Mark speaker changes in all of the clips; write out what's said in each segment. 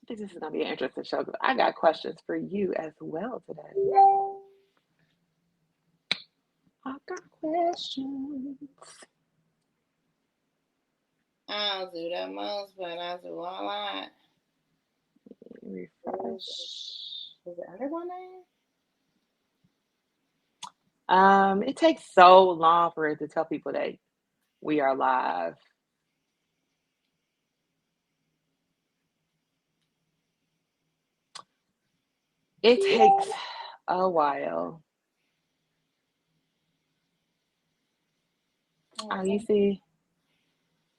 Speaker 1: I think this is going to be an interesting show because I got questions for you as well today. I got questions.
Speaker 2: I don't do that most, but I do a lot.
Speaker 1: Refresh.
Speaker 2: Is it under one name?
Speaker 1: It takes so long for it to tell people that we are live. It takes a while. Oh, you see?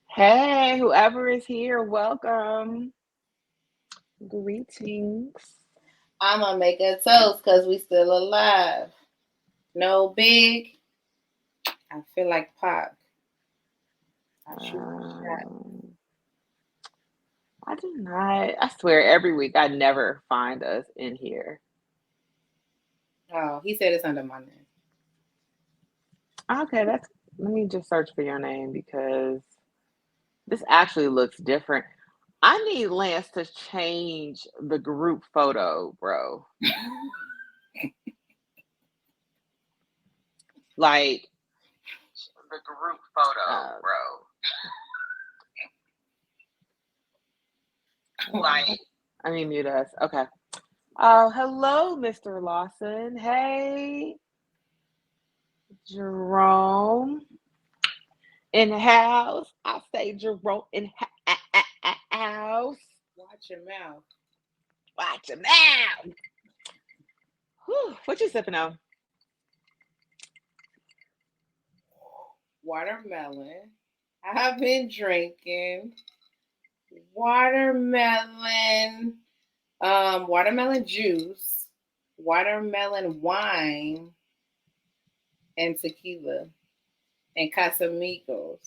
Speaker 1: Hey, whoever is here, welcome. Greetings.
Speaker 2: I'm gonna make a toast because we still alive. No big. I feel like Pac. I shoot
Speaker 1: I do not. I swear, every week I never find us in here.
Speaker 2: Oh, he said it's under my name.
Speaker 1: Okay, that's. Let me just search for your name because this actually looks different. I need Lance to change the group photo, bro. Like the group photo, bro. Like, I mean, mute us. Okay. Oh, hello, Mr. Lawson. Hey, Jerome. In the house. I say Jerome in house.
Speaker 2: Watch your mouth.
Speaker 1: Watch your mouth. Whew. What you sipping on?
Speaker 2: Watermelon. I've been drinking watermelon, watermelon juice, watermelon wine, and tequila, and Casamigos.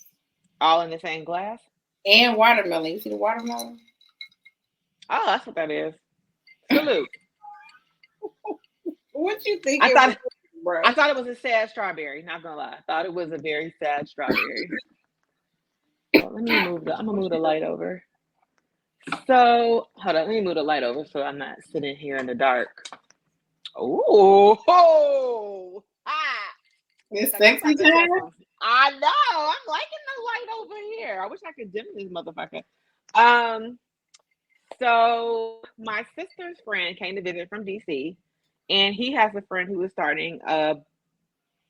Speaker 1: All in the same glass?
Speaker 2: And watermelon. You see the watermelon?
Speaker 1: Oh, that's what that is. Salute.
Speaker 2: What you think
Speaker 1: I thought
Speaker 2: bro?
Speaker 1: I thought it was a sad strawberry, not gonna lie. I thought it was a very sad strawberry. Well, let me I'm gonna move the light over. So hold on, let me move the light over so I'm not sitting here in the dark. Ooh, oh, ah.
Speaker 2: It's sexy time.
Speaker 1: I know. I'm liking the light over here. I wish I could dim this motherfucker. So my sister's friend came to visit from DC, and he has a friend who is starting a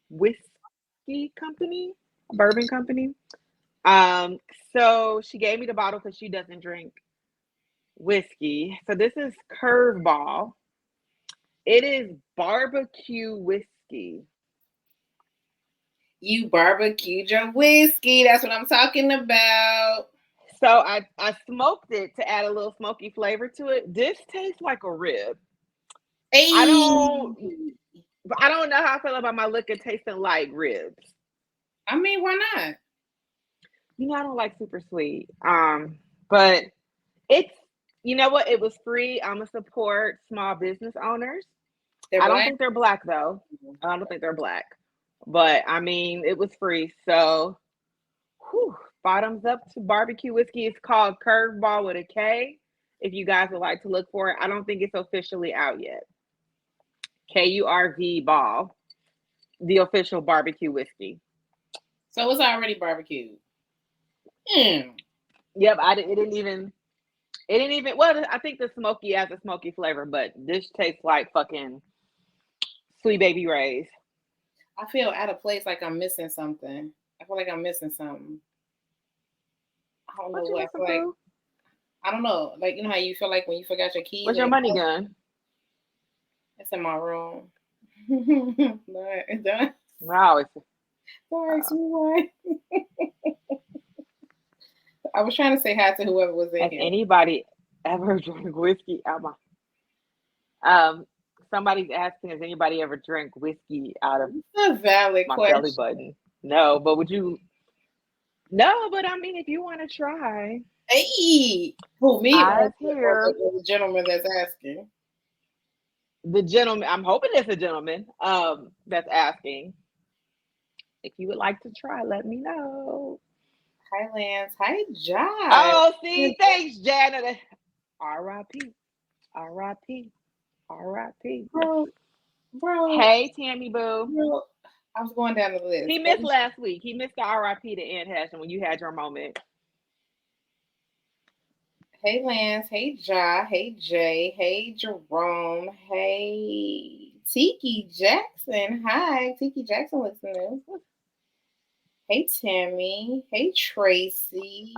Speaker 1: whiskey company, a bourbon company. So she gave me the bottle because she doesn't drink whiskey. So this is Curveball. It is barbecue whiskey.
Speaker 2: You barbecued your whiskey. That's what I'm talking about.
Speaker 1: So I smoked it to add a little smoky flavor to it. This tastes like a rib.
Speaker 2: Hey.
Speaker 1: I don't know how I feel about my liquor tasting like ribs.
Speaker 2: I mean, why not?
Speaker 1: You know, I don't like super sweet. But it's, you know what? It was free. I'm gonna support small business owners. I don't think they're black though. I don't think they're black. But I mean, it was free. So, whew, bottoms up to barbecue whiskey. It's called Curveball with a K. If you guys would like to look for it, I don't think it's officially out yet. KURV Ball, the official barbecue whiskey.
Speaker 2: So it's already barbecued.
Speaker 1: Yep, it didn't even. It didn't even. Well, I think the smoky has a smoky flavor, but this tastes like fucking Sweet Baby Ray's.
Speaker 2: I feel out of place, like I'm missing something. I feel like I'm missing something. I don't know what I feel like. I don't know. Like, you know how you feel like when you forgot your keys?
Speaker 1: What's your money gun?
Speaker 2: It's in my room.
Speaker 1: Wow.
Speaker 2: Sorry, sweetheart. I was trying to say hi to whoever was in
Speaker 1: Has
Speaker 2: here.
Speaker 1: anybody ever drank whiskey out my somebody's asking, has anybody ever drank whiskey out of
Speaker 2: a valid
Speaker 1: my
Speaker 2: question.
Speaker 1: belly button? No, but would you? No, but I mean, if you want to try.
Speaker 2: Hey, who, me
Speaker 1: or
Speaker 2: the gentleman that's asking?
Speaker 1: The gentleman. I'm hoping it's a gentleman that's asking. If you would like to try, let me know.
Speaker 2: Hi, Lance. Hi, Josh.
Speaker 1: Oh, see, thanks, Janet. R.I.P. R.I.P. R.I.P.
Speaker 2: Bro.
Speaker 1: Hey, Tammy Boo.
Speaker 2: Bro, I was going down the list.
Speaker 1: He missed last week. He missed the R.I.P. to Ann Hession when you had your moment.
Speaker 2: Hey, Lance. Hey, Ja. Hey, Jay. Hey, Jerome. Hey, Tiki Jackson. Hi. Tiki Jackson listening. Hey, Tammy. Hey, Tracy.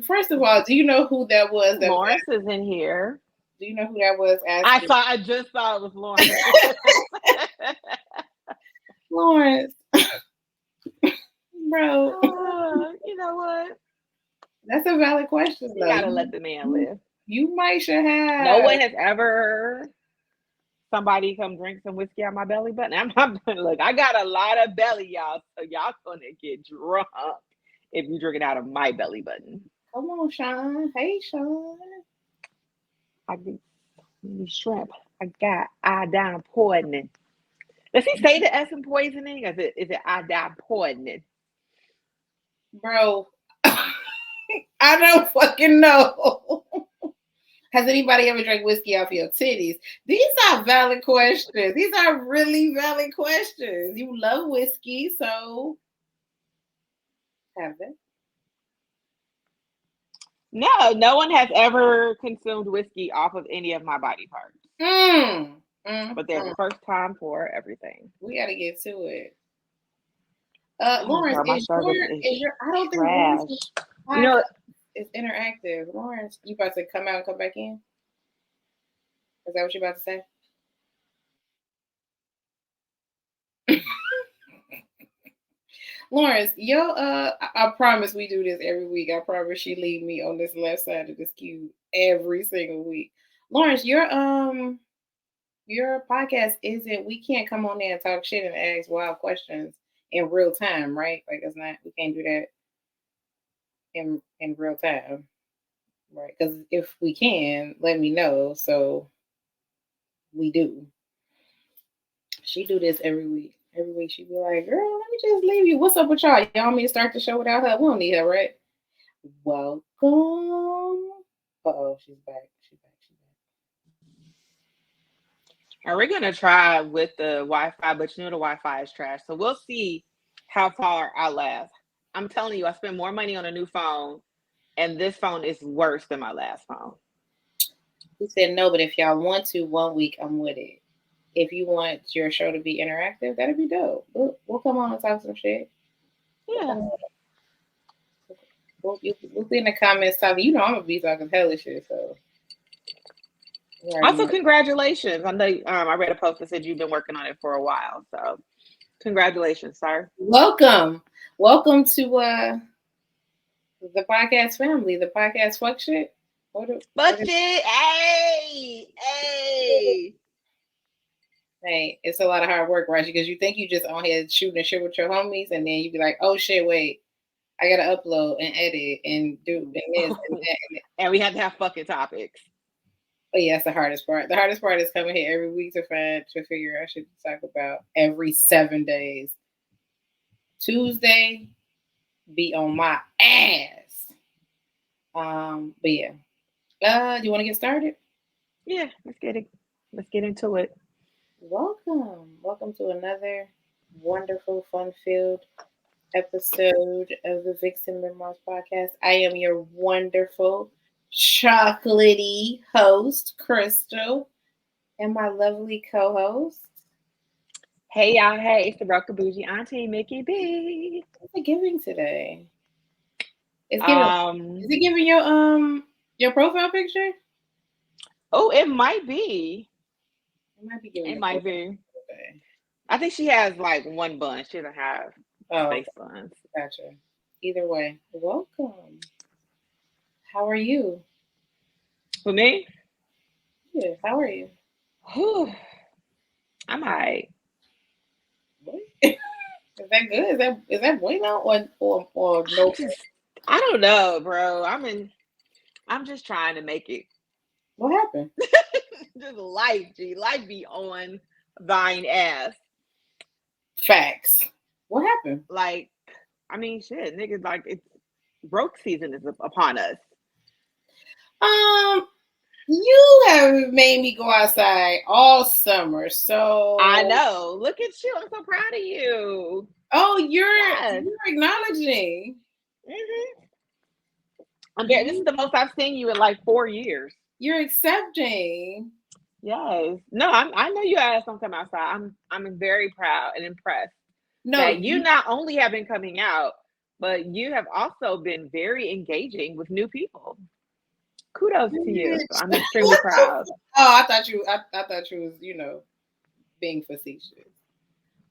Speaker 2: First of all, do you know who that was?
Speaker 1: Lawrence is in here.
Speaker 2: Do you know who that was? Asking?
Speaker 1: I just saw it was Lawrence.
Speaker 2: Lawrence. Bro.
Speaker 1: You know what?
Speaker 2: That's a valid question.
Speaker 1: You gotta let the man live.
Speaker 2: You might should have.
Speaker 1: No one has ever somebody come drink some whiskey on my belly button. I'm not gonna look. I got a lot of belly, y'all. So y'all gonna get drunk if you drink it out of my belly button.
Speaker 2: Come on, Sean. Hey, Sean.
Speaker 1: I get shrimp. I got iodine poisoning. Does he say the S in poisoning? Is it iodine poisoning?
Speaker 2: Bro, I don't fucking know. Has anybody ever drank whiskey off your titties? These are valid questions. These are really valid questions. You love whiskey, so have they?
Speaker 1: No one has ever consumed whiskey off of any of my body parts. But there's a first time for everything.
Speaker 2: We got to get to it. Lawrence, is your I don't think Lawrence it's interactive. Lawrence, you about to come out and come back in? Is that what you're about to say? Lawrence, I promise we do this every week. I promise she leave me on this left side of this cube every single week. Lawrence, your podcast isn't. We can't come on there and talk shit and ask wild questions in real time, right? Like it's not. We can't do that in real time, right? Because if we can, let me know. So we do. She do this every week. Every week she be like, girl, let me just leave you. What's up with y'all? Y'all want me to start the show without her? We don't need her, right? Welcome. Uh-oh, she's back. She's back.
Speaker 1: And we're going to try with the Wi-Fi, but you know the Wi-Fi is trash. So we'll see how far I last. I'm telling you, I spend more money on a new phone, and this phone is worse than my last phone.
Speaker 2: He said no, but if y'all want to, 1 week, I'm with it. If you want your show to be interactive, that'd be dope. We'll come on and talk some shit.
Speaker 1: Yeah.
Speaker 2: We'll be in the comments talking. You know I'm going to be talking hella shit, so.
Speaker 1: Also, congratulations. I know I read a post that said you've been working on it for a while. So, congratulations, sir.
Speaker 2: Welcome to the podcast family, the podcast fuck shit.
Speaker 1: Fuck shit.
Speaker 2: Hey, it's a lot of hard work, right? Because you think you just on here shooting shit with your homies, and then you be like, oh shit, wait, I gotta upload and edit and do and this and that.
Speaker 1: And we have to have fucking topics.
Speaker 2: But yeah, that's the hardest part. The hardest part is coming here every week to figure out shit to talk about every 7 days. Tuesday, be on my ass. But yeah. Do you want to get started?
Speaker 1: Yeah, let's get into it.
Speaker 2: Welcome to another wonderful, fun-filled episode of the Vixen Memoirs podcast. I am your wonderful, chocolatey host, Crystal, and my lovely co-host.
Speaker 1: Hey y'all, hey, it's the Roca Bougie Auntie Mickey B.
Speaker 2: What's it giving today? Is it giving your profile picture?
Speaker 1: Oh, it might be.
Speaker 2: It might be giving.
Speaker 1: It might be. Okay. I think she has like one bun. She doesn't have face buns.
Speaker 2: Gotcha. Either way, welcome. How are you?
Speaker 1: For me?
Speaker 2: Yeah. How are you?
Speaker 1: I'm alright.
Speaker 2: Is that good? Is that bueno or no?
Speaker 1: I don't know, bro. I'm just trying to make it.
Speaker 2: What happened?
Speaker 1: Just life, G. Life be on thine ass.
Speaker 2: Facts. What happened?
Speaker 1: Like, I mean, shit, niggas, like, it's broke season is upon us.
Speaker 2: You have made me go outside all summer, so
Speaker 1: I know. Look at you. I'm so proud of you.
Speaker 2: Oh, you're
Speaker 1: Yes.
Speaker 2: acknowledging.
Speaker 1: This is the most I've seen you in like 4 years.
Speaker 2: You're accepting.
Speaker 1: Yes. No, I know your ass don't come outside. I'm very proud and impressed that you not only have been coming out, but you have also been very engaging with new people. Kudos to you. I'm extremely proud.
Speaker 2: Oh, I thought you was, being facetious.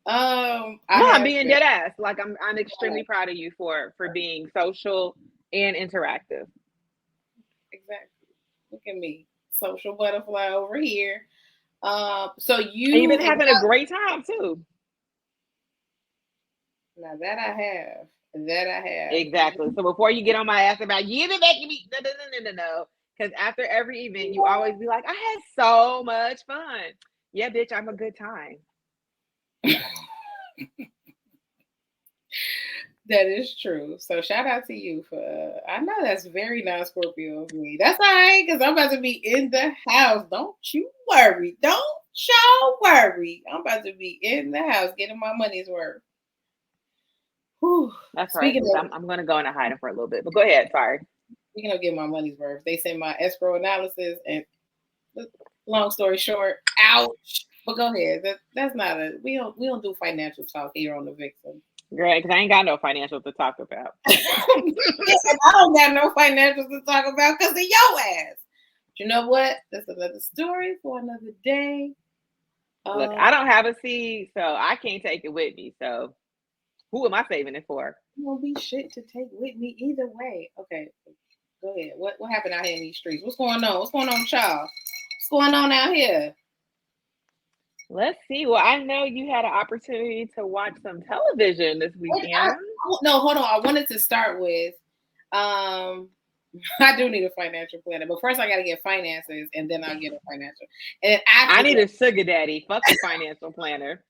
Speaker 1: I'm being dead ass. Like I'm extremely proud of you for being social and interactive.
Speaker 2: Exactly. Look at me, social butterfly over here. So
Speaker 1: and you've been having a great time too.
Speaker 2: Now that I have.
Speaker 1: Exactly. So before you get on my ass about you've been making me no. Because after every event, you always be like, I had so much fun. Yeah, bitch, I'm a good time.
Speaker 2: That is true. So shout out to you for. I know that's very non-Scorpio of me. That's all right, because I'm about to be in the house. Don't you worry. Don't y'all worry. I'm about to be in the house getting my money's worth. Whew.
Speaker 1: That's right. I'm going to go into hiding for a little bit, but go ahead. Sorry.
Speaker 2: Speaking of getting my money's worth, they sent my escrow analysis, and long story short, ouch. But go ahead. That's not a we don't do financial talk here on the Vixen.
Speaker 1: Great, because I ain't got no financials to talk about.
Speaker 2: And I don't got no financials to talk about because of your ass. But you know what? That's another story for another day.
Speaker 1: Look, I don't have a seed, so I can't take it with me. So who am I saving it for?
Speaker 2: It won't be shit to take with me either way. Okay, go ahead. What happened out here in these streets? What's going on? What's going on with y'all? What's going on out here?
Speaker 1: Let's see. Well, I know you had an opportunity to watch some television this weekend.
Speaker 2: No, hold on. I wanted to start with, I do need a financial planner, but first I got to get finances, and then I'll get a financial. And
Speaker 1: I need a sugar daddy. Fuck a financial planner.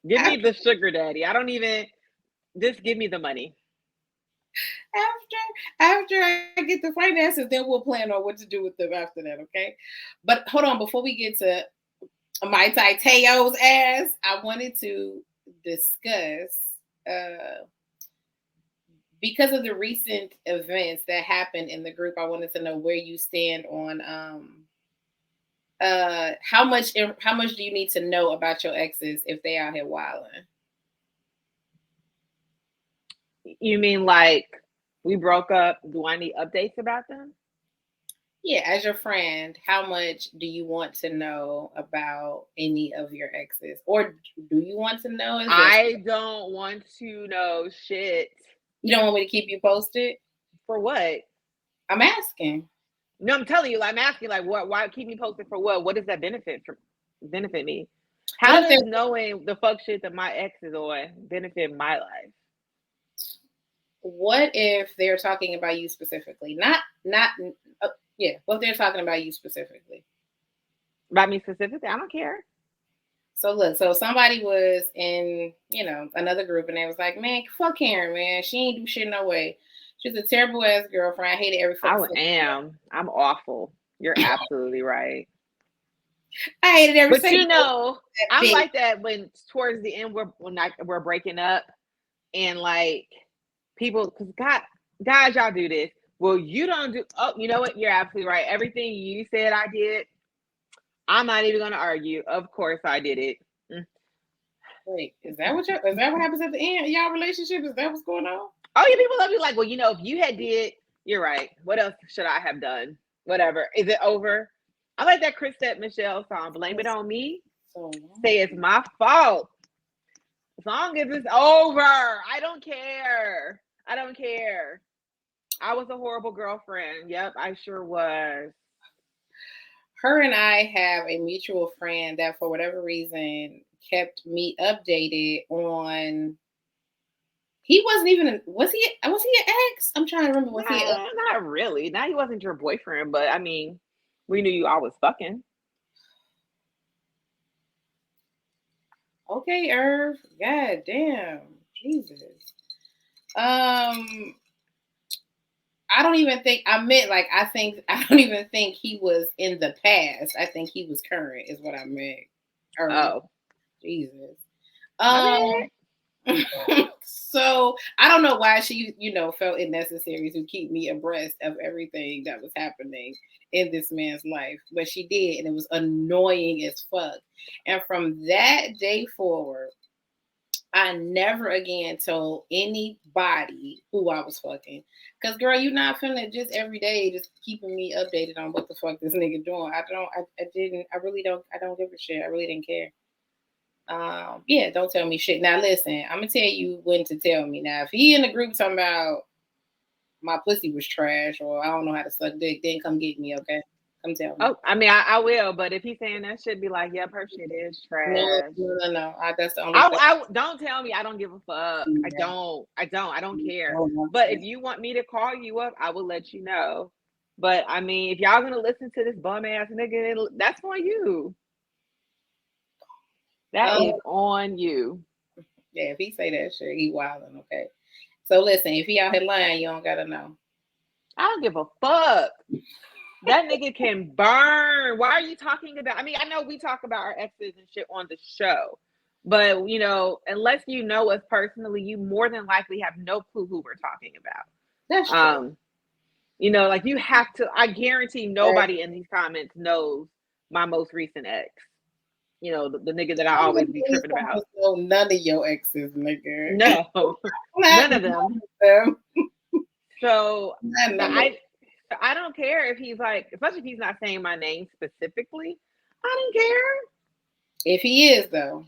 Speaker 1: Give me the sugar daddy. I don't even. Just give me the money.
Speaker 2: After I get the finances, then we'll plan on what to do with them after that. Okay. But hold on, before we get to Manti Te'o's ass, I wanted to discuss because of the recent events that happened in the group. I wanted to know where you stand on how much do you need to know about your exes if they out here wilding?
Speaker 1: You mean like we broke up? Do I need updates about them?
Speaker 2: Yeah, as your friend, how much do you want to know about any of your exes? Or do you want to know?
Speaker 1: I don't want to know shit.
Speaker 2: You don't want me to keep you posted?
Speaker 1: For what?
Speaker 2: I'm asking.
Speaker 1: No, I'm telling you, I'm asking, like, what? Why keep me posted for what? What does that benefit me? How does knowing the fuck shit that my ex is on benefit my life?
Speaker 2: What if they're talking about you specifically? What if they're talking about you specifically?
Speaker 1: About me specifically? I don't care.
Speaker 2: So look, so somebody was in, another group, and they was like, man, fuck Karen, man. She ain't do shit no way. She's a terrible ass girlfriend. I hate it every fucking
Speaker 1: second. I'm awful. You're absolutely right.
Speaker 2: I hate it every
Speaker 1: second. But I'm like that when towards the end we're breaking up, and like people, because guys, y'all do this. Well, you don't do. Oh, you know what? You're absolutely right. Everything you said I did, I'm not even gonna argue. Of course I did it.
Speaker 2: Wait, is that what happens at the end of y'all relationship? Is that what's going on?
Speaker 1: Oh yeah, people love you like, well, if you had did, you're right. What else should I have done? Whatever. Is it over? I like that Chrisette Michelle song, Blame It On Me. Say it's my fault. As long as it's over. I don't care. I was a horrible girlfriend. Yep, I sure was.
Speaker 2: Her and I have a mutual friend that for whatever reason kept me updated on. He wasn't even. Was he an ex? I'm trying to remember. Was he?
Speaker 1: Not really. Now he wasn't your boyfriend, but I mean, we knew you always fucking.
Speaker 2: Okay, Irv. God damn. Jesus. I don't even think I meant like I don't even think he was in the past. I think he was current is what I meant.
Speaker 1: Oh,
Speaker 2: Jesus.
Speaker 1: my
Speaker 2: So I don't know why she, felt it necessary to keep me abreast of everything that was happening in this man's life, but she did, and it was annoying as fuck. And from that day forward, I never again told anybody who I was fucking. Cause girl, you're not finna just every day just keeping me updated on what the fuck this nigga doing. I don't give a shit. I really didn't care. Yeah, don't tell me shit. Now listen, I'm gonna tell you when to tell me. Now, if he in the group talking about my pussy was trash or I don't know how to suck dick, then come get me, okay? Come tell me.
Speaker 1: Oh, I mean, I will, but if he's saying that shit, be like, yep, her shit is trash.
Speaker 2: No. That's the only thing.
Speaker 1: I don't tell me I don't give a fuck. I don't care. But if you want me to call you up, I will let you know. But I mean, if y'all gonna listen to this bum ass nigga, that's on you. That is on you.
Speaker 2: Yeah, if he say that shit, he wilding, okay? So listen, if he out here lying, you don't gotta know.
Speaker 1: I don't give a fuck. That nigga can burn. Why are you talking about? I mean, I know we talk about our exes and shit on the show, but unless you know us personally, you more than likely have no clue who we're talking about.
Speaker 2: That's true.
Speaker 1: Like you have to. I guarantee nobody in these comments knows my most recent ex. The nigga that I always be tripping about.
Speaker 2: None of your exes, nigga.
Speaker 1: No, none of them. So I don't care if he's like, especially if he's not saying my name specifically. I don't care.
Speaker 2: If he is though,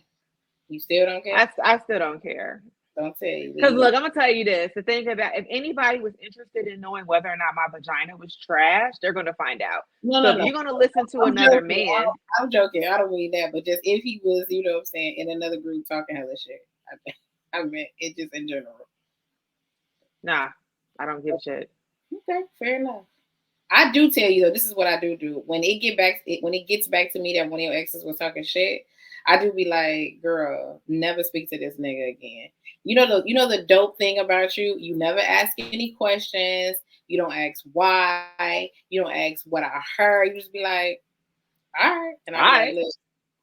Speaker 2: you still don't care.
Speaker 1: I still don't care.
Speaker 2: Don't tell you.
Speaker 1: Because look, I'm gonna tell you this: the thing about if anybody was interested in knowing whether or not my vagina was trash, they're gonna find out. If you're gonna listen to another man,
Speaker 2: I'm joking. I don't mean that, but just if he was, you know what I'm saying, in another group talking hella shit. I meant it just in general.
Speaker 1: Nah, I don't give a shit.
Speaker 2: Okay, fair enough. I do tell you though, this is what I do. When it gets back to me that one of your exes was talking shit, I do be like, girl, never speak to this nigga again. You know the dope thing about you, you never ask any questions. You don't ask why. You don't ask what I heard. You just be like, all right. And I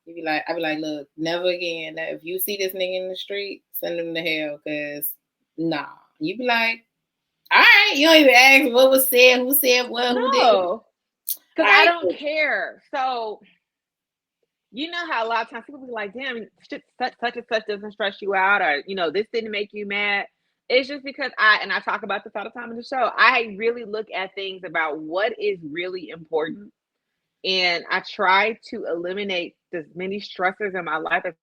Speaker 2: be like, look, never again. Now, if you see this nigga in the street, send him to hell, cause nah. You be like, all right, you don't even ask what was said, who said what, who did.
Speaker 1: Because I don't care. So, you know how a lot of times people be like, damn, such and such doesn't stress you out, or, this didn't make you mad. It's just because I talk about this all the time in the show, I really look at things about what is really important. And I try to eliminate as many stressors in my life as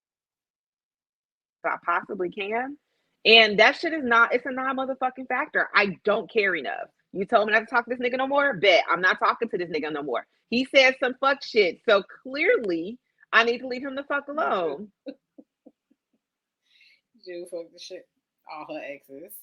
Speaker 1: I possibly can. And that shit it's a non-motherfucking factor. I don't care enough. You told me not to talk to this nigga no more? Bet. I'm not talking to this nigga no more. He said some fuck shit. So clearly, I need to leave him the fuck alone.
Speaker 2: You fuck the shit. All her exes.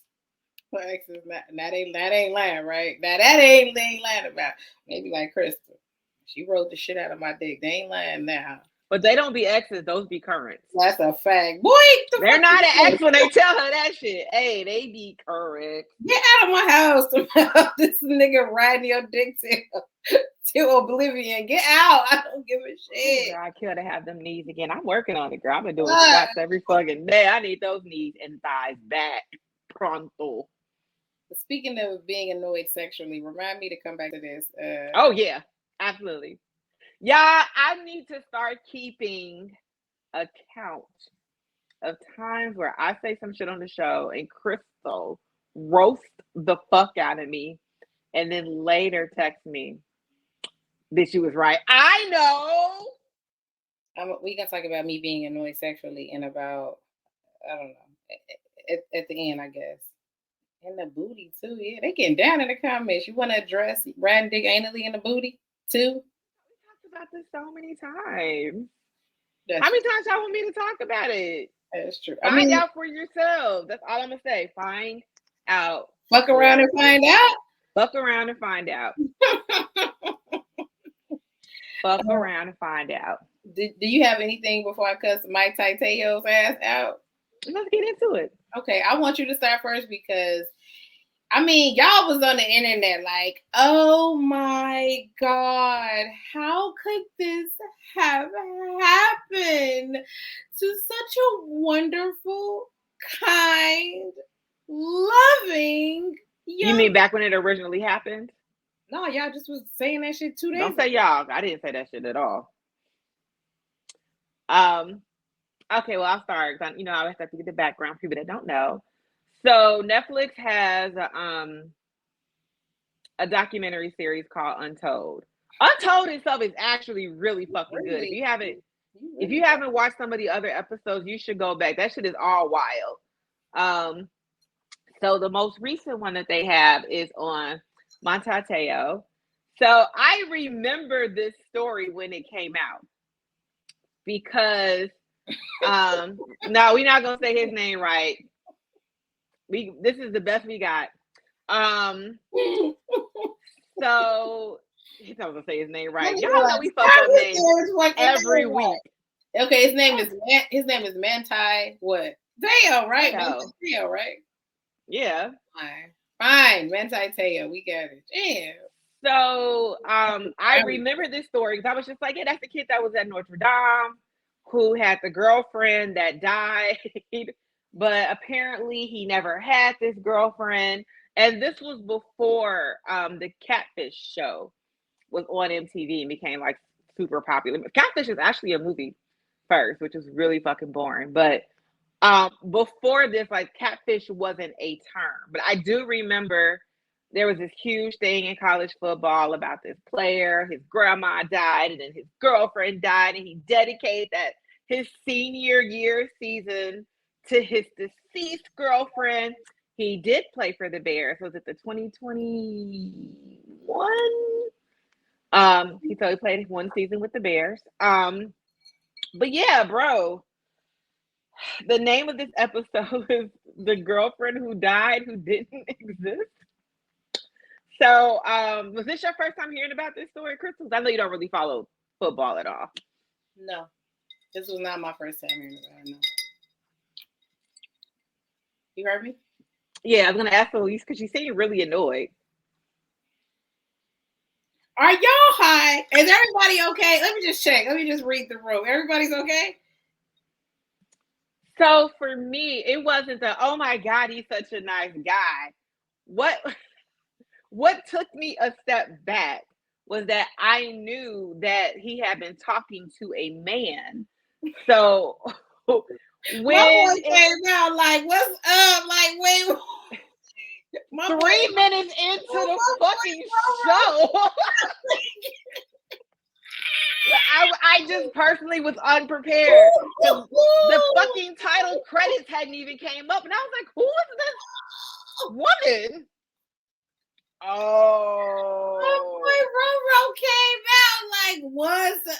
Speaker 2: Her exes, that ain't lying, right? Now that ain't lying about. Maybe like Crystal. She wrote the shit out of my dick. They ain't lying now.
Speaker 1: But they don't be exes, those be currents.
Speaker 2: That's a fact. Boy,
Speaker 1: they're not an ex when they tell her that shit. Hey, they be current.
Speaker 2: Get out of my house. This nigga riding your dick till oblivion. Get out. I don't give a shit.
Speaker 1: Girl, I kill to have them knees again. I'm working on it, girl. I've been doing squats every fucking day. I need those knees and thighs back. Pronto.
Speaker 2: Speaking of being annoyed sexually, remind me to come back to this.
Speaker 1: Oh, yeah. Absolutely. Yeah, I need to start keeping a count of times where I say some shit on the show and Crystal roast the fuck out of me and then later text me that she was right. I know.
Speaker 2: We gonna talk about me being annoyed sexually and about, I don't know, at the end, I guess. And the booty too, yeah. They getting down in the comments. You want to address riding dick anally in the booty too?
Speaker 1: We talked about this so many times. How many times y'all want me to talk about it?
Speaker 2: That's true.
Speaker 1: Find out for yourself. That's all I'm gonna say. Find out.
Speaker 2: Fuck around and find out.
Speaker 1: Fuck around and find out. Fuck around and find out.
Speaker 2: Do you have anything before I cuss Manti Te'o's ass out?
Speaker 1: Let's get into it.
Speaker 2: Okay, I want you to start first because I mean, y'all was on the internet like, oh my God, how could this have happened to such a wonderful, kind, loving young...
Speaker 1: You mean back when it originally happened?
Speaker 2: No, y'all just was saying that shit 2 days
Speaker 1: Don't say
Speaker 2: ago.
Speaker 1: y'all. I didn't say that shit at all. Okay, well, I'll start. You know, I always have to get the background for people that don't know. So Netflix has a documentary series called Untold. Untold itself is actually really fucking good. If you haven't watched some of the other episodes, you should go back. That shit is all wild. So the most recent one that they have is on Manti Te'o. So I remember this story when it came out because no, we're not gonna say his name right. This is the best we got. So he's not gonna say his name right. Y'all know we fuck up names every week.
Speaker 2: Okay, his name is Manti what? Te'o, right? Manti Te'o, right?
Speaker 1: Yeah.
Speaker 2: Fine. Manti Te'o, we got it. Damn.
Speaker 1: So I remember this story because I was just like, yeah, that's the kid that was at Notre Dame who had the girlfriend that died, but apparently he never had this girlfriend. And this was before the Catfish show was on MTV and became like super popular. Catfish is actually a movie first, which is really fucking boring. But before this, like Catfish wasn't a term. But I do remember there was this huge thing in college football about this player. His grandma died, and then his girlfriend died, and he dedicated his senior year season to his deceased girlfriend. He did play for the Bears. Was it the 2021? He played one season with the Bears. But yeah, bro. The name of this episode is The Girlfriend Who Died Who Didn't Exist. So, was this your first time hearing about this story, Crystal? I know you don't really follow football at all.
Speaker 2: No, this was not my first time hearing about it. No. You heard me?
Speaker 1: Yeah, I was gonna ask Elise because she seemed really annoyed.
Speaker 2: Are y'all high? Is everybody okay? Let me just check. Let me just read the room. Everybody's okay?
Speaker 1: So for me, it wasn't oh my God, he's such a nice guy. What took me a step back was that I knew that he had been talking to a man. So when
Speaker 2: my boy came out like, what's up? Like, wait.
Speaker 1: 3 minutes into the fucking show. I just personally was unprepared. The fucking title credits hadn't even came up, and I was like, "Who is this woman?" Oh,
Speaker 2: my boy Roro came out like, "What's up?"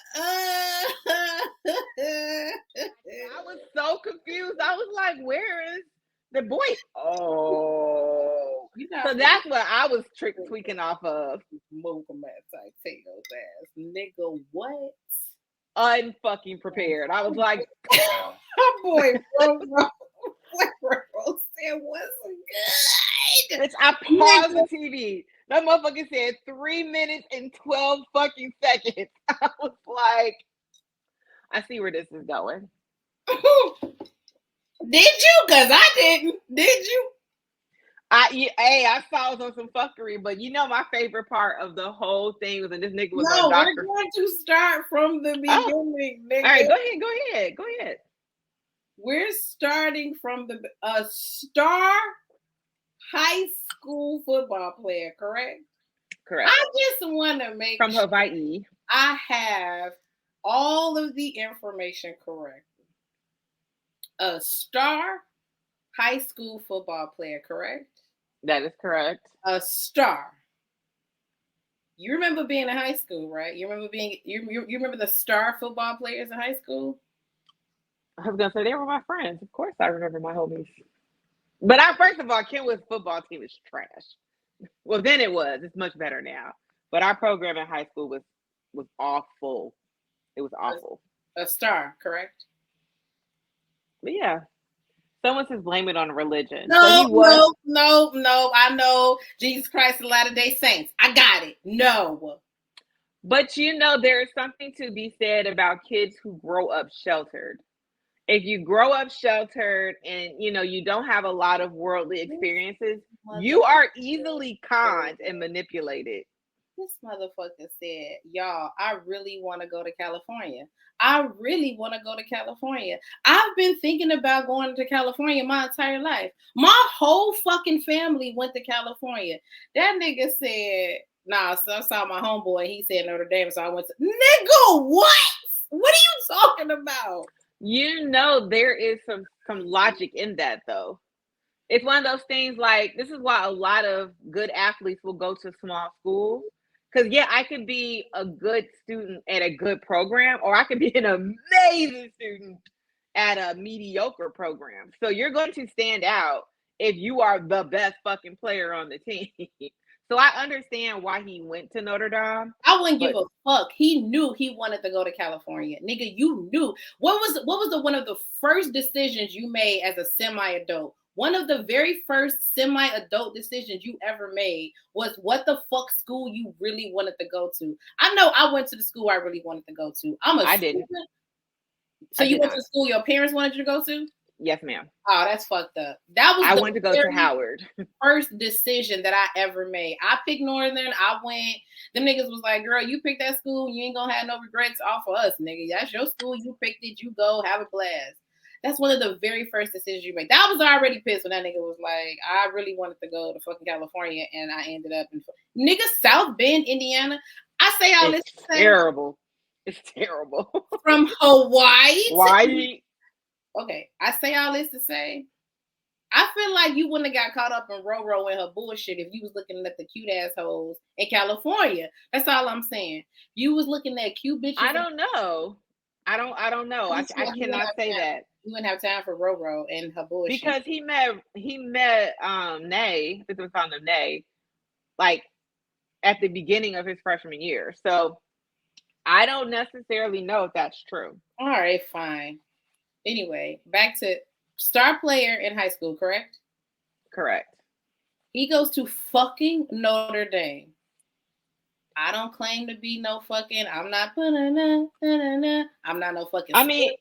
Speaker 1: I was so confused. I was like, "Where is the boy?" Oh, so that's what I was tweaking off of.
Speaker 2: Move from that side, take those ass, nigga. What?
Speaker 1: Unfucking prepared. I was like,
Speaker 2: my boy Roro said, "What's good?"
Speaker 1: It's I paused the TV. That motherfucker said 3 minutes and 12 fucking seconds. I was like, I see where this is going.
Speaker 2: Did you? Because I didn't. Did you?
Speaker 1: I saw it on some fuckery, but you know my favorite part of the whole thing was that this nigga was on Dr.
Speaker 2: We're going to start from the beginning, nigga.
Speaker 1: All right, go ahead.
Speaker 2: We're starting from a star high school football player, correct?
Speaker 1: Correct.
Speaker 2: I just want to make
Speaker 1: from Hawaii.
Speaker 2: I have all of the information correct. A star high school football player, correct?
Speaker 1: That is correct.
Speaker 2: A star. You remember being in high school, right? You remember you remember the star football players in high school?
Speaker 1: I was gonna say they were my friends. Of course I remember my homies. But first of all, Kenwood's football team is trash. Well, then it was. It's much better now. But our program in high school was awful. It was awful.
Speaker 2: A star, correct?
Speaker 1: But yeah. Someone says blame it on religion.
Speaker 2: No,
Speaker 1: so he was...
Speaker 2: no. I know Jesus Christ, the Latter-day Saints. I got it. No.
Speaker 1: But there is something to be said about kids who grow up sheltered. If you grow up sheltered and you don't have a lot of worldly experiences, you are easily conned and manipulated.
Speaker 2: This motherfucker said, y'all, I really want to go to California. I've been thinking about going to California my entire life. My whole fucking family went to California. That nigga said, nah, so I saw my homeboy. He said Notre Dame, so I went to... Nigga, what? What are you talking about?
Speaker 1: There is some logic in that, though. It's one of those things, like, this is why a lot of good athletes will go to small schools. Because, I could be a good student at a good program, or I could be an amazing student at a mediocre program. So you're going to stand out if you are the best fucking player on the team. So I understand why he went to Notre Dame.
Speaker 2: I wouldn't give a fuck. He knew he wanted to go to California. Nigga, you knew. What was one of the first decisions you made as a semi-adult? One of the very first semi-adult decisions you ever made was what the fuck school you really wanted to go to. I know I went to the school I really wanted to go to. I didn't. So you went to the school your parents wanted you to go to?
Speaker 1: Yes, ma'am.
Speaker 2: Oh, that's fucked up. I
Speaker 1: wanted to go to Howard.
Speaker 2: First decision that I ever made. I picked Northern. I went. Them niggas was like, girl, you picked that school. You ain't gonna have no regrets off of us, nigga. That's your school. You picked it. You go. Have a blast. That's one of the very first decisions you make. That was already pissed when that nigga was like, I really wanted to go to fucking California, and I ended up in nigga South Bend, Indiana. I say all this.
Speaker 1: Terrible. It's terrible.
Speaker 2: From Hawaii.
Speaker 1: Hawaii.
Speaker 2: Okay, I say all this to say, I feel like you wouldn't have got caught up in Roro and her bullshit if you was looking at the cute assholes in California. That's all I'm saying. You was looking at cute bitches.
Speaker 1: I don't know. I don't know. I cannot say that.
Speaker 2: You wouldn't have time for Roro and her bullshit.
Speaker 1: Because he met Nay, this was on the Nay, like at the beginning of his freshman year. So I don't necessarily know if that's true.
Speaker 2: All right, fine. Anyway, back to star player in high school, correct?
Speaker 1: Correct.
Speaker 2: He goes to fucking Notre Dame. I don't claim to be no fucking, I'm not no fucking.
Speaker 1: I mean,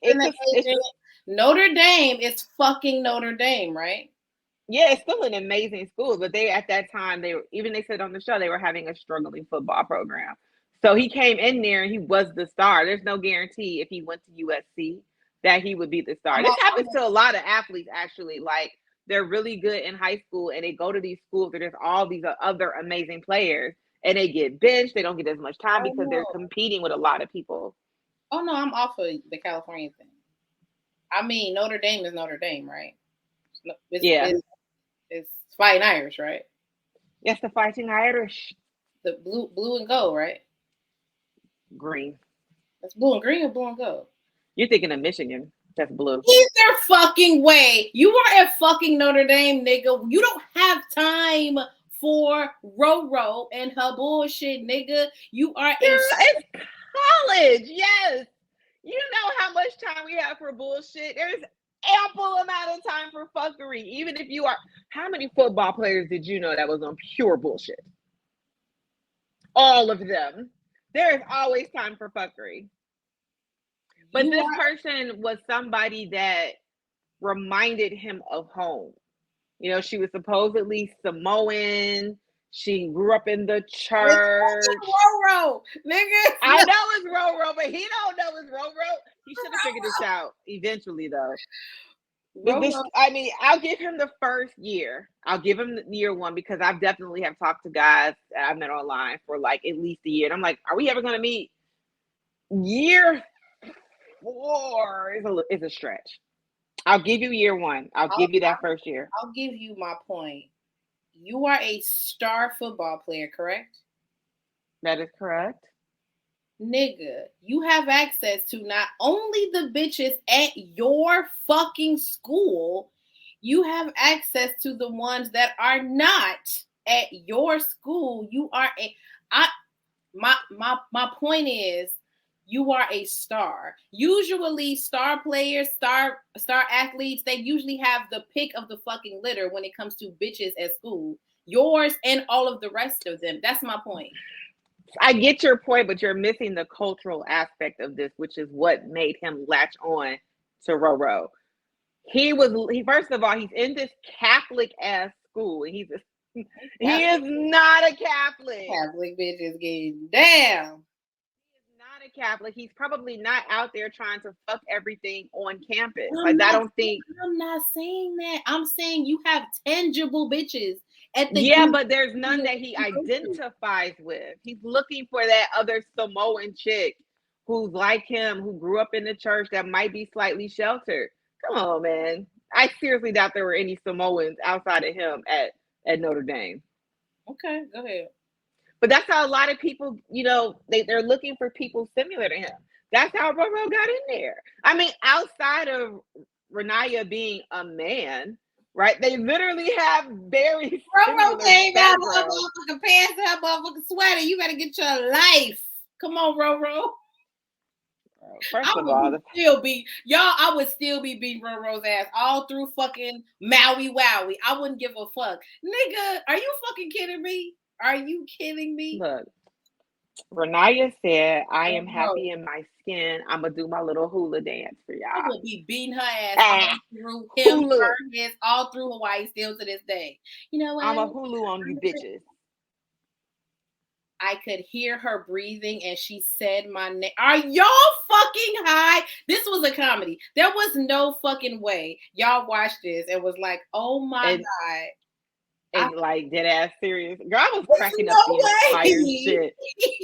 Speaker 2: Notre Dame is fucking Notre Dame, right?
Speaker 1: Yeah, it's still an amazing school, but they at that time they said on the show they were having a struggling football program. So he came in there and he was the star. There's no guarantee if he went to USC that he would be the star. This happens to a lot of athletes, actually. Like, they're really good in high school and they go to these schools where there's all these other amazing players and they get benched. They don't get as much time because they're competing with a lot of people.
Speaker 2: Oh, no, I'm off of the California thing. I mean, Notre Dame is Notre Dame, right? It's Fighting Irish, right?
Speaker 1: Yes, the Fighting Irish.
Speaker 2: The blue and gold, right?
Speaker 1: Green.
Speaker 2: That's blue and green or blue and gold?
Speaker 1: You're thinking of Michigan. That's blue.
Speaker 2: Either fucking way. You are at fucking Notre Dame, nigga. You don't have time for Roro and her bullshit, nigga. You are
Speaker 1: it's college. Yes. You know how much time we have for bullshit. There's ample amount of time for fuckery. Even if you are, how many football players did you know that was on pure bullshit? All of them. There is always time for fuckery. But this person was somebody that reminded him of home. You know, she was supposedly Samoan. She grew up in the church.
Speaker 2: It's Roro, nigga.
Speaker 1: I know it's Roro, but he don't know it's Roro. He should have figured this out eventually, though. I'll give him the first year. I'll give him year one because I definitely have talked to guys that I've met online for like at least a year. And I'm like, are we ever going to meet? Year 4 is a stretch. I'll give you year one. I'll give you that first year.
Speaker 2: I'll give you my point. You are a star football player, correct?
Speaker 1: That is correct.
Speaker 2: Nigga, you have access to not only the bitches at your fucking school, you have access to the ones that are not at your school. My point is, you are a star. Usually star players, star athletes, they usually have the pick of the fucking litter when it comes to bitches at school. Yours and all of the rest of them. That's my point.
Speaker 1: I get your point, but you're missing the cultural aspect of this, which is what made him latch on to Roro. He first of all, he's in this Catholic ass school, and he is not a Catholic.
Speaker 2: Catholic bitch is getting down.
Speaker 1: He is not a Catholic. He's probably not out there trying to fuck everything on campus.
Speaker 2: I'm not saying that. I'm saying you have tangible bitches.
Speaker 1: But there's none that he identifies with. He's looking for that other Samoan chick who's like him, who grew up in the church, that might be slightly sheltered. Come on, man. I seriously doubt there were any Samoans outside of him at Notre Dame.
Speaker 2: Okay, go ahead.
Speaker 1: But that's how a lot of people, they're looking for people similar to him. That's how Roro got in there. I mean, outside of Renaya being a man, right? They literally have very
Speaker 2: Roro came out of her motherfucking pants and her motherfucking sweater. You better get your life. Come on, Roro.
Speaker 1: First of all,
Speaker 2: I would still be beating Roro's ass all through fucking Maui Wowie. I wouldn't give a fuck. Nigga, are you fucking kidding me? Are you kidding me?
Speaker 1: Look, Renaya said, I am happy in my skin. I'm going to do my little hula dance for y'all.
Speaker 2: I would be beating her ass all through her ass, all through Hawaii still to this day. You know what?
Speaker 1: I'm a hulu on you bitches.
Speaker 2: I could hear her breathing and she said my name. Are y'all fucking high? This was a comedy. There was no fucking way y'all watched this and was like, oh my God.
Speaker 1: And like dead ass serious. Girl, I was cracking up the entire shit.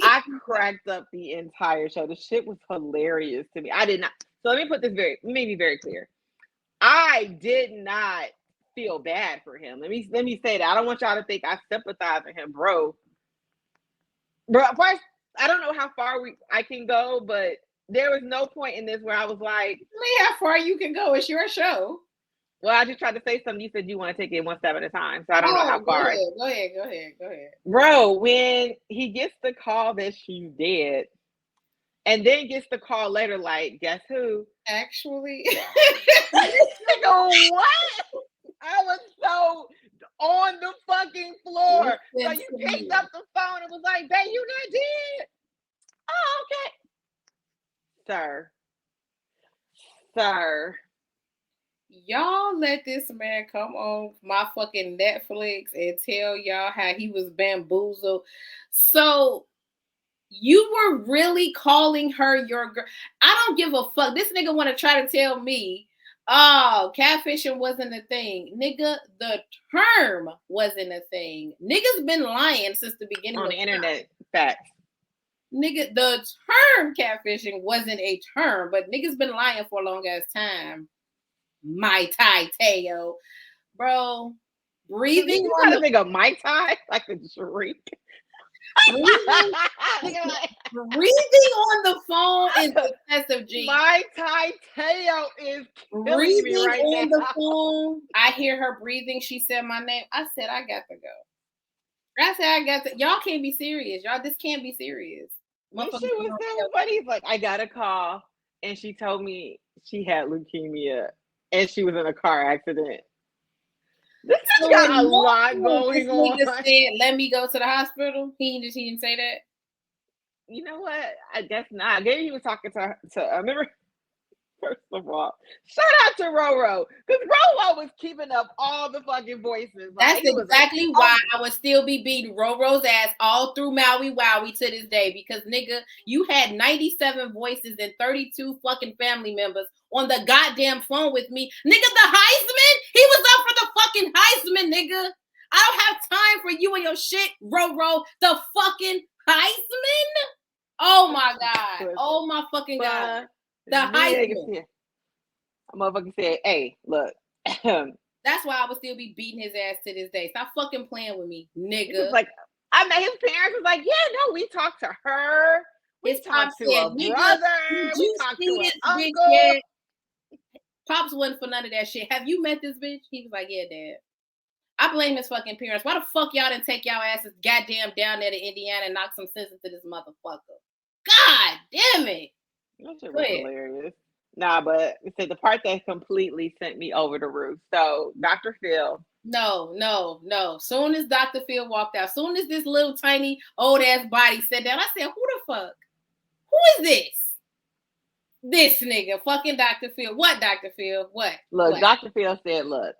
Speaker 1: I cracked up the entire show. The shit was hilarious to me. I did not. So let me be very clear. I did not feel bad for him. Let me say that. I don't want y'all to think I sympathize with him, bro. First, I don't know how far I can go, but there was no point in this where I was like,
Speaker 2: how far you can go. It's your show.
Speaker 1: Well, I just tried to say something. You said you want to take it one step at a time. So I don't know how far.
Speaker 2: Go ahead.
Speaker 1: Bro, when he gets the call that she's dead, and then gets the call later, like, guess who?
Speaker 2: Actually.
Speaker 1: Nigga, what? I was so on the fucking floor. So you picked up the phone and was like, babe, you not dead? Oh, okay. Sir.
Speaker 2: Y'all let this man come on my fucking Netflix and tell y'all how he was bamboozled. So you were really calling her your girl. I don't give a fuck. This nigga want to try to tell me, oh, catfishing wasn't a thing. Nigga, the term wasn't a thing. Niggas been lying since the beginning
Speaker 1: on the internet. Facts.
Speaker 2: Nigga, the term catfishing wasn't a term, but niggas been lying for a long ass time. Manti Te'o, bro, breathing.
Speaker 1: You trying to think of Mai Tai like a drink?
Speaker 2: breathing on the phone is excessive. G.
Speaker 1: Manti Te'o is
Speaker 2: breathing
Speaker 1: me right
Speaker 2: on
Speaker 1: now.
Speaker 2: The phone. I hear her breathing. She said my name. I said I got to go. I said I got to. Y'all can't be serious. Y'all, this can't be serious.
Speaker 1: This shit was so funny. He's like, I got a call, and she told me she had leukemia. And she was in a car accident. This has got a lot going on.
Speaker 2: Said, let me go to the hospital. He didn't say that.
Speaker 1: You know what? I guess not. Maybe he was talking to I remember. First of all, shout out to Roro, because Roro was keeping up all the fucking voices.
Speaker 2: That's exactly why I would still be beating Roro's ass all through Maui Wowie to this day. Because nigga, you had 97 voices and 32 fucking family members on the goddamn phone with me. Nigga, the Heisman? He was up for the fucking Heisman, nigga. I don't have time for you and your shit, Roro. The fucking Heisman? Oh my God. Oh my fucking God. The Heisman.
Speaker 1: A motherfucker said, hey, look.
Speaker 2: That's why I would still be beating his ass to this day. Stop fucking playing with me, nigga.
Speaker 1: Like, I met his parents was like, yeah, no, we talked to her. We talked to a brother. We talked to an uncle.
Speaker 2: Pops wasn't for none of that shit. Have you met this bitch? He was like, yeah, Dad. I blame his fucking parents. Why the fuck y'all didn't take y'all asses goddamn down there to Indiana and knock some sense into this motherfucker? God damn it.
Speaker 1: That shit
Speaker 2: Go
Speaker 1: was
Speaker 2: ahead.
Speaker 1: hilarious. Nah, but so the part that completely sent me over the roof. So Dr. Phil.
Speaker 2: No. Soon as Dr. Phil walked out, soon as this little tiny old ass body sat down, I said, who the fuck? Who is this? This nigga, fucking Dr. Phil. What, Dr. Phil? What?
Speaker 1: Look,
Speaker 2: What?
Speaker 1: Dr. Phil said, look,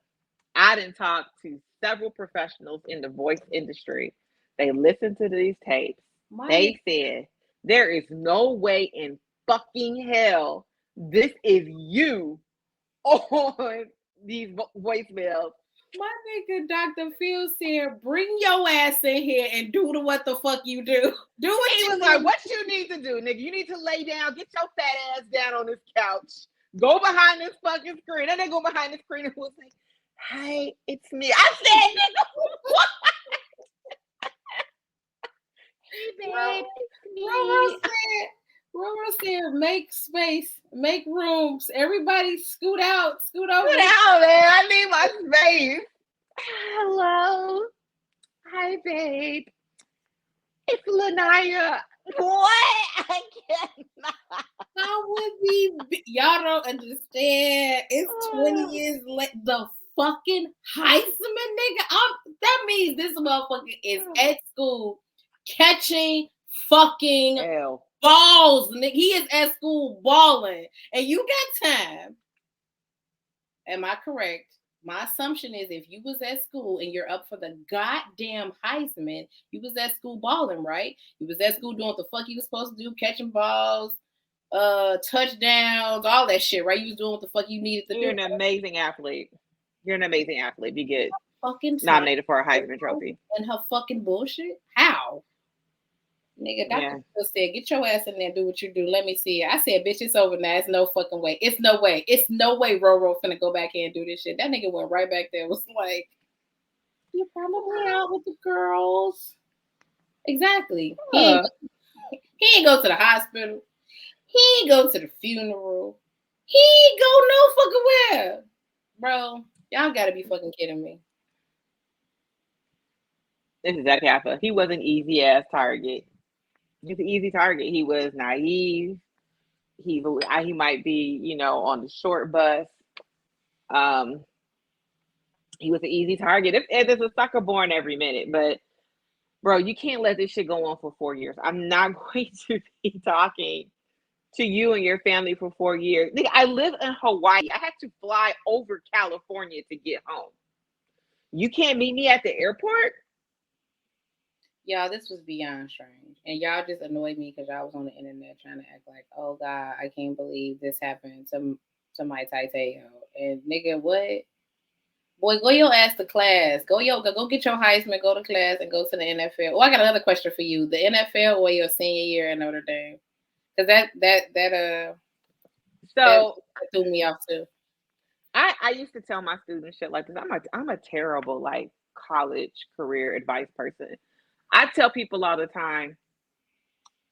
Speaker 1: I didn't talk to several professionals in the voice industry. They listened to these tapes. They said, there is no way in fucking hell this is you on these voicemails.
Speaker 2: My nigga Dr. Phil said, bring your ass in here and do what the fuck you do. Do what
Speaker 1: he
Speaker 2: you
Speaker 1: was
Speaker 2: do.
Speaker 1: like, what you need to do, nigga? You need to lay down, get your fat ass down on this couch, go behind this fucking screen. And they go behind the screen and was like, hi, it's me. I said, nigga, what? Hey, babe, it's me.
Speaker 2: Roro said, make space, make rooms. Everybody scoot out, scoot over.
Speaker 1: Scoot out, man. I need my space. Hello. Hi, babe. It's Lanaya. What? I cannot.
Speaker 2: How would we y'all don't understand. It's 20 years late. The fucking Heisman nigga. That means this motherfucker is at school catching fucking balls, nigga. He is at school balling. And you got time. Am I correct? My assumption is if you was at school and you're up for the goddamn Heisman, you was at school balling, right? You was at school doing what the fuck you was supposed to do, catching balls, touchdowns, all that shit, right? You was doing what the fuck you needed to do.
Speaker 1: You're an amazing athlete. You're an amazing athlete. You get fucking nominated for a Heisman Trophy.
Speaker 2: And her fucking bullshit? How? Nigga, Dr. Phil said, get your ass in there and do what you do. Let me see it. I said, bitch, it's over now. It's no fucking way. It's no way. It's no way Roro finna go back here and do this shit. That nigga went right back there. Was like, you're probably out with the girls. Exactly. He ain't go to the hospital. He ain't go to the funeral. He ain't go no fucking where. Bro, y'all gotta be fucking kidding me.
Speaker 1: This is exactly how I feel. He was an easy ass target. He's an easy target. He was naive. He might be, on the short bus. He was an easy target. There's a sucker born every minute, but bro, you can't let this shit go on for 4 years. I'm not going to be talking to you and your family for 4 years. Nigga, I live in Hawaii. I had to fly over California to get home. You can't meet me at the airport?
Speaker 2: Y'all, this was beyond strange. And y'all just annoyed me because y'all was on the internet trying to act like, oh God, I can't believe this happened to Manti Te'o. And nigga, what? Boy, go your ass to class. Go get your Heisman, go to class, and go to the NFL. Oh, I got another question for you. The NFL or your senior year at Notre Dame? Because that threw me off too.
Speaker 1: I used to tell my students shit like this. I'm a terrible like college career advice person. I tell people all the time,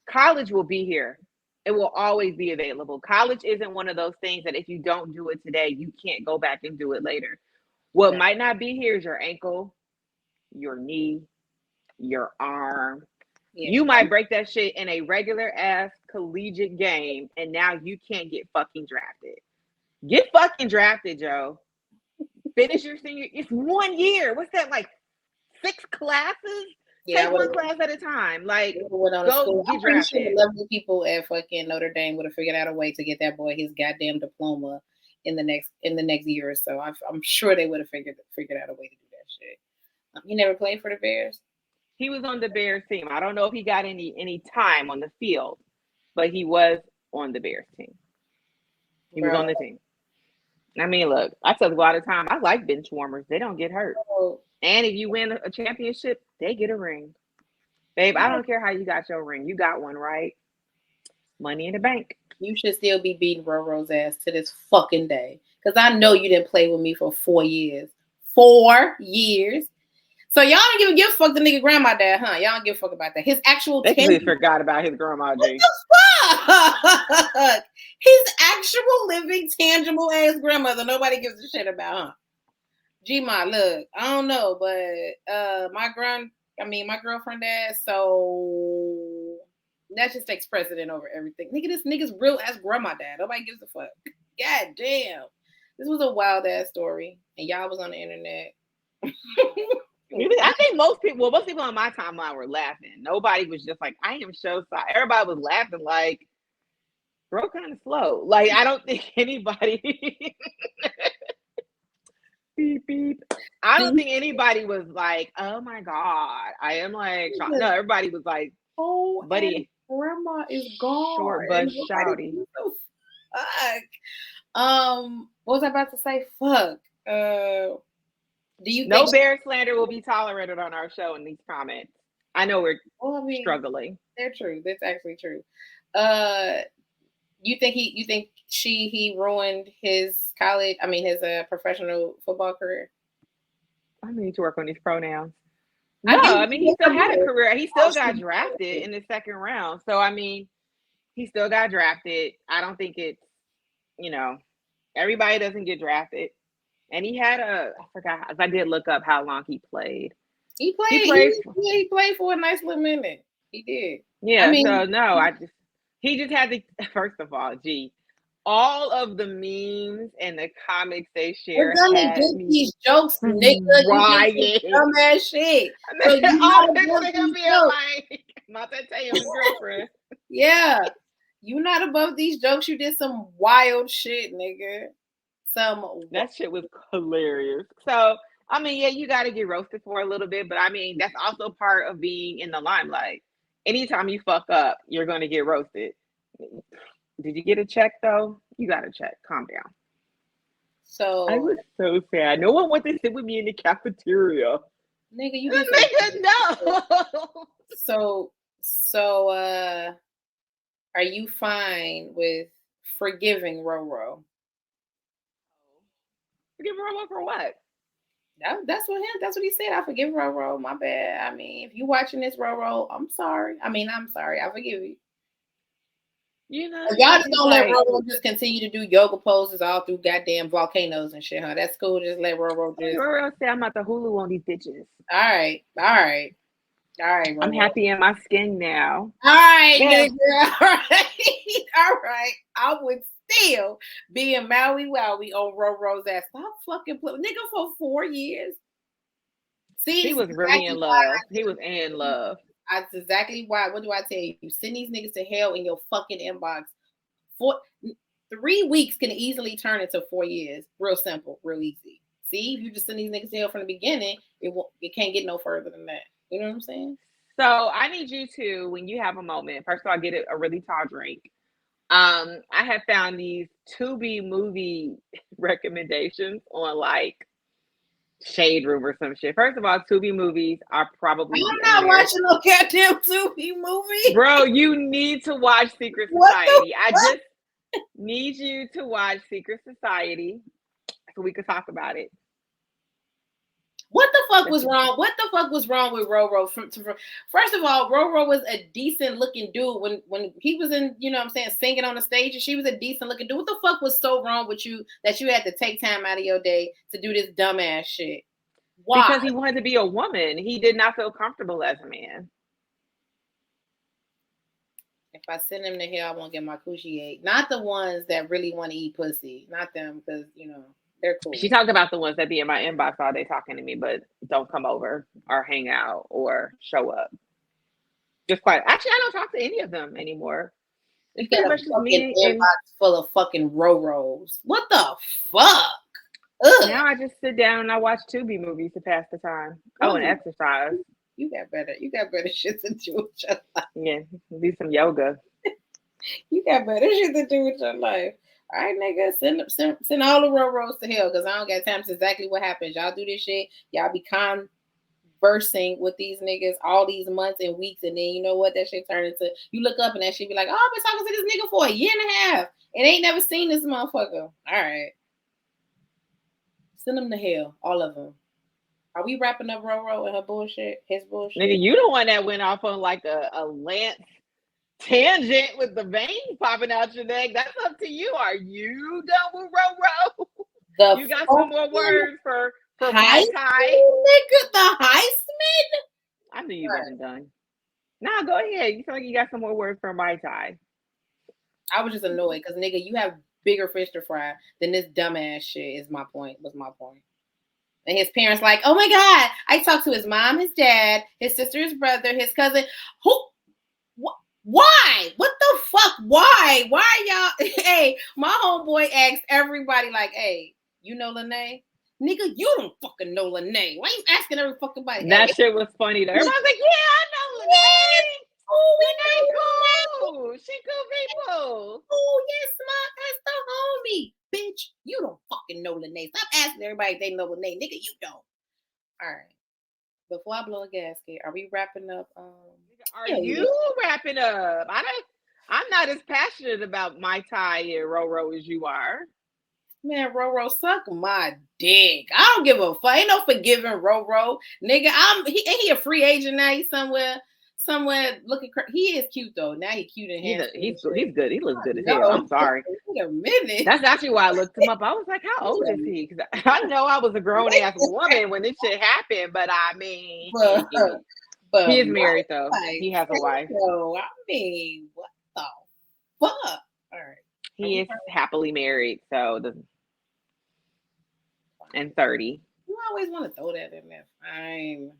Speaker 1: college will be here. It will always be available. College isn't one of those things that if you don't do it today, you can't go back and do it later. What might not be here is your ankle, your knee, your arm. Yeah. You might break that shit in a regular ass collegiate game, and now you can't get fucking drafted. Get fucking drafted, Joe. Finish your senior. It's 1 year. What's that, like 6 classes? Yeah, take one class at a time. Like, go get drafted.
Speaker 2: Sure the lovely people at fucking Notre Dame would have figured out a way to get that boy his goddamn diploma in the next year or so. I'm sure they would have figured out a way to do that shit. He never played for the Bears.
Speaker 1: He was on the Bears team. I don't know if he got any time on the field, but he was on the Bears team. He was on the team. I mean, look, I tell you a lot of time, I like bench warmers. They don't get hurt. And if you win a championship, they get a ring. Babe, I don't care how you got your ring. You got one, right? Money in the bank.
Speaker 2: You should still be beating Roro's ass to this fucking day. Because I know you didn't play with me for 4 years. 4 years. So y'all don't give a fuck the nigga grandma dad, huh? Y'all don't give a fuck about that. His actual
Speaker 1: They forgot about his grandma, G.
Speaker 2: What the fuck? His actual living, tangible ass grandmother, nobody gives a shit about, huh? G-Ma, look, I don't know, but my girlfriend dad, so That just takes precedent over everything. Nigga, this nigga's real ass grandma dad. Nobody gives a fuck. God damn. This was a wild ass story. And y'all was on the internet.
Speaker 1: I think most people on my timeline were laughing. Nobody was just like, I am so sorry. Everybody was laughing like, bro, kind of slow. Like, I don't think anybody beep beep. I don't think anybody was like, oh my God. I am like shocked. No, everybody was like,
Speaker 2: oh
Speaker 1: buddy,
Speaker 2: grandma is gone.
Speaker 1: Short bus shouty.
Speaker 2: Fuck. What was I about to say? Fuck. Do you
Speaker 1: no bear slander will be tolerated on our show in these comments? I know we're struggling.
Speaker 2: They're true. That's actually true. You think he ruined his college? I mean, his professional football career.
Speaker 1: I need to work on these pronouns. No, I mean, he still had a career. He still got drafted in the second round. So, I mean, he still got drafted. I don't think it's, everybody doesn't get drafted. And he had I forgot, I did look up how long he played.
Speaker 2: He played for a nice little minute. He did.
Speaker 1: Yeah, so no, he just had to, first of all, all of the memes and the comics they share.
Speaker 2: We're gonna get these jokes, nigga.
Speaker 1: Riot.
Speaker 2: Dumbass shit.
Speaker 1: So Manti Te'o's girlfriend.
Speaker 2: Yeah. You not above these jokes. You did some wild shit, nigga.
Speaker 1: That shit was hilarious. So, I mean, yeah, you got to get roasted for a little bit, but I mean, that's also part of being in the limelight. Anytime you fuck up, you're going to get roasted. Did you get a check, though? You got a check. Calm down.
Speaker 2: So
Speaker 1: I was so sad. No one wanted to sit with me in the cafeteria.
Speaker 2: Nigga, you
Speaker 1: just no.
Speaker 2: So are you fine with forgiving Roro?
Speaker 1: Forgive Roro for what?
Speaker 2: That's what he said. I forgive Roro. My bad. I mean, if you watching this, Roro, I'm sorry. I'm sorry. I forgive you. Y'all just don't let Roro just continue to do yoga poses all through goddamn volcanoes and shit, huh? That's cool. Just let Roro just.
Speaker 1: Roro say I'm about to Hulu on these bitches.
Speaker 2: All right, Roro.
Speaker 1: I'm happy in my skin now.
Speaker 2: All right, nigga. All right. I would still be in Maui Wowie on Roro's ass. Stop fucking playing, nigga, for 4 years. See,
Speaker 1: he was really in love. He was in love.
Speaker 2: That's exactly why. What do I tell you? Send these niggas to hell in your fucking inbox. 3 weeks can easily turn into 4 years. Real simple, real easy. See, if you just send these niggas to hell from the beginning, it can't get no further than that. You know what I'm saying?
Speaker 1: So I need you to, when you have a moment, first of all, get a really tall drink. I have found these Tubi movie recommendations on like Shade Room or some shit. First of all, Tubi movies are probably.
Speaker 2: I'm not watching no goddamn Tubi movie.
Speaker 1: Bro, you need to watch Secret Society. I just need you to watch Secret Society so we could talk about it.
Speaker 2: What the fuck was wrong? What the fuck was wrong with Roro? First of all, Roro was a decent looking dude when he was in, you know what I'm saying, singing on the stage, and she was a decent looking dude. What the fuck was so wrong with you that you had to take time out of your day to do this dumbass shit? Why?
Speaker 1: Because he wanted to be a woman. He did not feel comfortable as a man.
Speaker 2: If I send him to hell, I won't get my coochie ate. Not the ones that really want to eat pussy. Not them, because, you know, they're cool.
Speaker 1: She talked about the ones that be in my inbox all day talking to me, but don't come over or hang out or show up. Just quiet. Actually, I don't talk to any of them anymore.
Speaker 2: It's pretty much just me inbox full of fucking Roros. What the fuck?
Speaker 1: Ugh. Now I just sit down and I watch Tubi movies to pass the time. Oh, and exercise.
Speaker 2: You got better shit to do with your life.
Speaker 1: Yeah, do some yoga.
Speaker 2: You got better shit to do with your life. All right, nigga, send all the Roros to hell, because I don't got time. It's exactly what happens. Y'all do this shit. Y'all be conversing with these niggas all these months and weeks, and then you know what? That shit turn into, you look up and that shit be like, oh, I've been talking to this nigga for 1.5 years and ain't never seen this motherfucker. All right. Send them to hell, all of them. Are we wrapping up Roro and her bullshit? His bullshit?
Speaker 1: Nigga, you the one that went off on like a Lance tangent with the vein popping out your neck. That's up to you. Are you done with Roro? You got some more words for Manti?
Speaker 2: Nigga, the Heisman?
Speaker 1: I knew you wasn't done. Nah, go ahead. You feel like you got some more words for Mai Tai.
Speaker 2: I was just annoyed because nigga, you have bigger fish to fry than this dumbass shit. Is my point. Was my point. And his parents like, oh my god, I talked to his mom, his dad, his sister, his brother, his cousin. Who? Why? What the fuck? Why? Why y'all? Hey, my homeboy asked everybody like, hey, you know Lene? Nigga, you don't fucking know Lene. Why you asking every fucking body?
Speaker 1: That shit was funny though. Everybody's like, yeah, I know Lene.
Speaker 2: Oh, we
Speaker 1: cool. She cool people.
Speaker 2: Oh, yes, that's the homie. Bitch, you don't fucking know Lene. Stop asking everybody if they know Lene. Nigga, you don't. All right. Before I blow a gasket, are we wrapping up?
Speaker 1: Are you wrapping up? I'm not as passionate about Mai Tai and Roro as you are.
Speaker 2: Man, Roro, suck my dick. I don't give a fuck. Ain't no forgiving Roro. Nigga, he a free agent now. He's somewhere looking he is cute though. Now he's cute and handsome.
Speaker 1: He's good. He looks good as hell. I'm sorry.
Speaker 2: Wait a minute.
Speaker 1: That's actually why I looked him up. I was like, how old is he? Because I know I was a grown ass woman when this shit happened, but I mean,
Speaker 2: but
Speaker 1: he is married though. He has a wife.
Speaker 2: So I mean, what the fuck? All right.
Speaker 1: He is happily married, so and 30.
Speaker 2: You always want to throw that in there. Fine.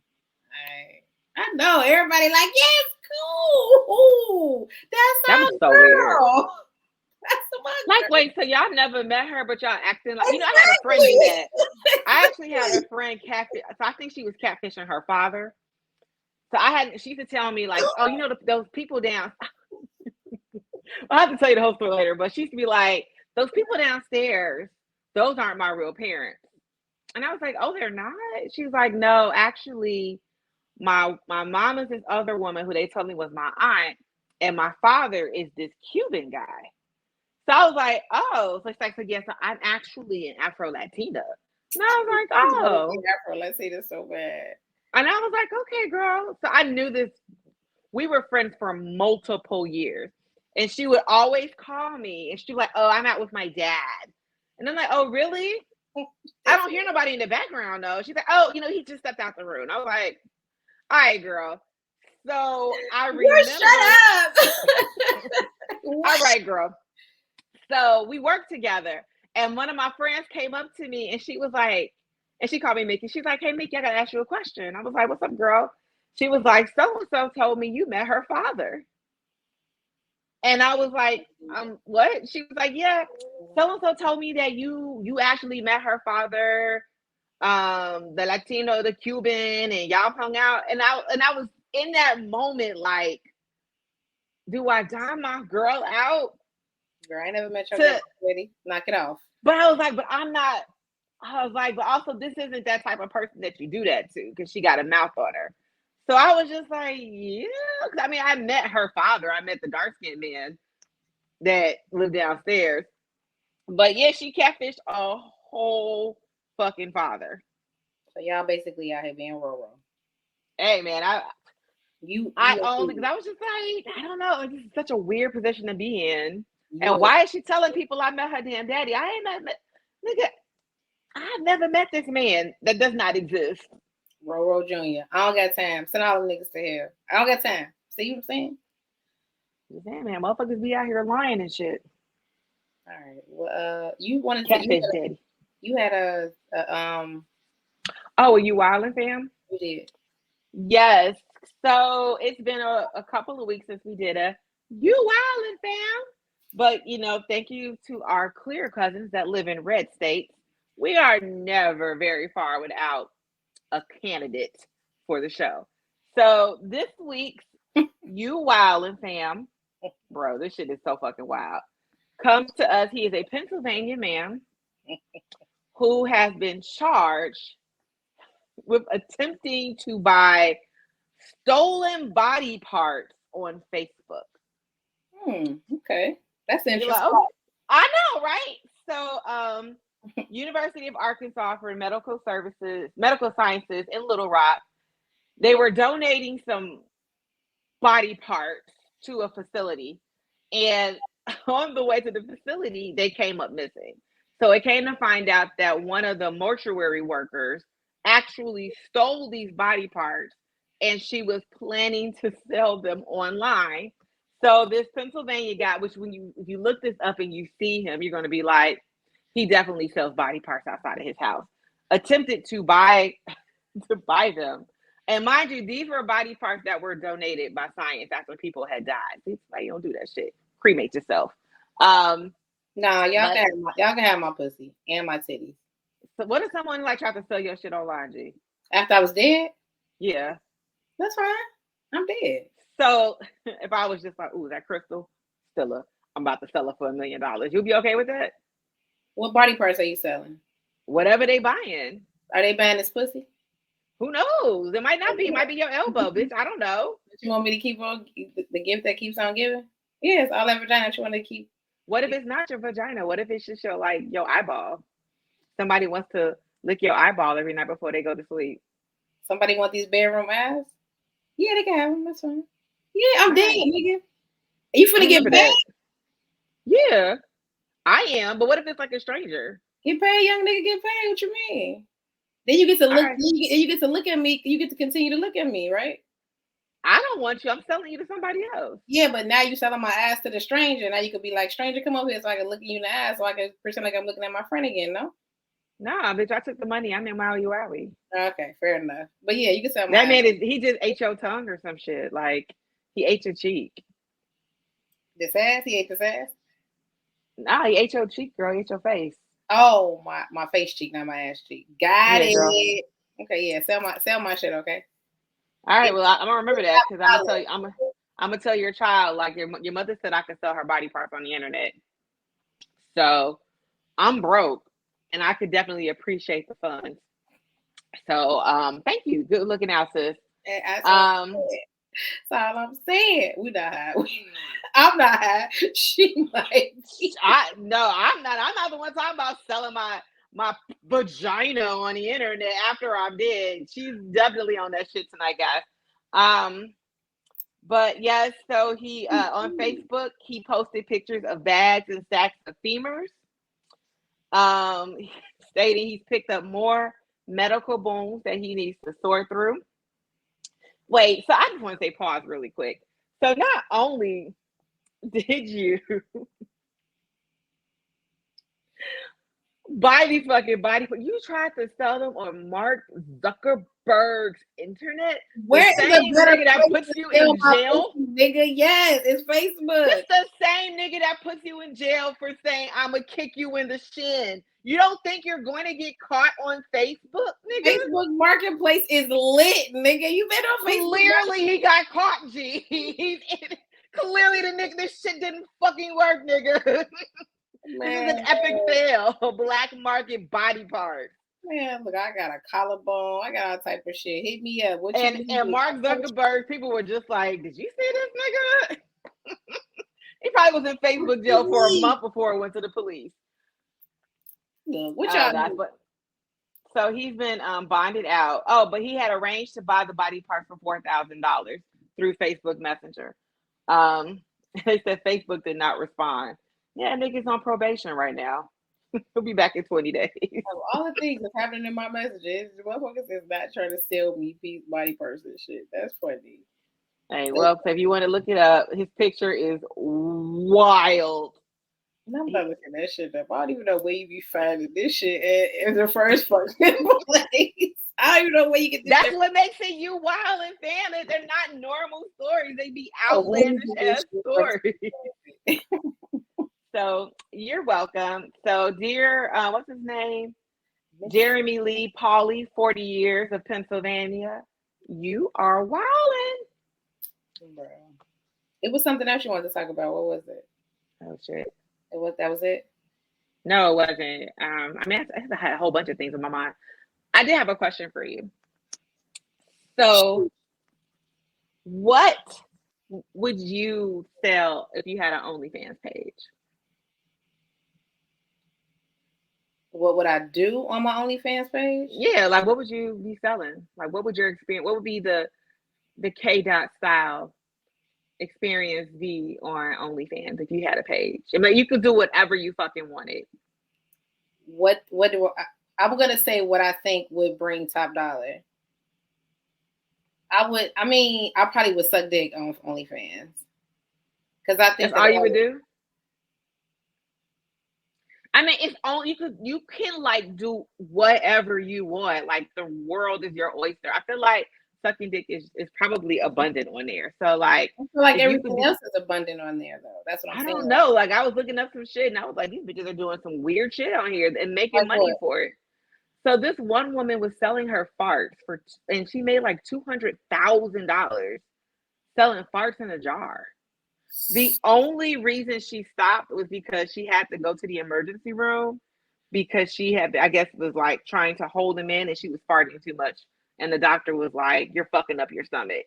Speaker 2: I know everybody like, yes, cool. That's our
Speaker 1: so
Speaker 2: girl.
Speaker 1: Weird.
Speaker 2: That's my
Speaker 1: like, wait, so y'all never met her, but y'all acting like, I had a friend do that. I actually had a friend catfish. So I think she was catfishing her father. So she used to tell me like, oh, you know, those people down. I'll have to tell you the whole story later, but she used to be like, those people downstairs, those aren't my real parents. And I was like, oh, they're not? She was like, no, actually, my mom is this other woman who they told me was my aunt, and my father is this Cuban guy. So I was like, oh, so it's like, so yes, so I'm actually an Afro-Latina. And I was like, oh.
Speaker 2: Afro-Latina so bad.
Speaker 1: And I was like, okay, girl. So I knew this. We were friends for multiple years. And she would always call me, and she'd be like, oh, I'm out with my dad. And I'm like, oh, really? I don't hear nobody in the background, though. She's like, oh, he just stepped out the room. I was like, all right, girl. So I remember.
Speaker 2: Shut up.
Speaker 1: All right, girl. So we worked together, and one of my friends came up to me, and she was like, and she called me Mickey. She's like, hey, Mickey, I got to ask you a question. I was like, what's up, girl? She was like, so-and-so told me you met her father. And I was like, what? She was like, yeah, so-and-so told me that you actually met her father, the Latino, the Cuban, and y'all hung out. And I was in that moment like, do I dime my girl out?
Speaker 2: Girl, I never met your dad already. Knock it off.
Speaker 1: But I was like, but I'm not. I was like, but also this isn't that type of person that you do that to, because she got a mouth on her. So I was just like, yeah. I mean, I met her father. I met the dark-skinned man that lived downstairs. But yeah, she catfished a whole fucking father.
Speaker 2: So y'all basically out here being Roro.
Speaker 1: Hey, man, I only, because I was just like, I don't know. It's such a weird position to be in. And why is she telling people I met her damn daddy? I ain't met, nigga, I've never met this man that does not exist.
Speaker 2: Roro Jr. I don't got time. Send all the niggas to hell. I don't got time. See what I'm saying?
Speaker 1: Yeah, man, motherfuckers be out here lying and shit.
Speaker 2: All right. Well, you wanted
Speaker 1: catfish daddy.
Speaker 2: You had a
Speaker 1: Oh, are you wildin', fam?
Speaker 2: You did.
Speaker 1: Yes. So it's been a couple of weeks since we did a You Wildin', fam. But thank you to our clear cousins that live in red states. We are never very far without a candidate for the show. So this week's You Wildin', fam, bro, this shit is so fucking wild, comes to us. He is a Pennsylvania man who has been charged with attempting to buy stolen body parts on Facebook.
Speaker 2: Okay. That's interesting.
Speaker 1: Like, oh, I know, right? So, University of Arkansas for Medical Sciences in Little Rock, they were donating some body parts to a facility, and on the way to the facility, they came up missing. So it came to find out that one of the mortuary workers actually stole these body parts and she was planning to sell them online. So this Pennsylvania guy, which if you look this up and you see him, you're going to be like, he definitely sells body parts outside of his house. Attempted to buy them. And mind you, these were body parts that were donated by science after people had died. See, why you don't do that shit. Cremate yourself.
Speaker 2: No, y'all can have my pussy and my titties.
Speaker 1: So what if someone like tried to sell your shit online, G?
Speaker 2: After I was dead?
Speaker 1: Yeah.
Speaker 2: That's fine. I'm dead.
Speaker 1: So if I was just like, ooh, that crystal, I'm about to sell it for $1 million. You'll be okay with that?
Speaker 2: What body parts are you selling?
Speaker 1: Whatever they buying.
Speaker 2: Are they buying this pussy?
Speaker 1: Who knows? It might not be. It might be your elbow, bitch. I don't know.
Speaker 2: You want me to keep on the gift that keeps on giving? Yes, all that vagina you want to keep.
Speaker 1: What if it's not your vagina? What if it's just your eyeball? Somebody wants to lick your eyeball every night before they go to sleep.
Speaker 2: Somebody want these bedroom eyes? Yeah, they can have them. That's fine. Yeah, I'm dead, nigga. Are you finna get paid?
Speaker 1: Yeah, I am. But what if it's like a stranger?
Speaker 2: Get paid, young nigga. Get paid. What you mean? Then you get to look. Right. You get to look at me. You get to continue to look at me, right?
Speaker 1: I don't want you. I'm selling you to somebody else.
Speaker 2: Yeah, but now you selling my ass to the stranger. Now you could be like, stranger, come over here so I can look at you in the ass, so I can pretend like I'm looking at my friend again. No.
Speaker 1: Nah, bitch. I took the money. I'm in wowie.
Speaker 2: Okay, fair enough. But yeah, you can sell my
Speaker 1: that man he just ate your tongue or some shit. Like he ate your cheek.
Speaker 2: This ass? He ate this ass?
Speaker 1: Nah, he ate your cheek, girl. He ate your face.
Speaker 2: Oh, my face cheek, not my ass cheek. Got it. Girl. Okay, yeah. Sell my shit, okay?
Speaker 1: All right, well, I'm gonna remember that because I'm gonna tell you. I'm gonna tell your child, like your mother said, I could sell her body parts on the internet. So I'm broke, and I could definitely appreciate the funds. So thank you. Good looking out, sis.
Speaker 2: That's all I'm saying. We not high. I'm not high. She might be.
Speaker 1: I'm not. I'm not the one talking about selling my vagina on the internet after I'm dead. She's definitely on that shit tonight, guys. But yes, so he on Facebook he posted pictures of bags and sacks of femurs. Stating he's picked up more medical bones that he needs to sort through. Wait, so I just want to say pause really quick. So not only did you buy these fucking body parts, you tried to sell them on Mark Zuckerberg's internet.
Speaker 2: Where is the
Speaker 1: nigga that puts you in jail?
Speaker 2: Nigga, yes, it's Facebook.
Speaker 1: It's the same nigga that puts you in jail for saying I'm gonna kick you in the shin. You don't think you're going to get caught on Facebook, nigga?
Speaker 2: Facebook Marketplace is lit, nigga. You been on Facebook?
Speaker 1: Clearly he got caught, G. Clearly the nigga, this shit didn't fucking work, nigga. Man. This is an epic fail. Black market body parts.
Speaker 2: Man, look, I got a collarbone. I got all type of shit. Hit me up.
Speaker 1: And Mark Zuckerberg, people were just like, did you see this nigga? He probably was in Facebook jail for a month before it went to the police.
Speaker 2: Look, what y'all do?
Speaker 1: So he's been bonded out. Oh, but he had arranged to buy the body parts for $4,000 through Facebook Messenger. They said Facebook did not respond. Yeah, nigga's on probation right now. He'll be back in 20 days.
Speaker 2: All the things that's happening in my messages, motherfuckers is not trying to sell me body parts and shit. That's funny.
Speaker 1: Hey, well, so if you want to look it up, his picture is wild.
Speaker 2: I'm not looking at shit up. I don't even know where you be finding this shit in the first fucking place. I don't even know where you get this.
Speaker 1: That's what makes it you wild and family. They're not normal stories. They be outlandish ass stories. So you're welcome. So dear, what's his name? Jeremy Lee Pauley, 40 years of Pennsylvania. You are wildin'.
Speaker 2: Bro. It was something else you wanted to talk about. What was it?
Speaker 1: Oh shit.
Speaker 2: That was it?
Speaker 1: No, it wasn't. I had a whole bunch of things in my mind. I did have a question for you. So what would you sell if you had an OnlyFans page?
Speaker 2: What would I do on my OnlyFans page?
Speaker 1: Yeah, like what would you be selling? Like what would your experience, what would be the K-Dot style experience be on OnlyFans if you had a page? I mean, you could do whatever you fucking wanted.
Speaker 2: I'm gonna say what I think would bring top dollar. I probably would suck dick on OnlyFans. Because I think
Speaker 1: that's all you would do. I mean, it's all you can like do whatever you want. Like the world is your oyster. I feel like sucking dick is probably abundant on there. So like
Speaker 2: I feel like everything else is abundant on there though. That's what I'm saying.
Speaker 1: I don't know. Like I was looking up some shit and I was like, these bitches are doing some weird shit on here and making
Speaker 2: like
Speaker 1: money
Speaker 2: what?
Speaker 1: for it. So this one woman was selling her farts and she made like $200,000 selling farts in a jar. The only reason she stopped was because she had to go to the emergency room because she had, I guess, was like trying to hold him in and she was farting too much. And the doctor was like, you're fucking up your stomach.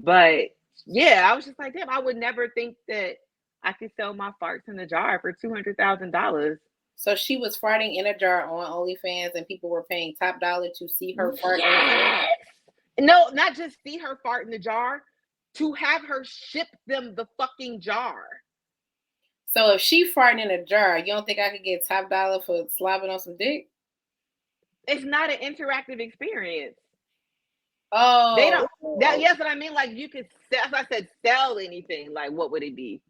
Speaker 1: But yeah, I was just like, damn, I would never think that I could sell my farts in a jar for $200,000.
Speaker 2: So she was farting in a jar on OnlyFans and people were paying top dollar to see her fart.
Speaker 1: Yes. No, not just see her fart in the jar, to have her ship them the fucking jar.
Speaker 2: So if she farting in a jar, you don't think I could get top dollar for slobbing on some dick?
Speaker 1: It's not an interactive experience.
Speaker 2: Oh,
Speaker 1: they don't. Yes, what I mean. Like you could, as I said, sell anything. Like what would it be?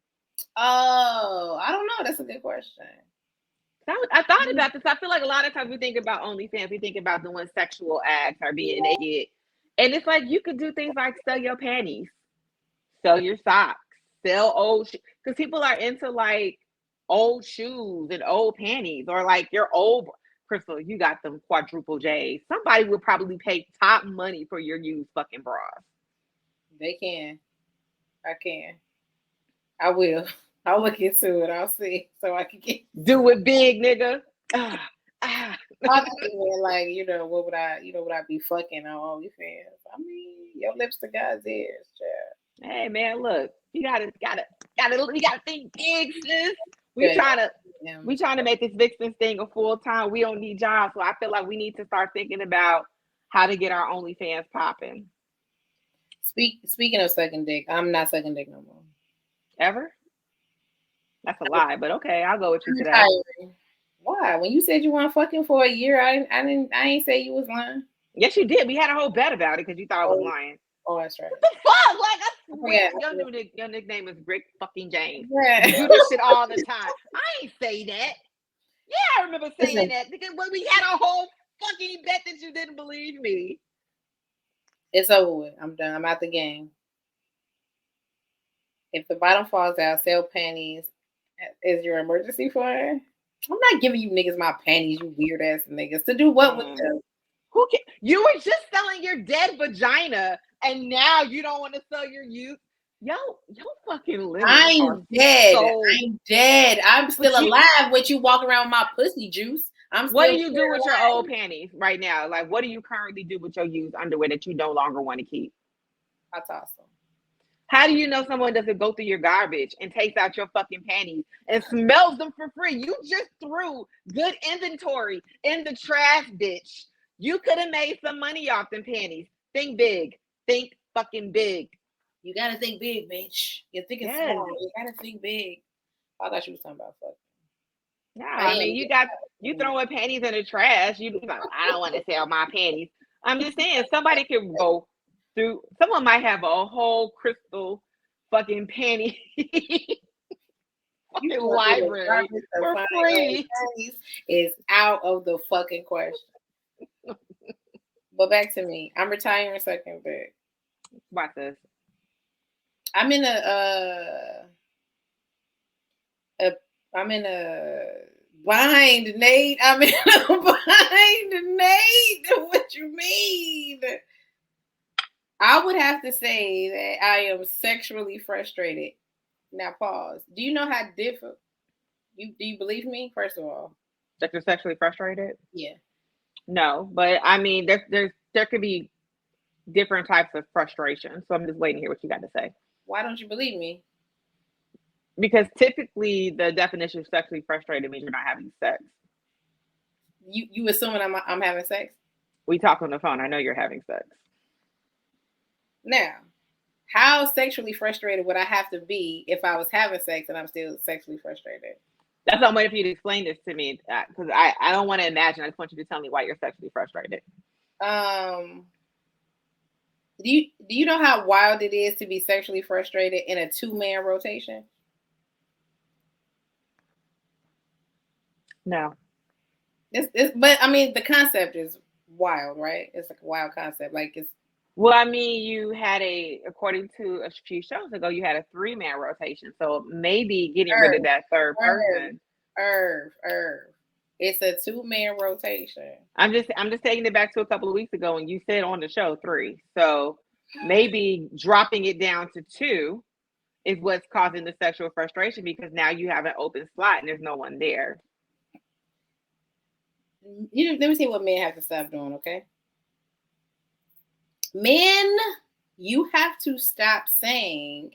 Speaker 2: Oh, I don't know. That's a good question.
Speaker 1: I thought about this. I feel like a lot of times we think about OnlyFans, we think about doing sexual acts or being naked, and it's like you could do things like sell your panties, sell your socks, sell old because people are into like old shoes and old panties or like your old Crystal. You got them quadruple J's. Somebody would probably pay top money for your used fucking bras.
Speaker 2: They can. I can. I will. I'll look into it. I'll see so I can get
Speaker 1: do it big, nigga.
Speaker 2: Like what would I be fucking on OnlyFans? I mean, your lips to God's ears, child.
Speaker 1: Hey man, look, you gotta think big, sis. We trying to make this Vixens thing a full time. We don't need jobs, so I feel like we need to start thinking about how to get our OnlyFans popping.
Speaker 2: Speaking of sucking dick, I'm not sucking dick no more.
Speaker 1: Ever? That's a lie, but okay, I'll go with you today.
Speaker 2: Why? When you said you weren't fucking for a year, I ain't say you was lying.
Speaker 1: Yes, you did. We had a whole bet about it because you thought I was lying.
Speaker 2: Oh, that's right.
Speaker 1: What the fuck? Like, I swear, your nickname is Rick fucking James. Yeah. You do this shit all the time. I ain't say that. Yeah, I remember saying that because when we had a whole fucking bet that you didn't believe me.
Speaker 2: It's over with. I'm done. I'm out the game. If the bottom falls out, sell panties is your emergency fund. I'm not giving you niggas my panties, you weird ass niggas. To do what with them?
Speaker 1: Who can? You were just selling your dead vagina, and now you don't want to sell your youth. Yo fucking limits.
Speaker 2: I'm dead. I'm dead. I'm still alive with you walking around with my pussy juice.
Speaker 1: What do you do with your old panties right now? Like, what do you currently do with your used underwear that you no longer want to keep?
Speaker 2: I toss them.
Speaker 1: How do you know someone doesn't go through your garbage and takes out your fucking panties and smells them for free? You just threw good inventory in the trash, bitch. You could have made some money off them panties. Think big. Think fucking big.
Speaker 2: You gotta think big, bitch. You're thinking small. You gotta think big. I thought you was talking about fucking.
Speaker 1: No, I mean you throwing panties in the trash. You like, I don't want to sell my panties. I'm just saying somebody could go through. Someone might have a whole crystal fucking panty fucking library for free.
Speaker 2: Is out of the fucking question. But back to me. I'm retiring second big.
Speaker 1: Watch this.
Speaker 2: I'm in a bind, Nate. I'm in a bind, Nate. What you mean? I would have to say that I am sexually frustrated. Now pause. Do you know how different? Do you believe me? First of all,
Speaker 1: that you're sexually frustrated?
Speaker 2: Yeah.
Speaker 1: No, but I mean, there could be different types of frustration. So I'm just waiting to hear what you got to say.
Speaker 2: Why don't you believe me?
Speaker 1: Because typically the definition of sexually frustrated means you're not having sex.
Speaker 2: You assuming I'm having sex?
Speaker 1: We talk on the phone. I know you're having sex.
Speaker 2: Now, how sexually frustrated would I have to be if I was having sex and I'm still sexually frustrated?
Speaker 1: That's what I'm waiting for you to explain this to me because I don't want to imagine. I just want you to tell me why you're sexually frustrated.
Speaker 2: you know how wild it is to be sexually frustrated in a 2-man rotation?
Speaker 1: No.
Speaker 2: But I mean, the concept is wild, right? It's like a wild concept. Like it's.
Speaker 1: Well, I mean, you had according to a few shows ago, you had a 3-man rotation. So maybe getting rid of that third person.
Speaker 2: It's a 2-man rotation.
Speaker 1: I'm just taking it back to a couple of weeks ago when you said on the show 3. So maybe dropping it down to 2 is what's causing the sexual frustration, because now you have an open slot and there's no one there.
Speaker 2: Let me see what men have to stop doing, okay? Men, you have to stop saying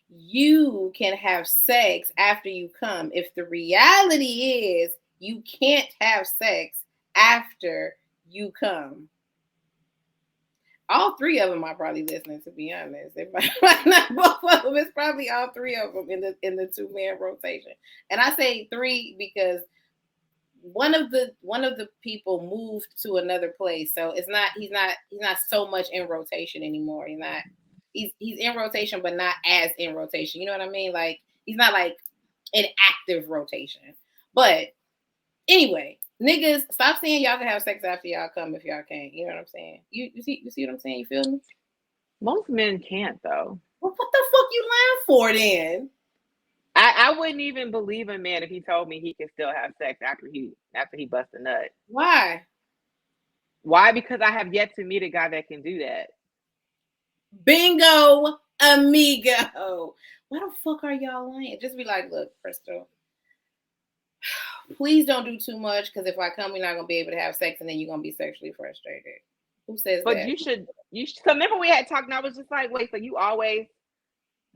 Speaker 2: you can have sex after you come if the reality is you can't have sex after you come. All 3 of them are probably listening, to be honest. They might not both of them. It's probably all 3 of them in the 2-man rotation. And I say 3 because one of the people moved to another place, so he's not so much in rotation anymore. He's in rotation, but not as in rotation. You know what I mean? Like he's not like in active rotation. But anyway, niggas, stop saying y'all can have sex after y'all come if y'all can't. You know what I'm saying? You see what I'm saying? You feel me?
Speaker 1: Most men can't though.
Speaker 2: Well, what the fuck you lying for then?
Speaker 1: I wouldn't even believe a man if he told me he could still have sex after he busts a nut.
Speaker 2: Why?
Speaker 1: Why? Because I have yet to meet a guy that can do that.
Speaker 2: Bingo, amigo. Why the fuck are y'all lying? Just be like, look, Crystal, please don't do too much, because if I come, we're not gonna be able to have sex, and then you're gonna be sexually frustrated. Who says
Speaker 1: but
Speaker 2: that?
Speaker 1: But you should. So remember we had talked, and I was just like, wait, so you always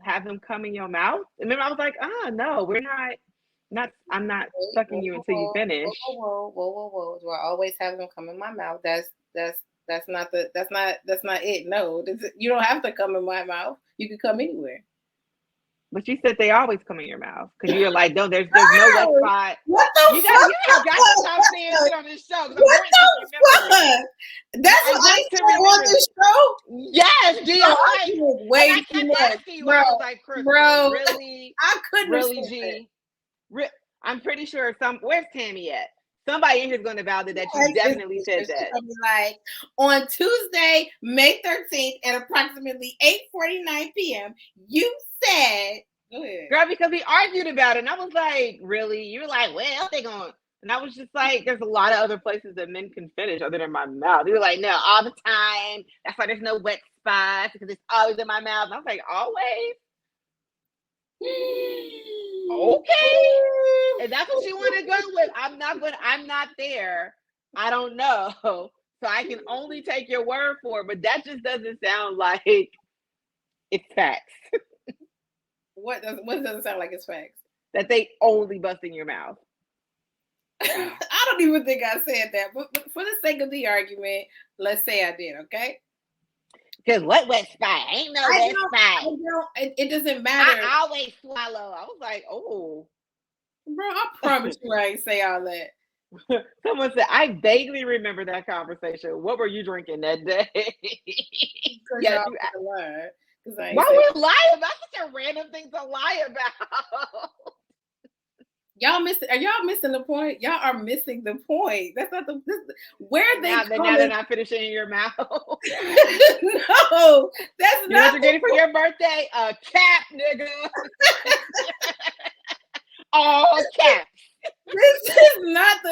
Speaker 1: have them come in your mouth? And then I was like, no, we're not. I'm not sucking you until you finish.
Speaker 2: Whoa. Do I always have them come in my mouth? That's not it. No, you don't have to come in my mouth. You can come anywhere.
Speaker 1: But you said they always come in your mouth, because you're like, no, there's no wet spot.
Speaker 2: What the
Speaker 1: you
Speaker 2: fuck?
Speaker 1: You got to stop saying shit on this show.
Speaker 2: What the fuck? That's what I said on this show?
Speaker 1: Yes, do you
Speaker 2: way too much, bro.
Speaker 1: I was like,
Speaker 2: bro,
Speaker 1: really?
Speaker 2: I couldn't
Speaker 1: really, G. I'm pretty sure where's Tammy at? Somebody in here is going to validate that you definitely said that.
Speaker 2: I'll be like, on Tuesday, May 13th at approximately 8:49 p.m., you said, go ahead.
Speaker 1: Girl, because we argued about it, and I was like, really? You were like, well, they going, and I was just like, there's a lot of other places that men can finish other than my mouth. You were like, no, all the time. That's why there's no wet spots, because it's always in my mouth. And I was like, always? Okay. If that's what you want to go with, I'm not there. I don't know. So I can only take your word for it, but that just doesn't sound like it's facts.
Speaker 2: What doesn't sound like it's facts?
Speaker 1: That they only bust in your mouth.
Speaker 2: I don't even think I said that, but for the sake of the argument, let's say I did, okay?
Speaker 1: Because wet spot? Ain't no wet spot.
Speaker 2: It doesn't matter.
Speaker 1: I always swallow. I was like, oh.
Speaker 2: Bro, I promise you I ain't say all that.
Speaker 1: Someone said, I vaguely remember that conversation. What were you drinking that day?
Speaker 2: Yeah,
Speaker 1: why would we lie about such a random thing to lie about?
Speaker 2: Are y'all missing the point? Y'all are missing the point. That's not where they
Speaker 1: now they're not finishing in your mouth.
Speaker 2: No, that's
Speaker 1: not what you're getting for your birthday. A cap, nigga. All caps.
Speaker 2: This is not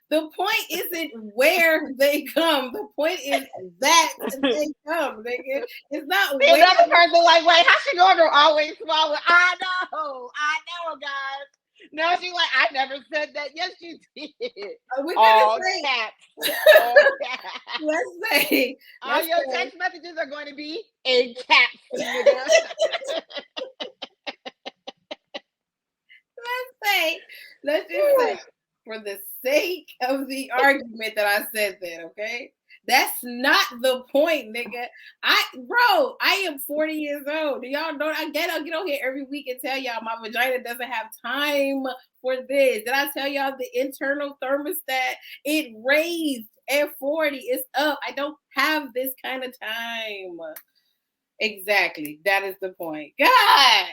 Speaker 2: the point. Isn't where they come. The point is that they come, nigga. It's not where.
Speaker 1: Another person like, wait, how she gonna always swallow? I know, guys. No, she's like, I never said that. Yes, you did. All caps. All caps.
Speaker 2: Let's say
Speaker 1: all your text messages are going to be in caps, nigga.
Speaker 2: Let's just say, for the sake of the argument that I said that, okay? That's not the point, nigga. I am 40 years old. Do y'all know? I'll get on here every week and tell y'all my vagina doesn't have time for this. Did I tell y'all the internal thermostat? It raised at 40. It's up. I don't have this kind of time. Exactly. That is the point. God,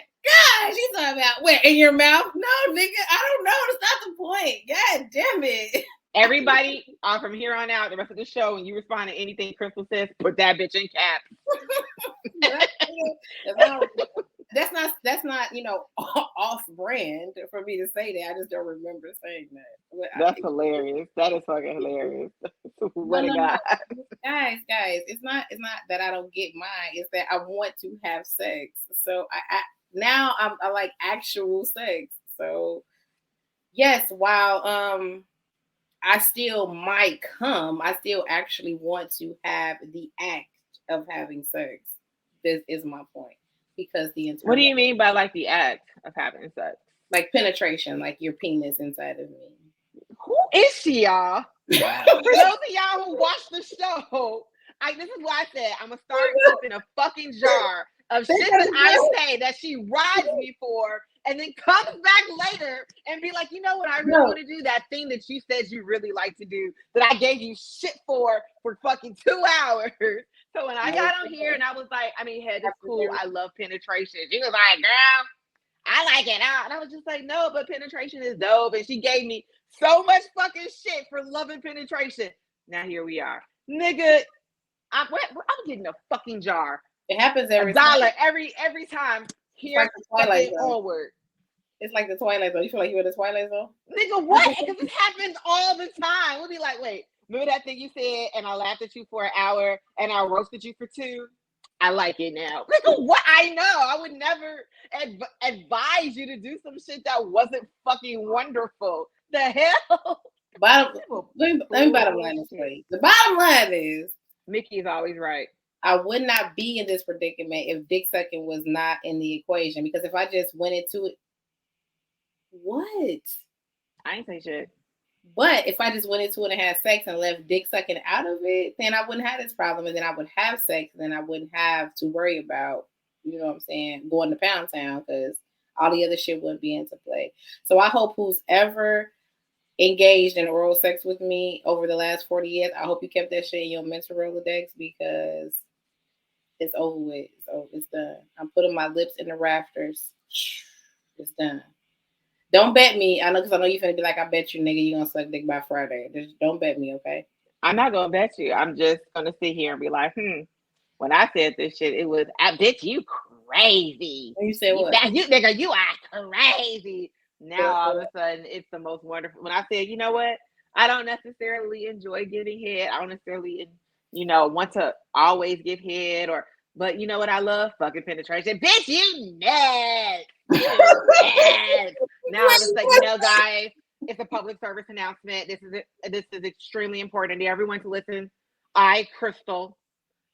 Speaker 2: she's talking about where in your mouth? No, nigga, I don't know. That's not the point. God damn it.
Speaker 1: Everybody, from here on out, the rest of the show, when you respond to anything Crystal says, put that bitch in caps.
Speaker 2: That's not off brand for me to say that. I just don't remember saying that.
Speaker 1: That's hilarious. That is fucking hilarious. What a guy.
Speaker 2: Guys, it's not that I don't get mine. It's that I want to have sex. So I like actual sex. So yes, while I still might come, I still actually want to have the act of having sex. This is my point. Because
Speaker 1: what do you mean by like the act of having sex?
Speaker 2: Like penetration, like your penis inside of me.
Speaker 1: Who is she, y'all? For those of y'all who watch the show, this is why I said I'm gonna start keeping a fucking jar of shit that I say that she rides me for, and then comes back later and be like, you know what, I really want to do that thing that you said you really like to do that I gave you shit for fucking 2 hours. So when I got on here and I was like, I mean, head is cool. I love penetration. She was like, girl, I like it out. And I was just like, no, but penetration is dope. And she gave me so much fucking shit for loving penetration. Now here we are. Nigga, I'm getting a fucking jar.
Speaker 2: It happens every
Speaker 1: $1 every time. Here
Speaker 2: like the Twilight Zone.
Speaker 1: Onward.
Speaker 2: It's like the Twilight Zone. You feel like you're in the Twilight Zone?
Speaker 1: Nigga, what? Because it happens all the time. We'll be like, wait, remember that thing you said and I laughed at you for an hour and I roasted you for 2? I like it now. Nigga, what? I know. I would never advise you to do some shit that wasn't fucking wonderful. The hell?
Speaker 2: Let me bottom line this way. The bottom line is
Speaker 1: Mickey is always right.
Speaker 2: I would not be in this predicament if dick sucking was not in the equation. Because if I just went into it, what?
Speaker 1: I ain't say shit.
Speaker 2: But if I just went into it and had sex and left dick sucking out of it, then I wouldn't have this problem. And then I would have sex and then I wouldn't have to worry about, you know what I'm saying, going to Pound Town because all the other shit wouldn't be into play. So I hope who's ever engaged in oral sex with me over the last 40 years, I hope you kept that shit in your mental Rolodex because it's over with. So it's done. I'm putting my lips in the rafters. It's done. Don't bet me. I know because I know you're finna be like, I bet you, nigga, you're gonna suck dick by Friday. Just don't bet me, okay?
Speaker 1: I'm not gonna bet you. I'm just gonna sit here and be like, when I said this shit, it was, I bet you crazy.
Speaker 2: When you said what?
Speaker 1: You nigga, you are crazy. Now all of a sudden it's the most wonderful. When I said, you know what? I don't necessarily enjoy giving head. I don't necessarily, want to always give head but you know what I love? Fucking penetration. Bitch, you nuts. Now I was like, guys, it's a public service announcement. This is extremely important to everyone to listen. I, Crystal,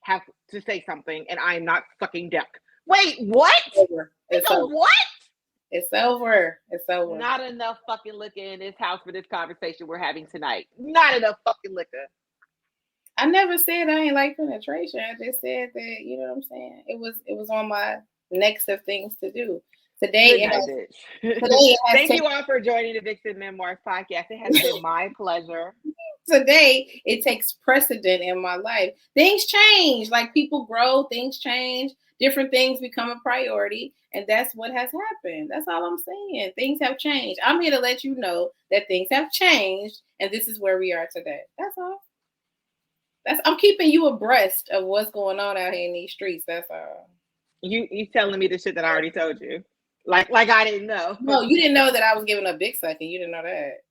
Speaker 1: have to say something, and I am not sucking dick. Wait, what?
Speaker 2: It's over.
Speaker 1: What?
Speaker 2: It's over. It's over.
Speaker 1: Not enough fucking liquor in this house for this conversation we're having tonight. Not enough fucking liquor.
Speaker 2: I never said I ain't like penetration. I just said that, you know what I'm saying? It was on my next of things to do. Today,
Speaker 1: Thank you all for joining the Vixen Memoirs podcast. It has been my pleasure.
Speaker 2: Today, it takes precedent in my life. Things change. Like people grow, things change. Different things become a priority. And that's what has happened. That's all I'm saying. Things have changed. I'm here to let you know that things have changed. And this is where we are today. That's all. I'm keeping you abreast of what's going on out here in these streets. That's all.
Speaker 1: You telling me the shit that I already told you. Like I didn't know.
Speaker 2: No, you didn't know that I was giving up dick sucking. You didn't know that.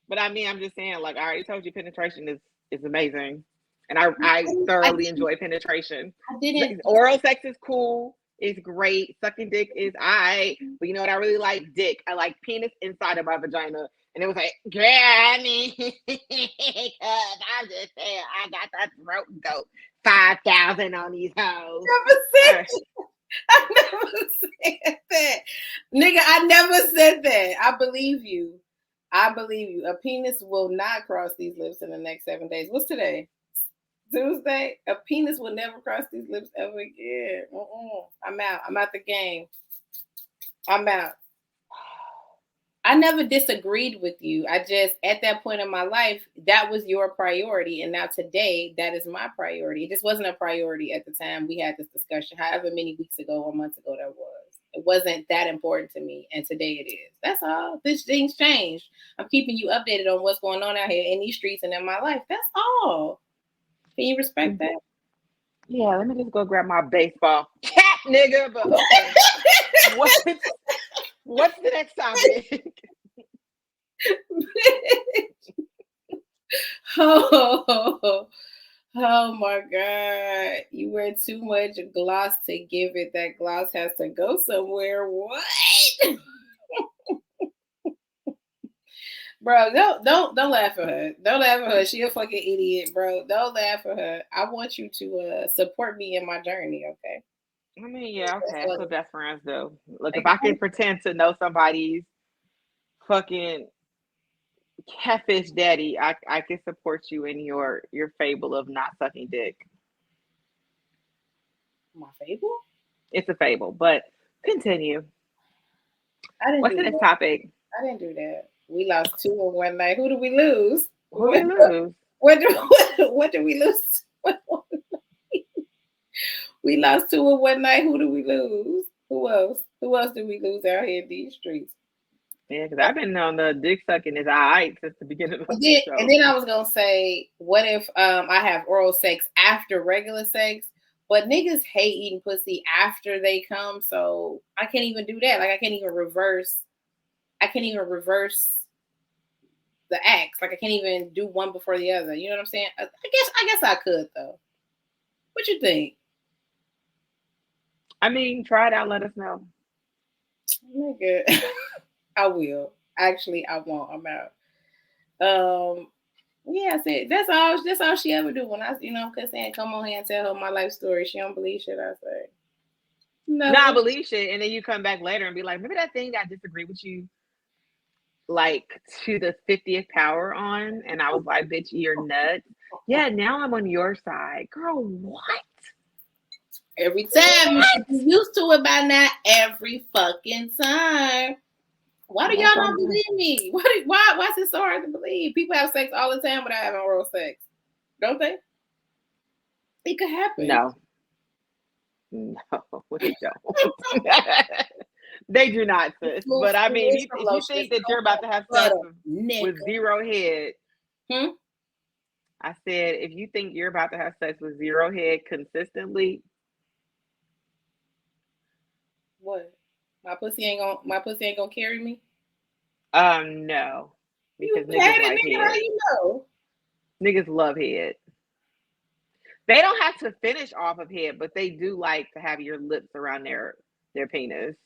Speaker 1: But I mean, I'm just saying, like I already told you, penetration is amazing. And I thoroughly enjoy penetration.
Speaker 2: I didn't.
Speaker 1: Oral sex is cool. It's great. Sucking dick is alright. But you know what? I really like dick. I like penis inside of my vagina. And it was like, girl, I mean, because I'm just saying, I got that throat goat. 5,000 on these hoes.
Speaker 2: I never said that. Nigga, I never said that. I believe you. A penis will not cross these lips in the next 7 days. What's today? Tuesday? A penis will never cross these lips ever again. I'm out. I'm out the game. I'm out. I never disagreed with you. I just, at that point in my life, that was your priority. And now today, that is my priority. It just wasn't a priority at the time we had this discussion, however many weeks ago or months ago that was. It wasn't that important to me. And today it is. That's all. This things changed. I'm keeping you updated on what's going on out here in these streets and in my life. That's all. Can you respect that?
Speaker 1: Yeah, let me just go grab my baseball cap, nigga. But okay. What's the next topic?
Speaker 2: Oh my God. You wear too much gloss to give it. That gloss has to go somewhere. What? Bro, don't laugh at her. Don't laugh at her. She a fucking idiot, bro. Don't laugh at her. I want you to support me in my journey, okay?
Speaker 1: I mean, yeah, okay. That's what best friends do. Look, if I can pretend to know somebody's fucking catfish daddy, I can support you in your fable of not sucking dick.
Speaker 2: My fable?
Speaker 1: It's a fable, but continue. What's the next topic?
Speaker 2: I didn't do that. We lost 2 in one night. Who did we lose?
Speaker 1: Who did we lose?
Speaker 2: What did we lose? We lost 2 in one night. Who did we lose? Who else? Who else did we lose out here in these streets?
Speaker 1: Yeah, because I've been on the dick sucking is alright since the beginning of the show.
Speaker 2: And then I was gonna say, what if I have oral sex after regular sex? But niggas hate eating pussy after they come, so I can't even do that. Like I can't even reverse the acts. Like I can't even do one before the other. You know what I'm saying? I guess I could though. What you think?
Speaker 1: I mean, try it out. Let us know.
Speaker 2: Nigga, I will. Actually, I won't. I'm out. Yeah, I said that's all she ever do when cause saying come on here and tell her my life story. She don't believe shit I say.
Speaker 1: No, I believe shit, and then you come back later and be like, remember that thing that I disagree with you like to the 50th power on, and I was like, bitch, you're nuts. Yeah, now I'm on your side. Girl, what?
Speaker 2: Every time you should be used to it by now. Every fucking time. Why do y'all not believe me? Why is it so hard to believe? People have sex all the time without having oral sex, don't they? It could happen.
Speaker 1: No, they don't. They do not, sis. But I mean, if you think that you're about to have sex with zero head, I said, if you think you're about to have sex with zero head consistently,
Speaker 2: what? My pussy ain't gonna carry me.
Speaker 1: No, because niggas like head.
Speaker 2: How you know?
Speaker 1: Niggas love head. They don't have to finish off of head, but they do like to have your lips around their penis.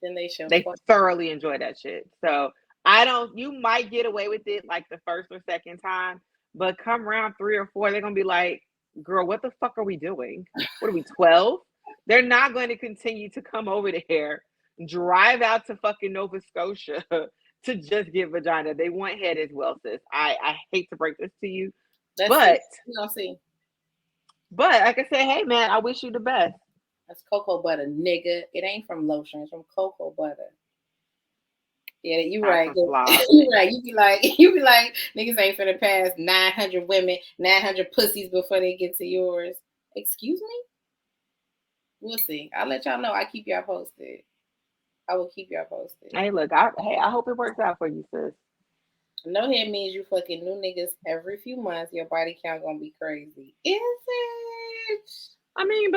Speaker 2: Then they show.
Speaker 1: They thoroughly enjoy that shit. So you might get away with it like the first or second time, but come round 3 or 4, they're gonna be like, girl, what the fuck are we doing? What are we, 12? They're not going to continue to come over there, drive out to fucking Nova Scotia to just get vagina. They want head as well, sis. I hate to break this to you. But
Speaker 2: we'll see.
Speaker 1: But like I said, hey man, I wish you the best.
Speaker 2: That's cocoa butter, nigga. It ain't from lotion, it's from cocoa butter. Yeah, you right. You right. You be like, niggas ain't finna pass 900 women, 900 pussies before they get to yours. Excuse me? We'll see. I'll let y'all know. I keep y'all posted. I will keep y'all posted.
Speaker 1: Hey, look, I hope it works out for you, sis.
Speaker 2: No head means you fucking new niggas every few months. Your body count gonna be crazy. Is it?
Speaker 1: I mean,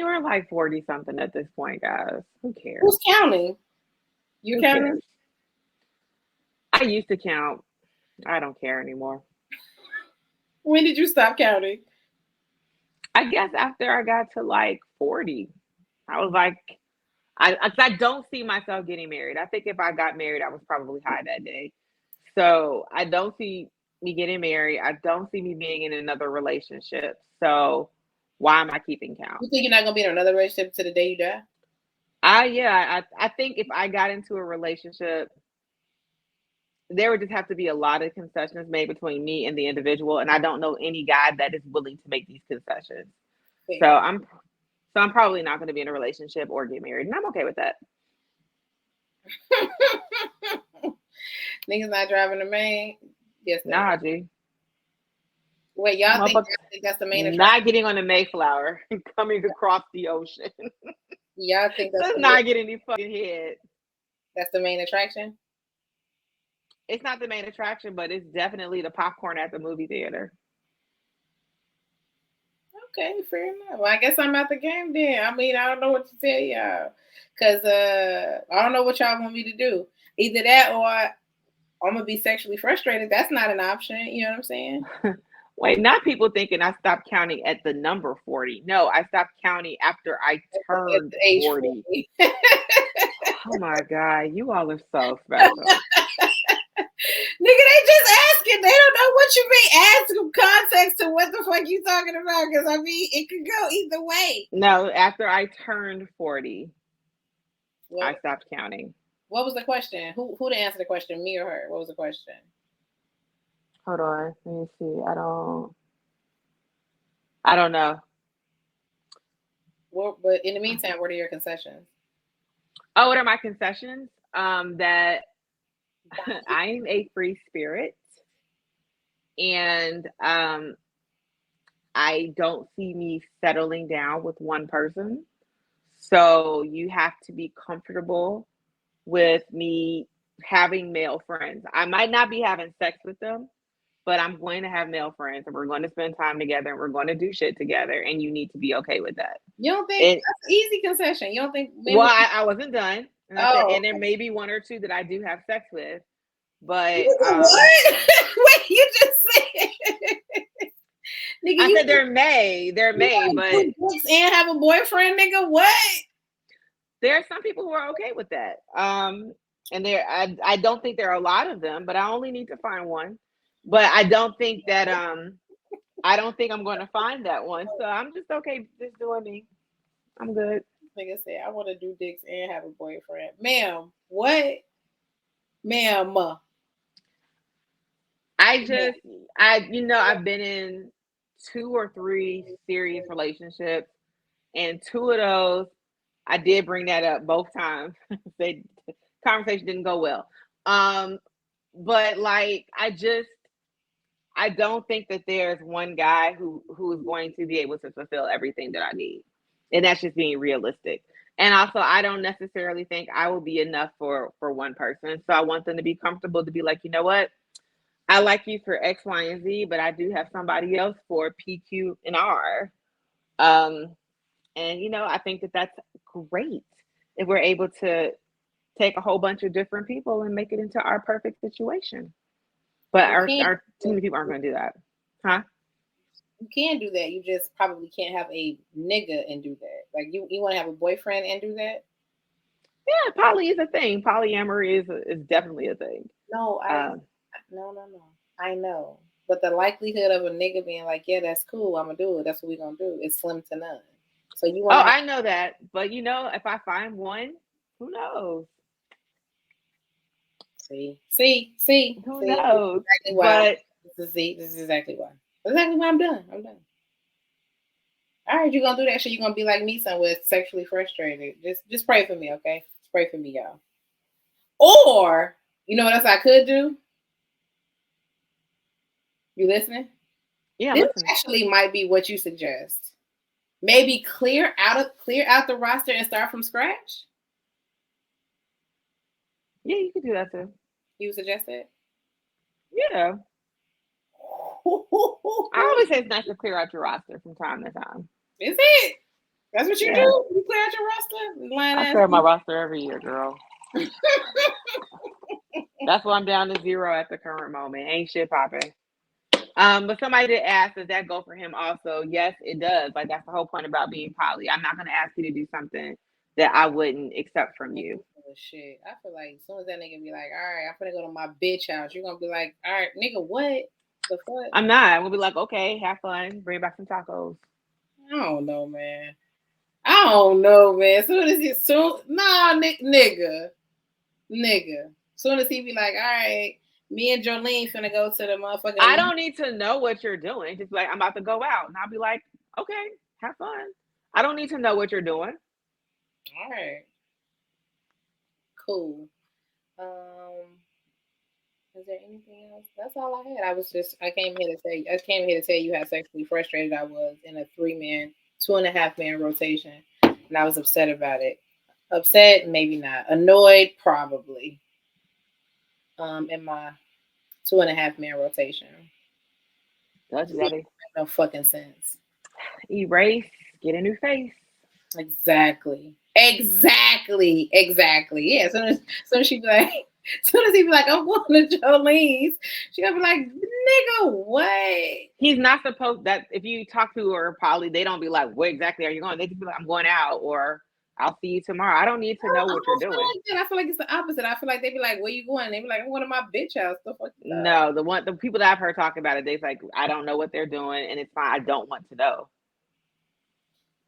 Speaker 1: we're like 40 something at this point, guys. Who cares?
Speaker 2: Who's counting? You counting?
Speaker 1: I used to count. I don't care anymore.
Speaker 2: When did you stop counting?
Speaker 1: I guess after I got to like 40. I was like, I don't see myself getting married. I think if I got married, I was probably high that day. So I don't see me getting married. I don't see me being in another relationship. So why am I keeping count?
Speaker 2: You think you're not gonna be in another relationship to the day you die?
Speaker 1: I think if I got into a relationship, there would just have to be a lot of concessions made between me and the individual, and I don't know any guy that is willing to make these concessions. Okay. So I'm probably not going to be in a relationship or get married, and I'm okay with that.
Speaker 2: Niggas not driving the main. Yes,
Speaker 1: Nah, G.
Speaker 2: Wait, y'all think that's the main attraction?
Speaker 1: Not getting on the Mayflower and coming across the ocean.
Speaker 2: Y'all think that's
Speaker 1: not getting any fucking head.
Speaker 2: That's the main attraction?
Speaker 1: It's not the main attraction, but it's definitely the popcorn at the movie theater.
Speaker 2: Okay, fair enough. Well, I guess I'm at the game then. I mean, I don't know what to tell y'all. Because I don't know what y'all want me to do. Either that or I'm going to be sexually frustrated. That's not an option. You know what I'm saying?
Speaker 1: Wait, not people thinking I stopped counting at the number 40. No, I stopped counting after I turned age 40. Oh my God, you all are so special.
Speaker 2: Nigga, they just asking. They don't know what you mean. Ask them context to what the fuck you talking about. Because, I mean, it could go either way.
Speaker 1: No, after I turned 40, I stopped counting.
Speaker 2: What was the question? Who to answer the question? Me or her? What was the question?
Speaker 1: Hold on. Let me see. I don't know.
Speaker 2: Well, but in the meantime, what are your concessions?
Speaker 1: Oh, what are my concessions? That I'm a free spirit, and I don't see me settling down with one person. So you have to be comfortable with me having male friends. I might not be having sex with them, but I'm going to have male friends and we're going to spend time together and we're going to do shit together. And you need to be okay with that.
Speaker 2: You don't think that's easy concession? You don't think?
Speaker 1: Well, I wasn't done. And, and there may be one or two that I do have sex with, but
Speaker 2: what? Wait, you just said?
Speaker 1: Nigga, I said there may, but
Speaker 2: and have a boyfriend, nigga. What?
Speaker 1: There are some people who are okay with that. And I don't think there are a lot of them, but I only need to find one. But I don't think that I don't think I'm going to find that one. So I'm just okay just doing me. I'm good.
Speaker 2: Like I said, I want to do dicks and have a boyfriend. Ma'am, what? Ma'am.
Speaker 1: I've been in 2 or 3 serious relationships, and 2 of those I did bring that up both times. The conversation didn't go well. But like I don't think that there's one guy who is going to be able to fulfill everything that I need. And that's just being realistic. And also I don't necessarily think I will be enough for one person. So I want them to be comfortable to be like, you know what? I like you for X, Y, and Z, but I do have somebody else for P, Q, and R. And I think that that's great if we're able to take a whole bunch of different people and make it into our perfect situation. But our too many people aren't going to do that, huh?
Speaker 2: You can do that. You just probably can't have a nigga and do that. Like you want to have a boyfriend and do that.
Speaker 1: Yeah, poly is a thing. Polyamory is definitely a thing.
Speaker 2: No, no. I know, but the likelihood of a nigga being like, "Yeah, that's cool. I'm gonna do it. That's what we're gonna do," is slim to none. So you want?
Speaker 1: I know that, but if I find one, who knows?
Speaker 2: See.
Speaker 1: Who knows?
Speaker 2: Exactly why. This is exactly why. Exactly why I'm done. All right, you're gonna do that shit. You're gonna be like me, somewhere sexually frustrated. Just pray for me, okay? Just pray for me, y'all. Or you know what else I could do? You listening?
Speaker 1: Yeah,
Speaker 2: this actually might be what you suggest. Maybe clear out the roster and start from scratch.
Speaker 1: Yeah, you could do that too.
Speaker 2: You suggest that?
Speaker 1: Yeah. I always say it's nice to clear out your roster from time to time.
Speaker 2: Is it? That's what you do? You clear out your roster?
Speaker 1: I clear my roster every year, girl. That's why I'm down to 0 at the current moment. Ain't shit popping. But somebody did ask, does that go for him also? Yes, it does. Like that's the whole point about being poly. I'm not gonna ask you to do something that I wouldn't accept from you.
Speaker 2: Oh, shit. I feel like as soon as that nigga be like, all right, I'm gonna go to my bitch house, you're gonna be like, all right, nigga, what the fuck?
Speaker 1: I'm not. I'm gonna be like, okay, have fun, bring back some tacos.
Speaker 2: I don't know, man. Nah, nigga. Soon as he be like, all right, me and Jolene finna go to the motherfucker.
Speaker 1: I don't need to know what you're doing. Just like, I'm about to go out. And I'll be like, okay, have fun. I don't need to know what you're doing.
Speaker 2: All right. Cool. Is there anything else? That's all I had. I came here to tell you how sexually frustrated I was in a 2.5 man rotation. And I was upset about it. Upset, maybe not. Annoyed, probably. In my 2.5 man rotation.
Speaker 1: That's daddy.
Speaker 2: No fucking sense.
Speaker 1: Erase, get a new face.
Speaker 2: Exactly. Yeah. Soon as he be like, I'm going to Jolene's, she gonna be like, nigga, what?
Speaker 1: He's not supposed that if you talk to her probably they don't be like, where exactly are you going? They just be like, I'm going out, or I'll see you tomorrow. I don't need to know what you're doing.
Speaker 2: I feel like it's the opposite. I feel like they be like, where you going? They be like, I'm going to my bitch house. The fuck
Speaker 1: no, the people that I've heard talk about it, they're like, I don't know what they're doing, and it's fine. I don't want to know.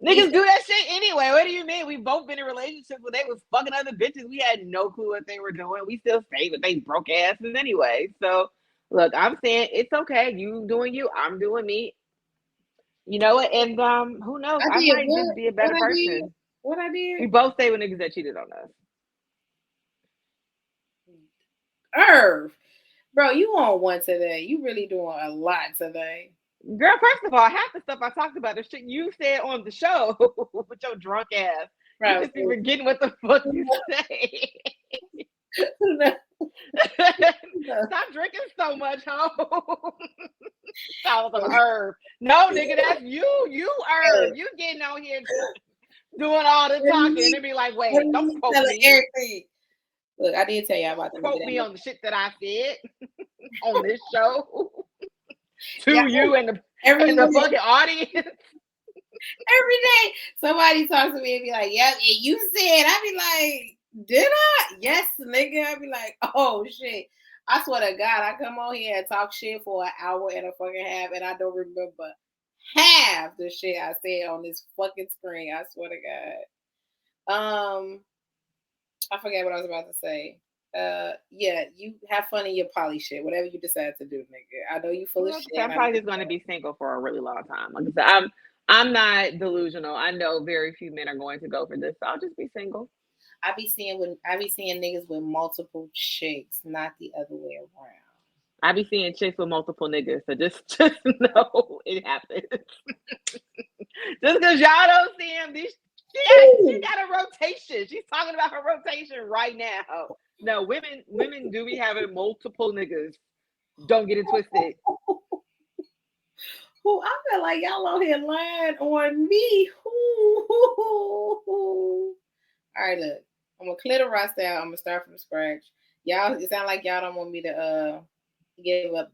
Speaker 1: Niggas do that shit anyway. What do you mean? We both been in relationships where they was fucking other bitches. We had no clue what they were doing. We still stayed with they broke asses anyway. So look, I'm saying it's okay. You doing you, I'm doing me. You know what? And who knows? I might just be a better person.
Speaker 2: What I did?
Speaker 1: We both stay with niggas that cheated on us.
Speaker 2: Irv, bro, you on one today. You really doing a lot today.
Speaker 1: Girl, first of all, half the stuff I talked about, the shit you said on the show with your drunk ass. Right. You just be forgetting what the fuck you say. Stop drinking so much, ho. That was an Irv. No, nigga, that's you. You Irv. You getting on here doing all the talking and be like, wait, don't quote me.
Speaker 2: Everything. Look, I did tell you about the
Speaker 1: quote me on the shit that I said on this show. You and the fucking audience.
Speaker 2: Every day somebody talks to me and be like, yep, and you said, I be like, did I? Yes, nigga. I be like, oh shit. I swear to God, I come on here and talk shit for an hour and a fucking half, and I don't remember half the shit I said on this fucking screen. I swear to God. I forget what I was about to say. Yeah, you have fun in your poly shit, whatever you decide to do, nigga. I know you full of shit.
Speaker 1: I'm probably just going to be single for a really long time. Like I said, I'm not delusional. I know very few men are going to go for this, so I'll just be single.
Speaker 2: I be seeing niggas with multiple chicks, not the other way around.
Speaker 1: I be seeing chicks with multiple niggas, so just know it happens. Just because y'all don't see him, she got a rotation. She's talking about her rotation right now. No, women do be having multiple niggas. Don't get it twisted.
Speaker 2: Oh, I feel like y'all out here lying on me. All right, look. I'm gonna clear the roster out. I'm gonna start from scratch. Y'all, it sounds like y'all don't want me to give up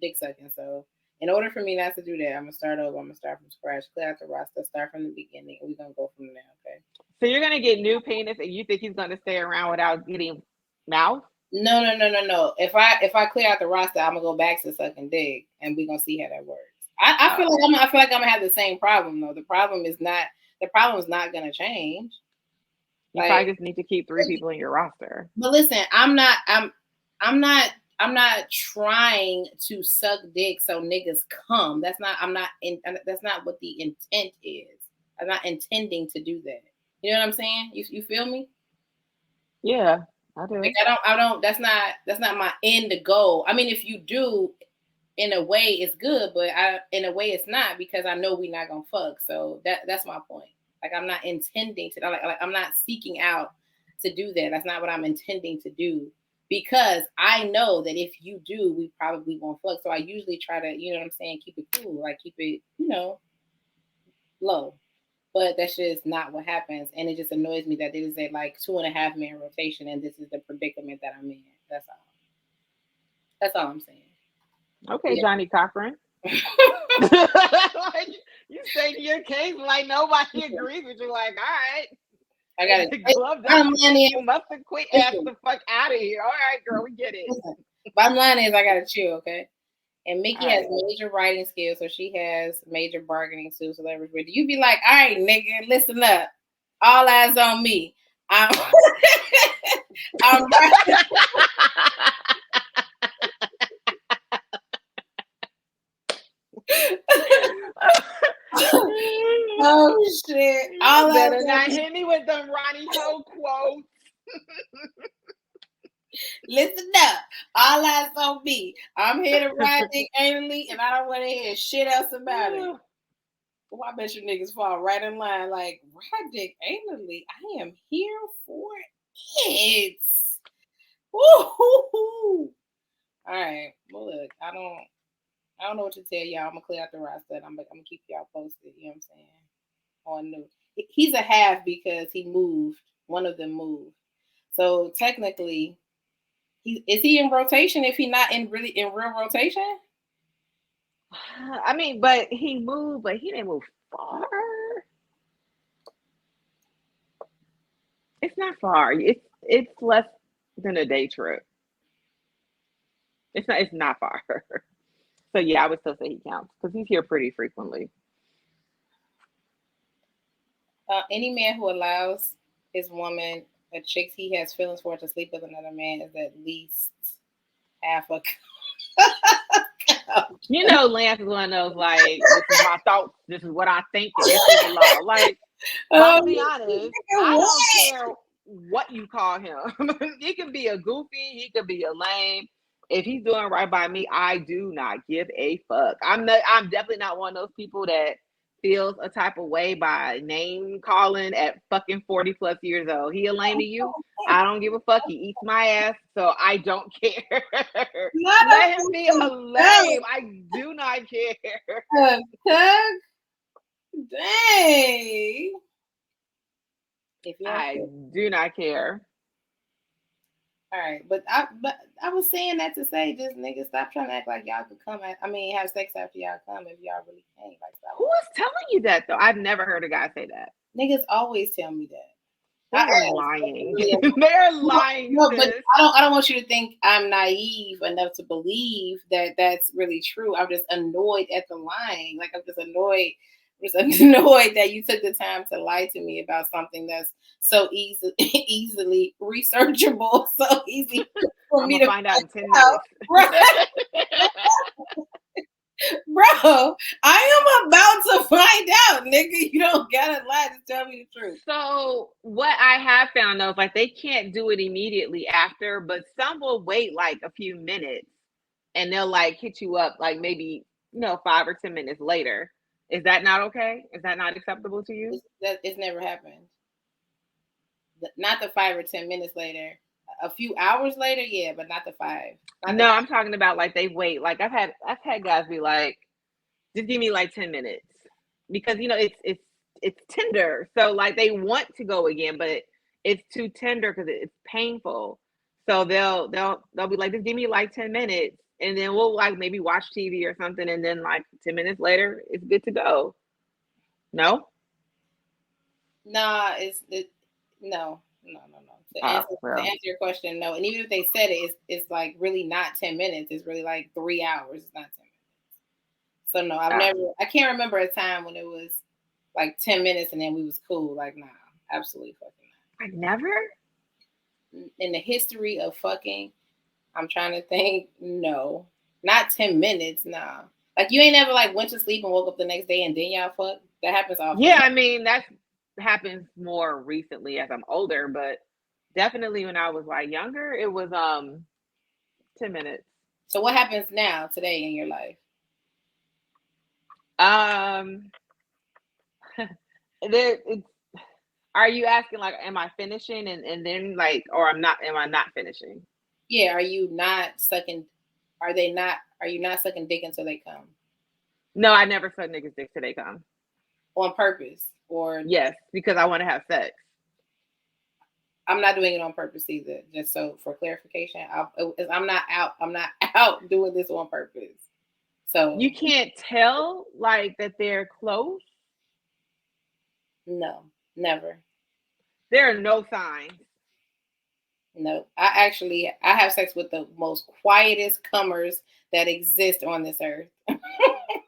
Speaker 2: dick sucking. So in order for me not to do that, I'm gonna start over. I'm gonna start from scratch, clear out the roster, start from the beginning, and we're gonna go from there. Okay.
Speaker 1: So you're gonna get new penis, and you think he's gonna stay around without getting mouth?
Speaker 2: No. If I clear out the roster, I'm gonna go back to sucking dick, and we're gonna see how that works. I feel like I'm gonna have the same problem though. The problem is not gonna change.
Speaker 1: You probably just need to keep 3 people in your roster.
Speaker 2: But listen, I'm not trying to suck dick so niggas come. That's not what the intent is. I'm not intending to do that. You know what I'm saying? You feel me?
Speaker 1: Yeah, I do.
Speaker 2: Like I don't. That's not my end goal. I mean, if you do, in a way, it's good, but in a way, it's not because I know we're not gonna fuck. So that's my point. Like I'm not intending to. Like I'm not seeking out to do that. That's not what I'm intending to do. Because I know that if you do, we probably won't fuck. So I usually try to, you know what I'm saying, keep it cool, like keep it, low. But that's just not what happens. And it just annoys me that it is a like 2.5 man rotation and this is the predicament that I'm in. That's all. That's all I'm saying.
Speaker 1: Okay, yeah. Johnny Cochran. Like, you say your case like nobody agrees with you. Like, all right.
Speaker 2: I got it.
Speaker 1: You must have quit asking the fuck out of here. All right, girl, we get it.
Speaker 2: Bottom line is I gotta chill, okay? And Mickey has major writing skills, so she has major bargaining skills. So leverage. You be like, all right, nigga, listen up. All eyes on me. I'm oh shit!
Speaker 1: All better not hit me with them Ronnie Ho quotes.
Speaker 2: Listen up. All eyes on me. I'm here to ride dick anally, and I don't want to hear shit else about it. Well, I bet you niggas fall right in line like, ride dick anally. I am here for it. Woo-hoo-hoo. All right. Well, look, I don't know what to tell y'all. I'm gonna clear out the roster. I'm gonna keep y'all posted. You know what I'm saying? On the he's a half because he moved. One of them moved. So technically, is he in rotation if he not in real rotation?
Speaker 1: I mean, but he moved, but he didn't move far. It's not far. It's less than a day trip. It's not far. So yeah, I would still say he counts because he's here pretty frequently.
Speaker 2: Any man who allows his woman, a chick he has feelings for, to sleep with another man is at least half a.
Speaker 1: You know, Lance is one of those like, this is my thoughts, this is what I think, and this is the law. Like, to be honest, I don't care what you call him. He can be a goofy, he could be a lame. If he's doing right by me, I do not give a fuck. I'm definitely not one of those people that feels a type of way by name calling at fucking 40 plus years old. He a lame to you? I don't give a fuck. He eats my ass, so I don't care. Let him be a lame. I do not care.
Speaker 2: Dang.
Speaker 1: I do not care.
Speaker 2: All right, but I was saying that to say, just niggas stop trying to act like y'all could come have sex after y'all come if y'all really can't. Like,
Speaker 1: who is telling you that though? I've never heard a guy say that.
Speaker 2: Niggas always tell me that.
Speaker 1: They're lying. They're lying.
Speaker 2: No, but I don't want you to think I'm naive enough to believe that that's really true. I'm just annoyed at the lying. Like, I'm just annoyed that you took the time to lie to me about something that's so easily researchable, so easy for me to
Speaker 1: find out in 10 minutes.
Speaker 2: Bro, I am about to find out, nigga. You don't gotta lie to tell me the truth.
Speaker 1: So what I have found though is like they can't do it immediately after, but some will wait like a few minutes and they'll like hit you up like maybe 5 or 10 minutes later. Is that not okay? Is that not acceptable to you?
Speaker 2: It's never happened. Not the 5 or 10 minutes later. A few hours later, yeah, but not the 5.
Speaker 1: No, I'm talking about like they wait. Like I've had guys be like, just give me like 10 minutes because it's tender. So like they want to go again, but it's too tender because it's painful. So they'll be like, just give me like 10 minutes, and then we'll like maybe watch TV or something, and then like 10 minutes later, it's good to go. No.
Speaker 2: Nah, no. To answer your question, no. And even if they said it's like really not 10 minutes. It's really like 3 hours. It's not 10 minutes. So no, I can't remember a time when it was like 10 minutes and then we was cool. Like, nah, absolutely fucking not.
Speaker 1: I never?
Speaker 2: In the history of fucking, I'm trying to think, no. Not 10 minutes, nah. Like, you ain't never like went to sleep and woke up the next day and then y'all fuck? That happens often.
Speaker 1: Yeah, I mean, that happens more recently as I'm older, but definitely when I was like younger, it was 10 minutes.
Speaker 2: So what happens now today in your life?
Speaker 1: Are you asking like, am I finishing and then like, or am I not finishing?
Speaker 2: Yeah, are you not sucking? Are you not sucking dick until they come?
Speaker 1: No, I never suck niggas' dick till they come.
Speaker 2: On purpose, or
Speaker 1: yes, because I want to have sex.
Speaker 2: I'm not doing it on purpose either. Just so for clarification, I'm not out doing this on purpose. So
Speaker 1: you can't tell like that they're close.
Speaker 2: No, never.
Speaker 1: There are no signs.
Speaker 2: No, I have sex with the most quietest cummers that exist on this earth.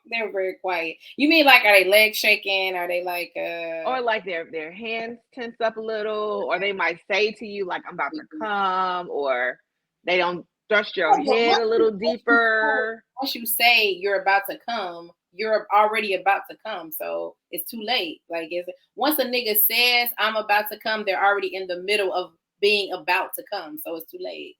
Speaker 2: They're very quiet. You mean like, are they legs shaking? Are they like
Speaker 1: or like their hands tense up a little, or they might say to you like, I'm about to come, or they don't thrust your head a little deeper.
Speaker 2: Once you say you're about to come, you're already about to come. So it's too late. Like, once a nigga says I'm about to come, they're already in the middle of being about to come. So it's too late.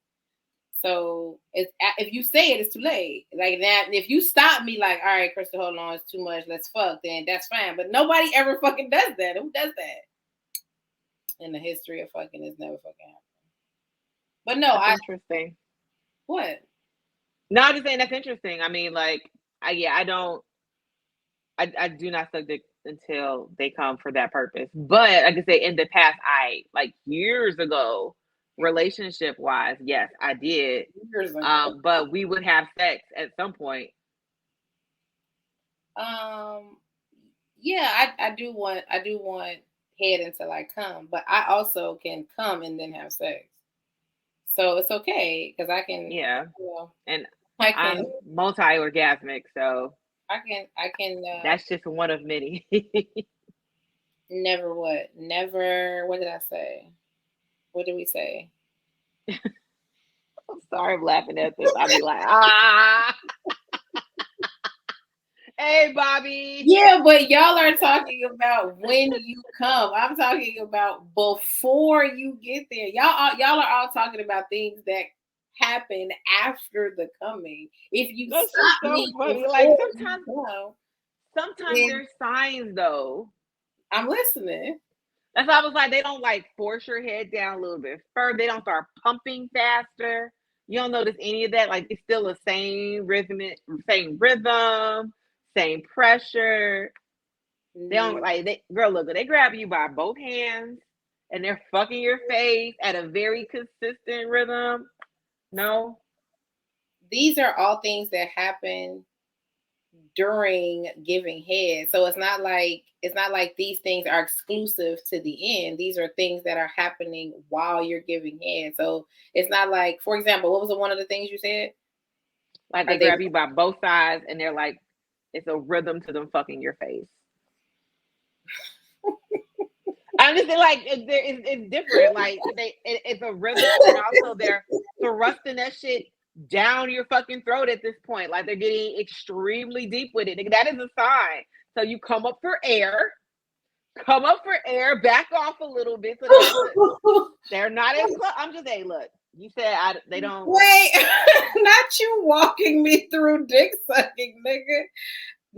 Speaker 2: So if you say it, it's too late. Like that, if you stop me, like, all right, Crystal, hold on, it's too much. Let's fuck. Then that's fine. But nobody ever fucking does that. Who does that? In the history of fucking, it's never fucking happened. But no,
Speaker 1: that's interesting.
Speaker 2: What?
Speaker 1: No, I'm just saying that's interesting. I mean, like, I do not suck dick until they come for that purpose. But I can say in the past, like years ago, relationship wise, yes, I did. But we would have sex at some point.
Speaker 2: Yeah, I do want head until I come, but I also can come and then have sex. So it's okay because I can.
Speaker 1: Yeah, and I'm multi-orgasmic, so
Speaker 2: I can.
Speaker 1: That's just one of many.
Speaker 2: Never what? Never. What did I say? What did we say?
Speaker 1: I'm sorry, I'm laughing at this. I'll be like, ah. Hey, Bobby.
Speaker 2: Yeah, but y'all are talking about when you come. I'm talking about before you get there. Y'all are all talking about things that happen after the coming. If you
Speaker 1: That's
Speaker 2: stop
Speaker 1: so
Speaker 2: me,
Speaker 1: funny. Like sometimes there's signs though.
Speaker 2: I'm listening.
Speaker 1: That's why I was like, they don't like force your head down a little bit further. They don't start pumping faster. You don't notice any of that. Like it's still the same rhythm, same pressure. They don't look, they grab you by both hands and they're fucking your face at a very consistent rhythm. No.
Speaker 2: These are all things that happen during giving head. So it's not like these things are exclusive to the end. These are things that are happening while you're giving head. So it's not like, for example, what was one of the things you said?
Speaker 1: Like they grab you by both sides and they're like, it's a rhythm to them fucking your face. I'm just like it's different. Like it's a rhythm, and also they're thrusting that shit down your fucking throat at this point. Like they're getting extremely deep with it. That is a sign. So you come up for air, back off a little bit. So they're not as close. I'm just saying, look, you said they don't.
Speaker 2: Wait, not you walking me through dick sucking, nigga.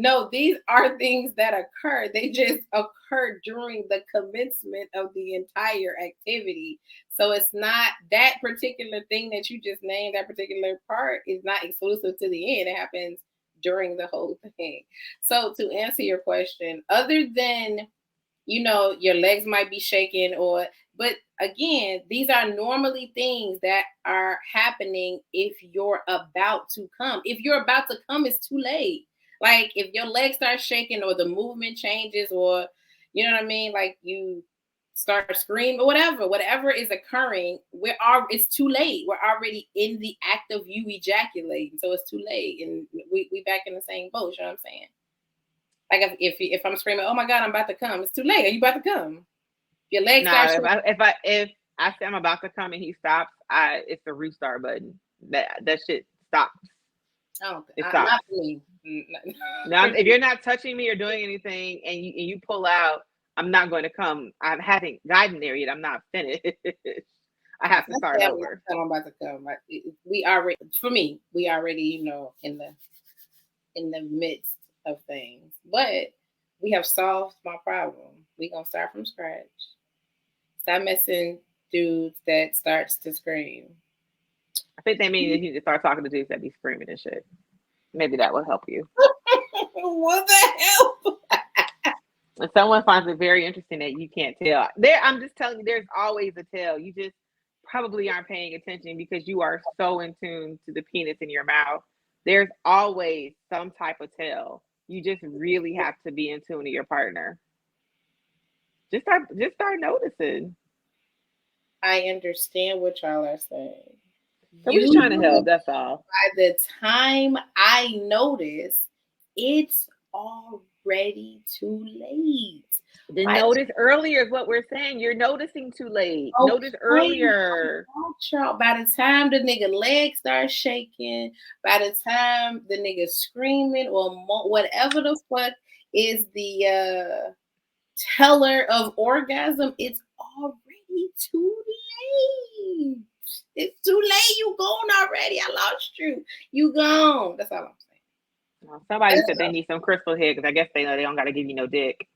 Speaker 2: No, these are things that occur. They just occur during the commencement of the entire activity. So it's not that particular thing that you just named, that particular part is not exclusive to the end. It happens during the whole thing. So to answer your question, other than, your legs might be shaking but again, these are normally things that are happening if you're about to come. If you're about to come, it's too late. Like if your legs start shaking or the movement changes or, you know what I mean? Like you start screaming or whatever is occurring, it's too late. We're already in the act of you ejaculating. So it's too late. And we back in the same boat. You know what I'm saying? Like if I'm screaming, oh my God, I'm about to come. It's too late. Are you about to come? Your legs start shaking.
Speaker 1: If I say I'm about to come and he stops, it's the restart button. That shit stops.
Speaker 2: Oh,
Speaker 1: it stops.
Speaker 2: Not me.
Speaker 1: Now, if you're not touching me or doing anything and you pull out, I'm not going to come. I haven't gotten there yet. I'm not finished. I have to start over.
Speaker 2: I'm about to come. We already, in the midst of things, but we have solved my problem. We're gonna start from scratch. Stop messing dudes that starts to scream.
Speaker 1: I think they mean that you need to start talking to dudes that be screaming and shit. Maybe that will help you.
Speaker 2: What the hell?
Speaker 1: If someone finds it very interesting that you can't tell, I'm just telling you, there's always a tell. You just probably aren't paying attention because you are so in tune to the penis in your mouth. There's always some type of tell. You just really have to be in tune to your partner. Just start noticing.
Speaker 2: I understand what y'all are saying.
Speaker 1: So we're just trying to help. That's all.
Speaker 2: By the time I notice, it's already too late.
Speaker 1: Then notice earlier is what we're saying. You're noticing too late. Okay. Notice earlier.
Speaker 2: By the time the nigga legs start shaking, by the time the nigga screaming or whatever the fuck is the teller of orgasm, it's already too late. It's too late. You gone already. I lost you. You gone. That's all I'm saying.
Speaker 1: Well, somebody said they need some crystal head because I guess they know they don't got to give you no dick.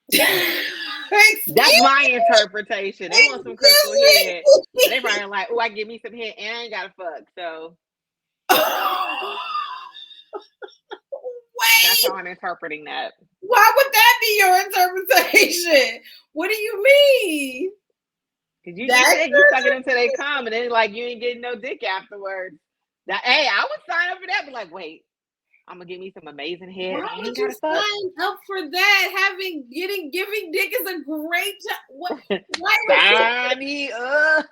Speaker 1: That's my interpretation. They want some crystal head. So they probably like, oh, I give me some head and I ain't got to fuck. So that's how I'm interpreting that.
Speaker 2: Why would that be your interpretation? What do you mean?
Speaker 1: Because you said you suck it until they come, and then like you ain't getting no dick afterwards. That, hey, I would sign up for that. Be like, wait, I'm gonna give me some amazing head.
Speaker 2: Why would you sign up for that? Giving dick is a great what? Why
Speaker 1: sign me up.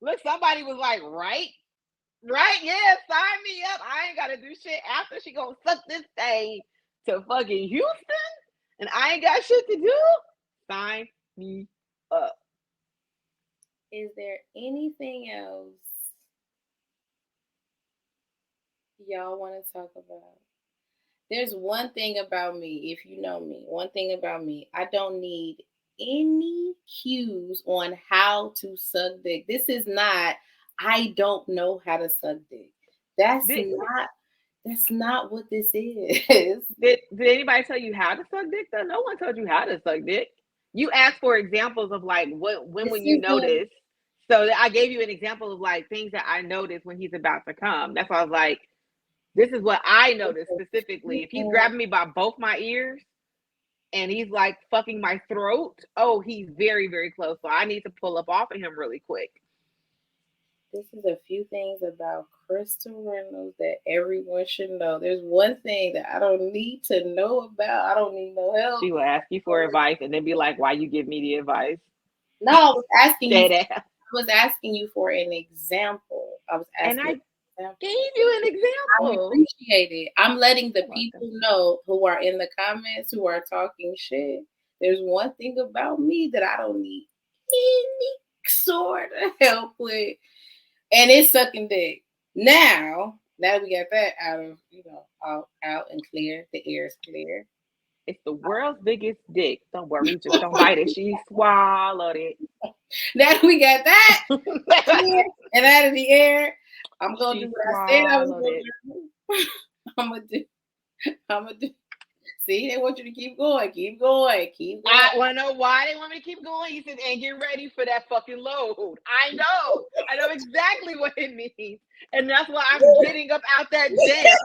Speaker 1: Look, somebody was like, right, yeah, sign me up. I ain't gotta do shit after she gonna suck this thing to fucking Houston, and I ain't got shit to do. Sign me up.
Speaker 2: Is there anything else y'all want to talk about? There's one thing about me, if you know me, I don't need any cues on how to suck dick. This is not, I don't know how to suck dick. That's not what this is.
Speaker 1: Did anybody tell you how to suck dick though? No one told you how to suck dick. You asked for examples of like when you notice. So I gave you an example of like things that I noticed when he's about to come. That's why I was like, this is what I noticed specifically. If he's grabbing me by both my ears and he's like fucking my throat, oh, he's very, very close. So I need to pull up off of him really quick.
Speaker 2: This is a few things about Crystal Reynolds that everyone should know. There's one thing that I don't need to know about. I don't need no help.
Speaker 1: She will ask you for advice and then be like, why you give me the advice?
Speaker 2: No, I was asking you. I was asking you for an example.
Speaker 1: And I gave you an example.
Speaker 2: I appreciate it. I'm letting the people know who are in the comments, who are talking shit. There's one thing about me that I don't need any sort of help with, and it's sucking dick. Now that we got that out and clear, the air is clear.
Speaker 1: It's the world's biggest dick. Don't worry, just don't bite it. She swallowed it.
Speaker 2: Now that we got that and out of the air, I'm gonna do what I said I was gonna do. I'm gonna do. See, they want you to keep going. I
Speaker 1: want to know why they want me to keep going. He said, and get ready for that fucking load. I know exactly what it means, and that's why I'm getting up out that jail.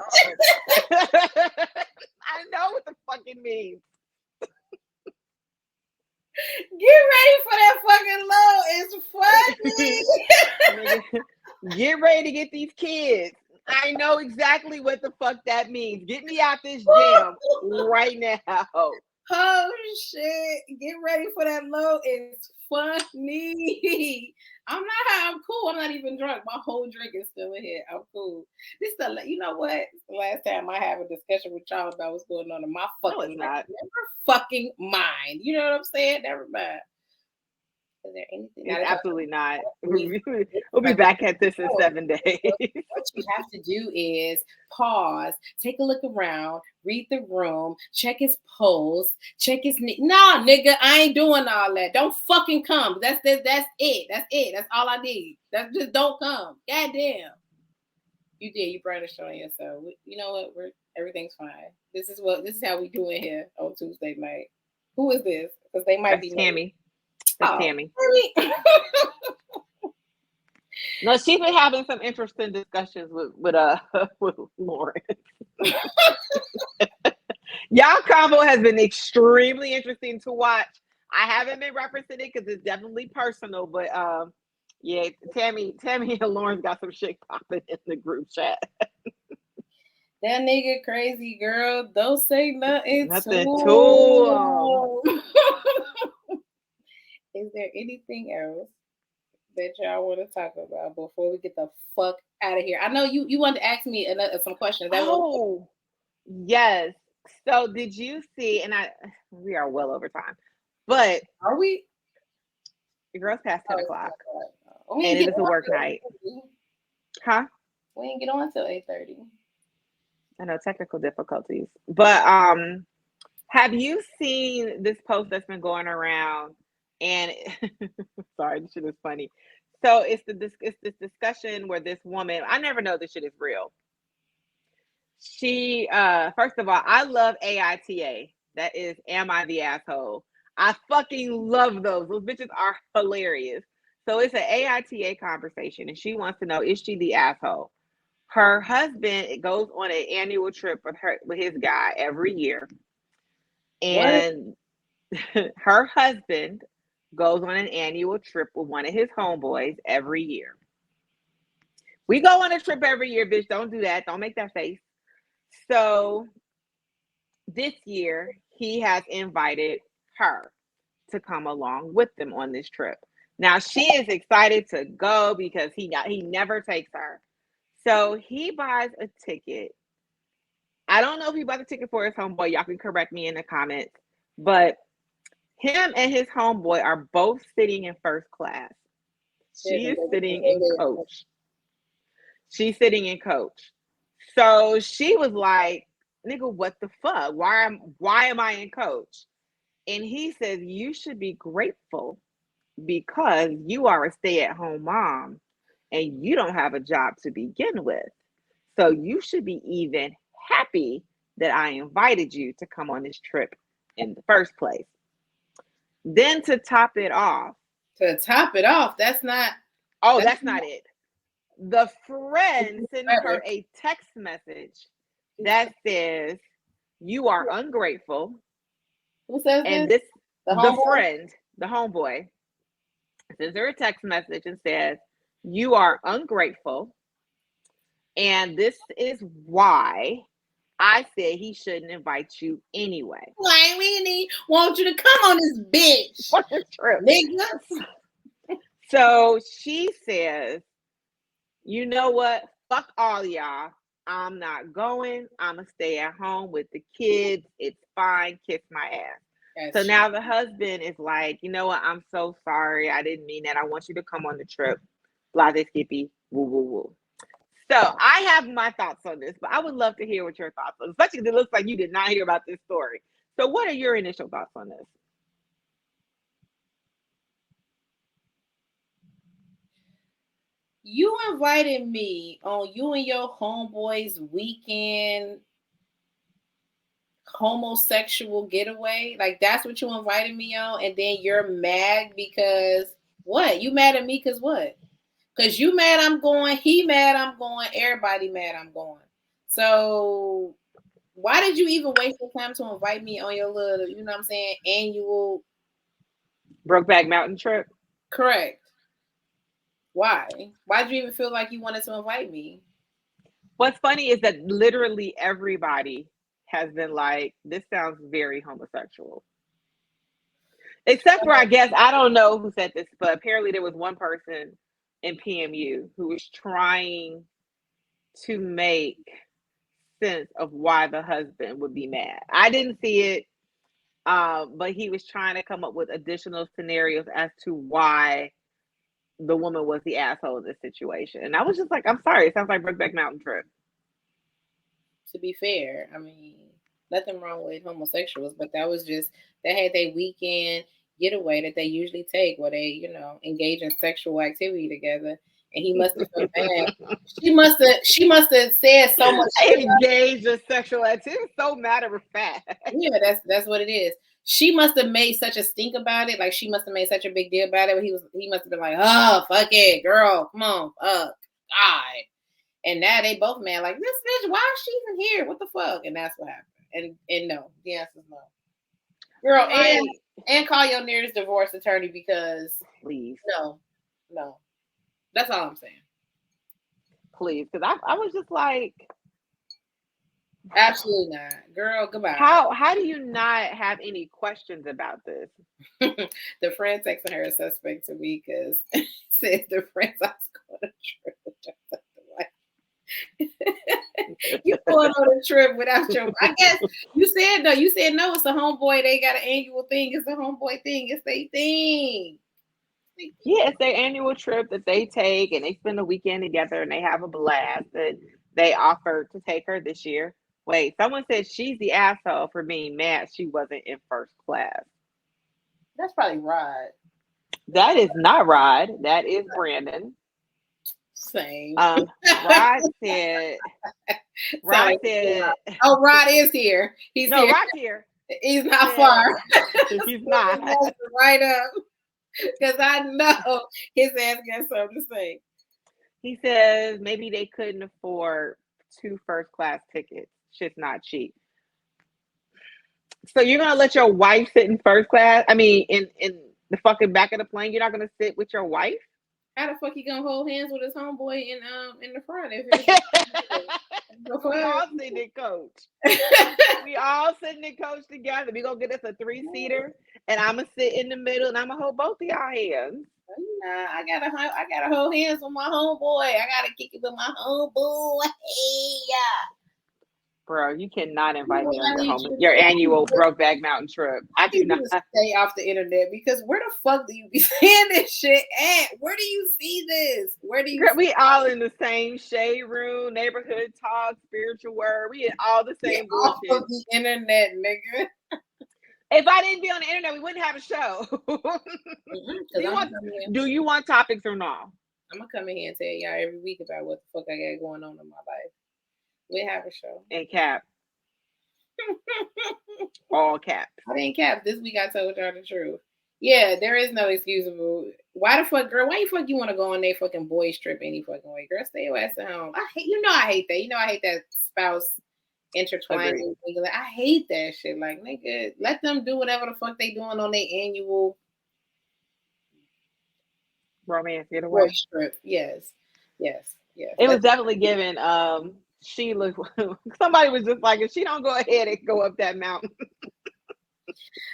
Speaker 1: I know what the fuck it means.
Speaker 2: Get ready for that fucking load. It's
Speaker 1: funny. Get ready to get these kids. I know exactly what the fuck that means. Get me out this jam right now.
Speaker 2: Oh shit. Get ready for that load. It's funny. I'm cool. I'm not even drunk. My whole drink is still in here. I'm cool. You know what? The last time I have a discussion with y'all about what's going on in my fucking life. Never fucking mind. You know what I'm saying? Never mind. Is there anything?
Speaker 1: It's absolutely not. We'll be back at this in 7 days.
Speaker 2: What you have to do is pause, take a look around, read the room, check his pose, check his nah, nigga, I ain't doing all that. Don't fucking come. That's it. That's all I need. That's just don't come. Goddamn. You did. You brought a show on yourself. You know what? Everything's fine. This is how we do it here on Tuesday night. Who is this? Because they might be
Speaker 1: Tammy. That's Tammy. No, she's been having some interesting discussions with Lauren. Y'all combo has been extremely interesting to watch. I haven't been referencing it because it's definitely personal, but yeah, Tammy and Lauren's got some shit popping in the group chat.
Speaker 2: That nigga crazy, girl. Don't say nothing
Speaker 1: to him.
Speaker 2: Is there anything else that y'all want to talk about before we get the fuck out of here? I know you wanted to ask me some questions.
Speaker 1: Yes. So did you see? And we are well over time, but
Speaker 2: are we?
Speaker 1: The girls past 10 o'clock, and it is a work night. Huh?
Speaker 2: We didn't get on till 8:30.
Speaker 1: I know, technical difficulties, but have you seen this post that's been going around And sorry, this shit is funny. So it's this discussion where this woman, I never know this shit is real. She first of all, I love AITA. That is, am I the asshole? I fucking love those. Those bitches are hilarious. So it's an AITA conversation, and she wants to know, is she the asshole? Her husband goes on an annual trip with his guy every year, and her husband goes on an annual trip with one of his homeboys every year. We go on a trip every year, bitch. Don't do that. Don't make that face. So this year, he has invited her to come along with them on this trip. Now she is excited to go because he never takes her. So he buys a ticket. I don't know if he bought the ticket for his homeboy. Y'all can correct me in the comments. But him and his homeboy are both sitting in first class. She is sitting in coach. She's sitting in coach. So she was like, nigga, what the fuck? Why am I in coach? And he says, you should be grateful because you are a stay-at-home mom and you don't have a job to begin with. So you should be even happy that I invited you to come on this trip in the first place. Then to top it off.
Speaker 2: That's not.
Speaker 1: Oh, that's not it. The friend sends her a text message that says, you are ungrateful.
Speaker 2: Who says
Speaker 1: and
Speaker 2: this?
Speaker 1: The friend, the homeboy, sends her a text message and says, you are ungrateful. And this is why I said he shouldn't invite you anyway.
Speaker 2: Why we want you to come on this bitch?
Speaker 1: What's the truth?
Speaker 2: Nigga.
Speaker 1: So she says, you know what? Fuck all y'all. I'm not going. I'm going to stay at home with the kids. It's fine. Kiss my ass. So now the husband is like, you know what? I'm so sorry. I didn't mean that. I want you to come on the trip. Blah, they skippy. Woo, woo, woo. So I have my thoughts on this, but I would love to hear what your thoughts are, especially because it looks like you did not hear about this story. So what are your initial thoughts on this?
Speaker 2: You invited me on you and your homeboys weekend homosexual getaway. Like, that's what you invited me on, and then you're mad because what? You mad at me because what? Because you mad I'm going, he mad I'm going, everybody mad I'm going. So why did you even waste your time to invite me on your little, you know what I'm saying, annual
Speaker 1: Brokeback Mountain trip?
Speaker 2: Correct. Why? Why did you even feel like you wanted to invite me?
Speaker 1: What's funny is that literally everybody has been like, this sounds very homosexual. Except for, I guess, I don't know who said this, but apparently there was one person in PMU who was trying to make sense of why the husband would be mad. I didn't see it, but he was trying to come up with additional scenarios as to why the woman was the asshole in this situation. And I was just like, I'm sorry, it sounds like Brokeback Mountain trip.
Speaker 2: To be fair, I mean, nothing wrong with homosexuals, but that was just, they had their weekend getaway that they usually take where they, you know, engage in sexual activity together. And he must have felt bad. She must have said so much.
Speaker 1: Engaged in sexual activity, so matter of fact.
Speaker 2: Yeah, that's what it is. She must have made such a stink about it. Like, she must have made such a big deal about it. He must have been like, oh, fuck it, girl, come on, fuck, God. And now they both mad, like, this bitch, why is she even here? What the fuck? And that's what happened. And no, the answer is no. Girl, right. and call your nearest divorce attorney because
Speaker 1: please.
Speaker 2: No. That's all I'm saying.
Speaker 1: Please, because I was just like,
Speaker 2: absolutely not. Girl, goodbye.
Speaker 1: How do you not have any questions about this?
Speaker 2: The friend texting her a suspect to me because says the friends I was going to trip with you going on a trip without your, I guess you said no, it's a homeboy, they got an annual thing, it's a homeboy thing, it's their thing.
Speaker 1: Yeah, it's their annual trip that they take and they spend a weekend together and they have a blast. And they offered to take her this year. Wait, someone said she's the asshole for being mad she wasn't in first class.
Speaker 2: That's probably right.
Speaker 1: That is not Rod. That is Brandon.
Speaker 2: Same.
Speaker 1: Rod said. Rod said.
Speaker 2: Oh, Rod is here. He's
Speaker 1: no,
Speaker 2: here.
Speaker 1: Rod's here.
Speaker 2: He's not far.
Speaker 1: He's not.
Speaker 2: Right up. Because I know his ass got something to say.
Speaker 1: He says maybe they couldn't afford 2 first-class tickets. Shit's not cheap. So you're gonna let your wife sit in first class? I mean, in the fucking back of the plane. You're not gonna sit with your wife?
Speaker 2: How the fuck he gonna hold hands with his homeboy in the front?
Speaker 1: We all sitting in coach. We all sitting in coach together. We gonna get us a 3-seater, and I'm gonna sit in the middle, and I'm gonna hold both of y'all hands.
Speaker 2: Nah, I gotta hold hands with my homeboy. I gotta kick it with my homeboy. Hey, yeah.
Speaker 1: Bro, you cannot invite me on your annual Brokeback Mountain trip. I do not
Speaker 2: stay off the internet, because where the fuck do you be seeing this shit at? Where do you see this? Where do you?
Speaker 1: We all in the same shade room, neighborhood talk, spiritual word. We in all the same bullshit.
Speaker 2: Off of the internet, nigga.
Speaker 1: If I didn't be on the internet, we wouldn't have a show. Do you want topics or not?
Speaker 2: I'm gonna come in here and tell y'all every week about what the fuck I got going on in my life. We have a show.
Speaker 1: And cap. All caps.
Speaker 2: I didn't cap. This week I told y'all the truth. Yeah, there is no excusable. Why the fuck, girl? Why the fuck you want to go on their fucking boys trip any fucking way? Girl, stay your ass at home. I hate that. I hate that spouse intertwining. I hate that shit. Like, nigga, let them do whatever the fuck they doing on their annual
Speaker 1: romance getaway
Speaker 2: trip. Yes.
Speaker 1: It was definitely given. Sheila, somebody was just like, if she don't go ahead and go up that mountain.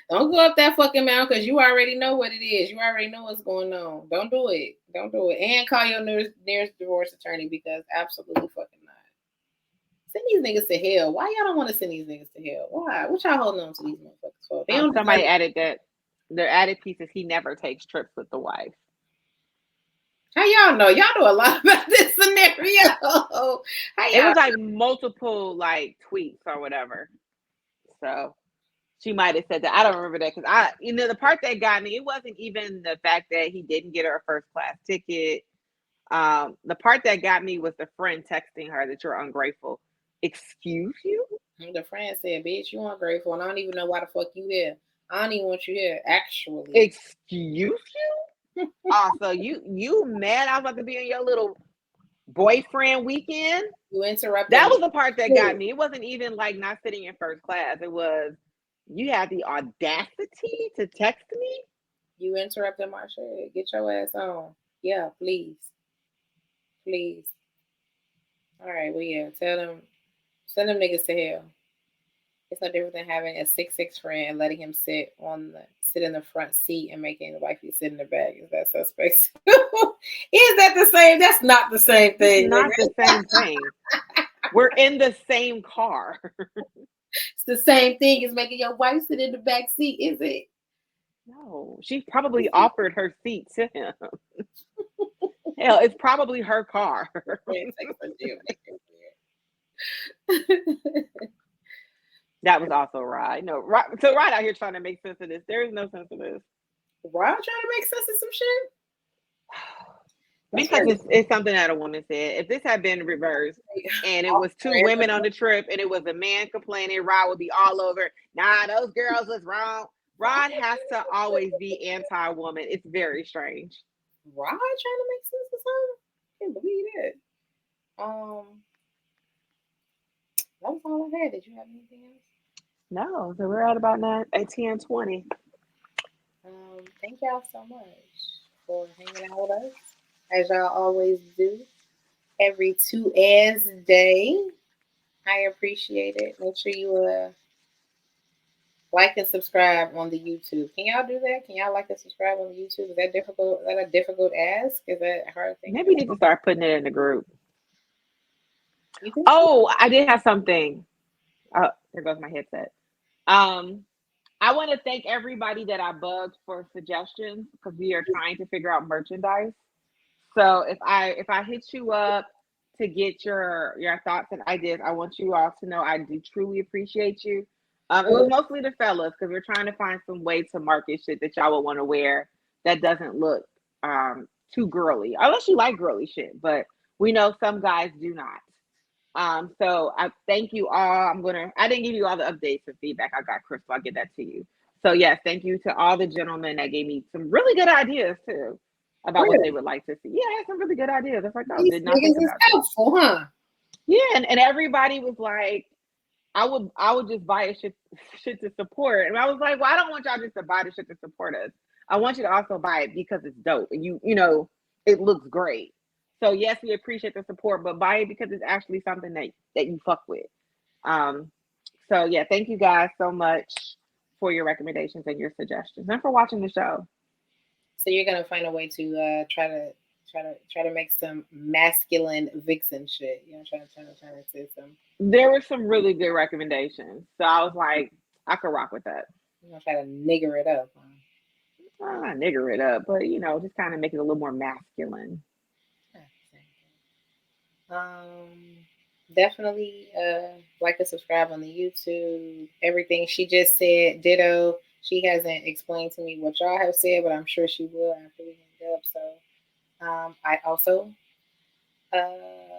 Speaker 2: Don't go up that fucking mountain, because you already know what it is. You already know what's going on. Don't do it. And call your nearest divorce attorney, because absolutely fucking not. Send these niggas to hell. Why y'all don't want to send these niggas to hell? Why? What y'all holding on to these motherfuckers for?
Speaker 1: Somebody added that their added piece is he never takes trips with the wife.
Speaker 2: How y'all know? Y'all know a lot about this scenario.
Speaker 1: It was like multiple like tweets or whatever. So she might have said that. I don't remember that, because the part that got me, it wasn't even the fact that he didn't get her a first class ticket. The part that got me was the friend texting her that you're ungrateful. Excuse you?
Speaker 2: The friend said, bitch, you ungrateful, and I don't even know why the fuck you here. I don't even want you here, actually.
Speaker 1: Excuse you? So you mad I was about to be on your little boyfriend weekend?
Speaker 2: You interrupted.
Speaker 1: That was the part that got me. It wasn't even like not sitting in first class. It was, you had the audacity to text me?
Speaker 2: You interrupted my shit. Get your ass on. Yeah, please. All right, well, yeah, send them niggas to hell. It's no different than having a 6'6" friend and letting him sit in the front seat and making the wifey sit in the back. Is that suspect? Is that the same? That's not the same thing.
Speaker 1: It's not the same thing. We're in the same car.
Speaker 2: It's the same thing as making your wife sit in the back seat, is it?
Speaker 1: No, she probably offered her seat to him. Hell, it's probably her car. That was also Rod. No, so Rod out here trying to make sense of this. There is no sense of this.
Speaker 2: Rod trying to make sense of some shit?
Speaker 1: Because it's something that a woman said. If this had been reversed and it was 2 women on the trip and it was a man complaining, Rod would be all over. Nah, those girls was wrong. Rod has to always be anti-woman. It's very strange.
Speaker 2: Rod trying to make sense of something? I can't believe it. That was all I had. Did you have anything else?
Speaker 1: No, so we're at about 10:20.
Speaker 2: Thank y'all so much for hanging out with us, as y'all always do, every 2 day. I appreciate it. Make sure you like and subscribe on the YouTube. Can y'all do that? Can y'all like and subscribe on the YouTube? Is that difficult? Is that a difficult ask? Is that a hard thing?
Speaker 1: Maybe you need to start putting it in the group. Oh, I did have something. Oh, there goes my headset. I want to thank everybody that I bugged for suggestions, because we are trying to figure out merchandise. So if I hit you up to get your thoughts and ideas, I want you all to know I do truly appreciate you. It was mostly the fellas, because we're trying to find some way to market shit that y'all would want to wear that doesn't look too girly, unless you like girly shit. But we know some guys do not. So I thank you all. I didn't give you all the updates and feedback I got, Chris, so I'll get that to you. So yes, thank you to all the gentlemen that gave me some really good ideas too about what they would like to see. Yeah, I had some really good ideas. It's like, oh,
Speaker 2: These
Speaker 1: did not
Speaker 2: niggas
Speaker 1: think
Speaker 2: is
Speaker 1: about that.
Speaker 2: helpful, huh?
Speaker 1: Yeah, and everybody was like, I would just buy a shit to support. And I was like, well, I don't want y'all just to buy the shit to support us. I want you to also buy it because it's dope and you know it looks great. So yes, we appreciate the support, but buy it because it's actually something that you fuck with. So yeah, thank you guys so much for your recommendations and your suggestions and for watching the show.
Speaker 2: So you're gonna find a way to try to make some masculine vixen shit. You know, trying to say some.
Speaker 1: There were some really good recommendations, so I was like, I could rock with that.
Speaker 2: I'm gonna try to nigger it up.
Speaker 1: Not nigger it up, but just kind of make it a little more masculine.
Speaker 2: Definitely like and subscribe on the YouTube. Everything she just said, ditto. She hasn't explained to me what y'all have said, but I'm sure she will after we hang up. So I also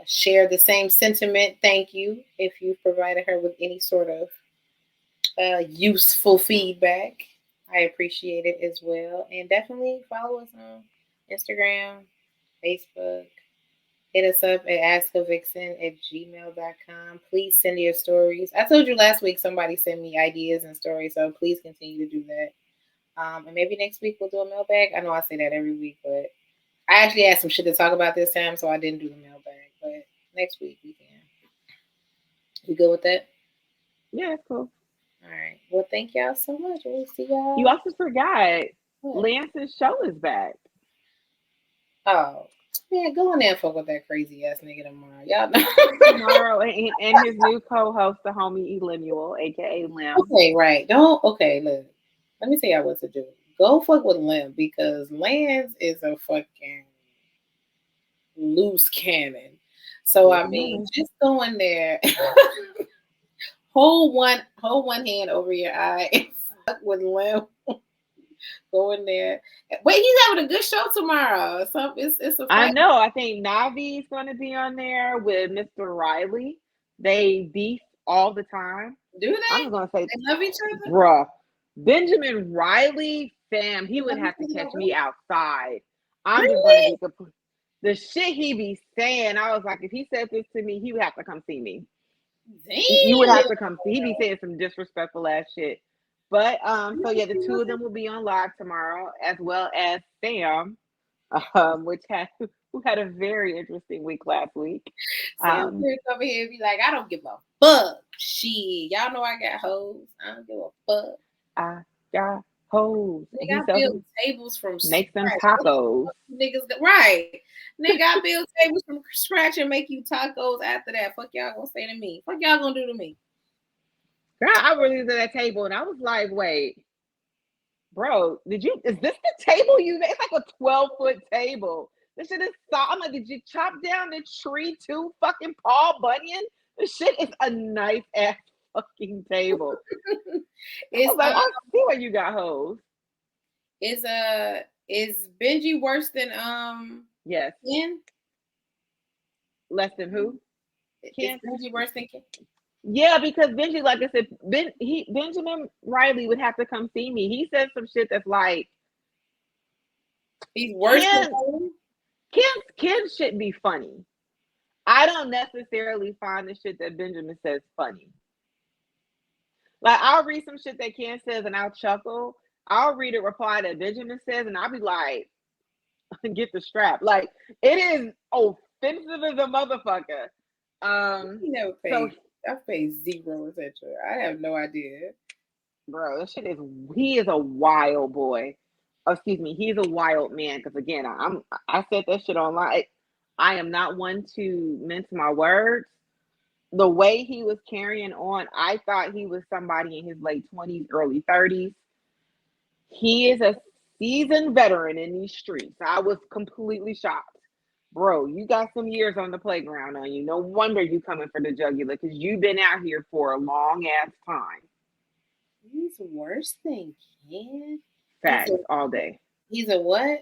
Speaker 2: share the same sentiment. Thank you if you've provided her with any sort of useful feedback. I appreciate it as well. And definitely follow us on Instagram, Facebook. Hit us up at askavixen@gmail.com. Please send your stories. I told you last week somebody sent me ideas and stories, so please continue to do that. And maybe next week we'll do a mailbag. I know I say that every week, but I actually had some shit to talk about this time, so I didn't do the mailbag. But next week we can. You good with that?
Speaker 1: Yeah, it's cool.
Speaker 2: All right. Well, thank y'all so much. We'll see y'all.
Speaker 1: You also forgot Lance's show is back.
Speaker 2: Oh, yeah, go in there and fuck with that crazy ass nigga tomorrow. Y'all know.
Speaker 1: Tomorrow and his new co-host, the homie Lemuel, aka Lim.
Speaker 2: Okay, right. Look. Let me tell y'all what to do. Go fuck with Lim because Lance is a fucking loose cannon. So I mean, just go in there, hold one hand over your eye and fuck with Lim. Go in there. Wait, he's having a good show tomorrow. So it's a.
Speaker 1: I know. I think Navi's going to be on there with Mr. Riley. They beef all the time.
Speaker 2: Do they?
Speaker 1: I'm going to say
Speaker 2: they love each other,
Speaker 1: bruh. Benjamin Riley, fam, he would have to catch me outside. I'm just going to be the shit he be saying. I was like, if he said this to me, he would have to come see me.
Speaker 2: Damn.
Speaker 1: You would have to come see. He be saying some disrespectful ass shit. But so yeah, the two of them will be on live tomorrow, as well as Sam, who had a very interesting week last week.
Speaker 2: Sam over here and be like, I don't give a fuck. Shit, y'all know I got hoes. I don't give a fuck.
Speaker 1: I got hoes.
Speaker 2: Nigga, I build tables from
Speaker 1: make them tacos.
Speaker 2: Niggas, right? Nigga, I build tables from scratch and make you tacos after that. Fuck y'all gonna say to me? Fuck y'all gonna do to me?
Speaker 1: Girl, I really did that table and I was like, wait, bro, is this the table you made? It's like a 12-foot table. This shit is I'm like, did you chop down the tree too, fucking Paul Bunyan? This shit is a nice ass fucking table. It's like, I see why you got hoes.
Speaker 2: Is Benji worse than
Speaker 1: yes.
Speaker 2: Ken?
Speaker 1: Less than who?
Speaker 2: Ken? Is Benji worse than Ken?
Speaker 1: Yeah, because Benji, like I said, Benjamin Riley would have to come see me. He said some shit that's like
Speaker 2: he's worse than
Speaker 1: Ken shouldn't be funny. I don't necessarily find the shit that Benjamin says funny. Like, I'll read some shit that Ken says and I'll chuckle. I'll read a reply that Benjamin says and I'll be like, get the strap. Like, it is offensive as a motherfucker.
Speaker 2: He never paid. I paid zero attention. I have no idea.
Speaker 1: Bro, this shit he is a wild boy. Excuse me, he's a wild man. Because again, I said that shit online. I am not one to mince my words. The way he was carrying on, I thought he was somebody in his late 20s, early 30s. He is a seasoned veteran in these streets. I was completely shocked. Bro, you got some years on the playground on you. No wonder you coming for the jugular because you've been out here for a long ass time.
Speaker 2: He's worse than Ken.
Speaker 1: Facts all day.
Speaker 2: He's a what?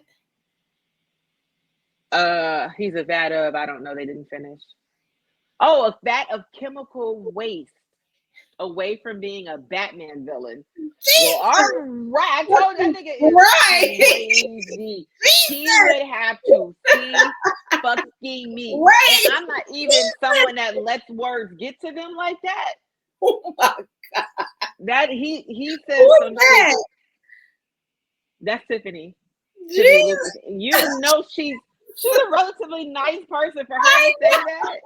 Speaker 1: He's a vat of, I don't know, they didn't finish. Oh, a vat of chemical waste away from being a Batman villain.
Speaker 2: Jesus.
Speaker 1: Well, all right. I told you that nigga is crazy. He would have to see fucking me.
Speaker 2: Right.
Speaker 1: And I'm not even someone that lets words get to them like that.
Speaker 2: Oh my God.
Speaker 1: That he says
Speaker 2: Who's
Speaker 1: some
Speaker 2: that?
Speaker 1: shit. That's Tiffany.
Speaker 2: Jesus.
Speaker 1: You know she's a relatively nice person for her to say that.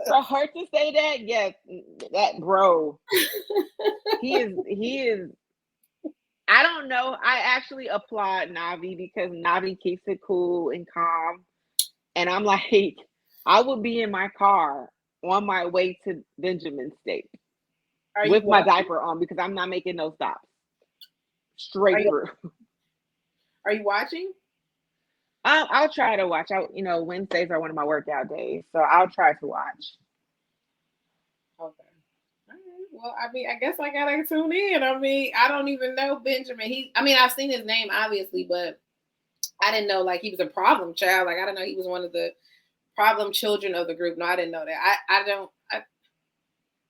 Speaker 1: For her to say that, yes, that bro. He is. I don't know. I actually applaud Navi because Navi keeps it cool and calm. And I'm like, I would be in my car on my way to Benjamin State with my diaper on because I'm not making no stops. Straight through.
Speaker 2: Are you watching?
Speaker 1: I'll try to watch. Wednesdays are one of my workout days, so I'll try to watch.
Speaker 2: Okay. All right. Well, I mean, I guess I gotta tune in. I mean, I don't even know Benjamin. I've seen his name obviously, but I didn't know like he was a problem child. Like I didn't know he was one of the problem children of the group. No, I didn't know that.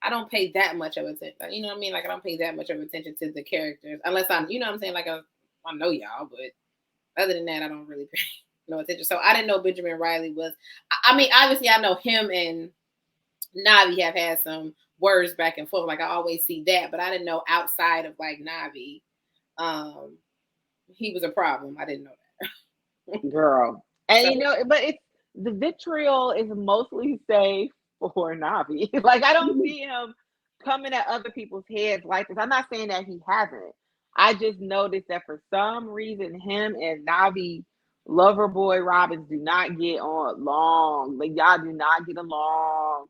Speaker 2: I don't pay that much of attention. You know what I mean? Like I don't pay that much of attention to the characters unless I'm, you know what I'm saying? Like I know y'all, but other than that, I don't really pay no attention. So I didn't know Benjamin Riley was. I mean, obviously, I know him and Navi have had some words back and forth. Like I always see that, but I didn't know outside of like Navi, he was a problem. I didn't know that.
Speaker 1: Girl. And but it's the vitriol is mostly safe for Navi. Like I don't see him coming at other people's heads like this. I'm not saying that he hasn't. I just noticed that for some reason him and Navi Loverboy Robbins do not get on long. Like y'all do not get along.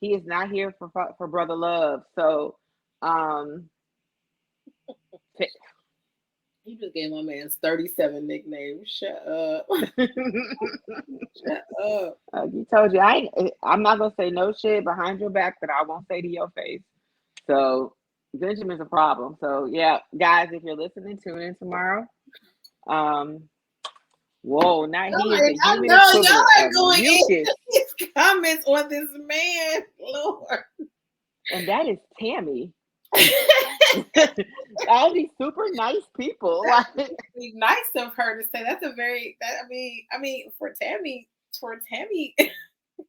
Speaker 1: He is not here for brother love. So
Speaker 2: you just gave my man's 37 nicknames. Shut up. Shut up.
Speaker 1: He told you I'm not gonna say no shit behind your back that I won't say to your face. So Benjamin's a problem. So yeah, guys, if you're listening, tune in tomorrow. Whoa, now he is a human equivalent of mucus.
Speaker 2: His comments on this man, Lord.
Speaker 1: And that is Tammy. All these super nice people.
Speaker 2: That's really nice of her to say. That's a very. I mean, for Tammy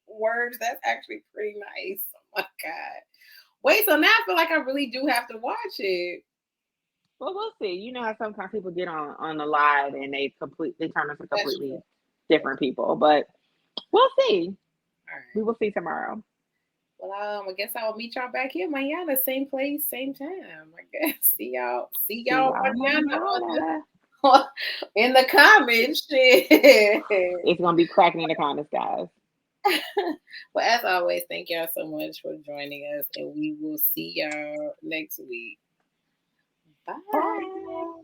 Speaker 2: words, that's actually pretty nice. Oh my God. Wait, so now I feel like I really do have to watch it.
Speaker 1: Well, we'll see. You know how sometimes people get on the live and they turn into completely different people, but we'll see.
Speaker 2: All right.
Speaker 1: We will see tomorrow.
Speaker 2: Well, I guess I'll meet y'all back here, manana, same place, same time. I guess. See y'all manana. In the comments.
Speaker 1: It's gonna be cracking in the comments, guys.
Speaker 2: Well, as always, thank y'all so much for joining us, and we will see y'all next week. Bye.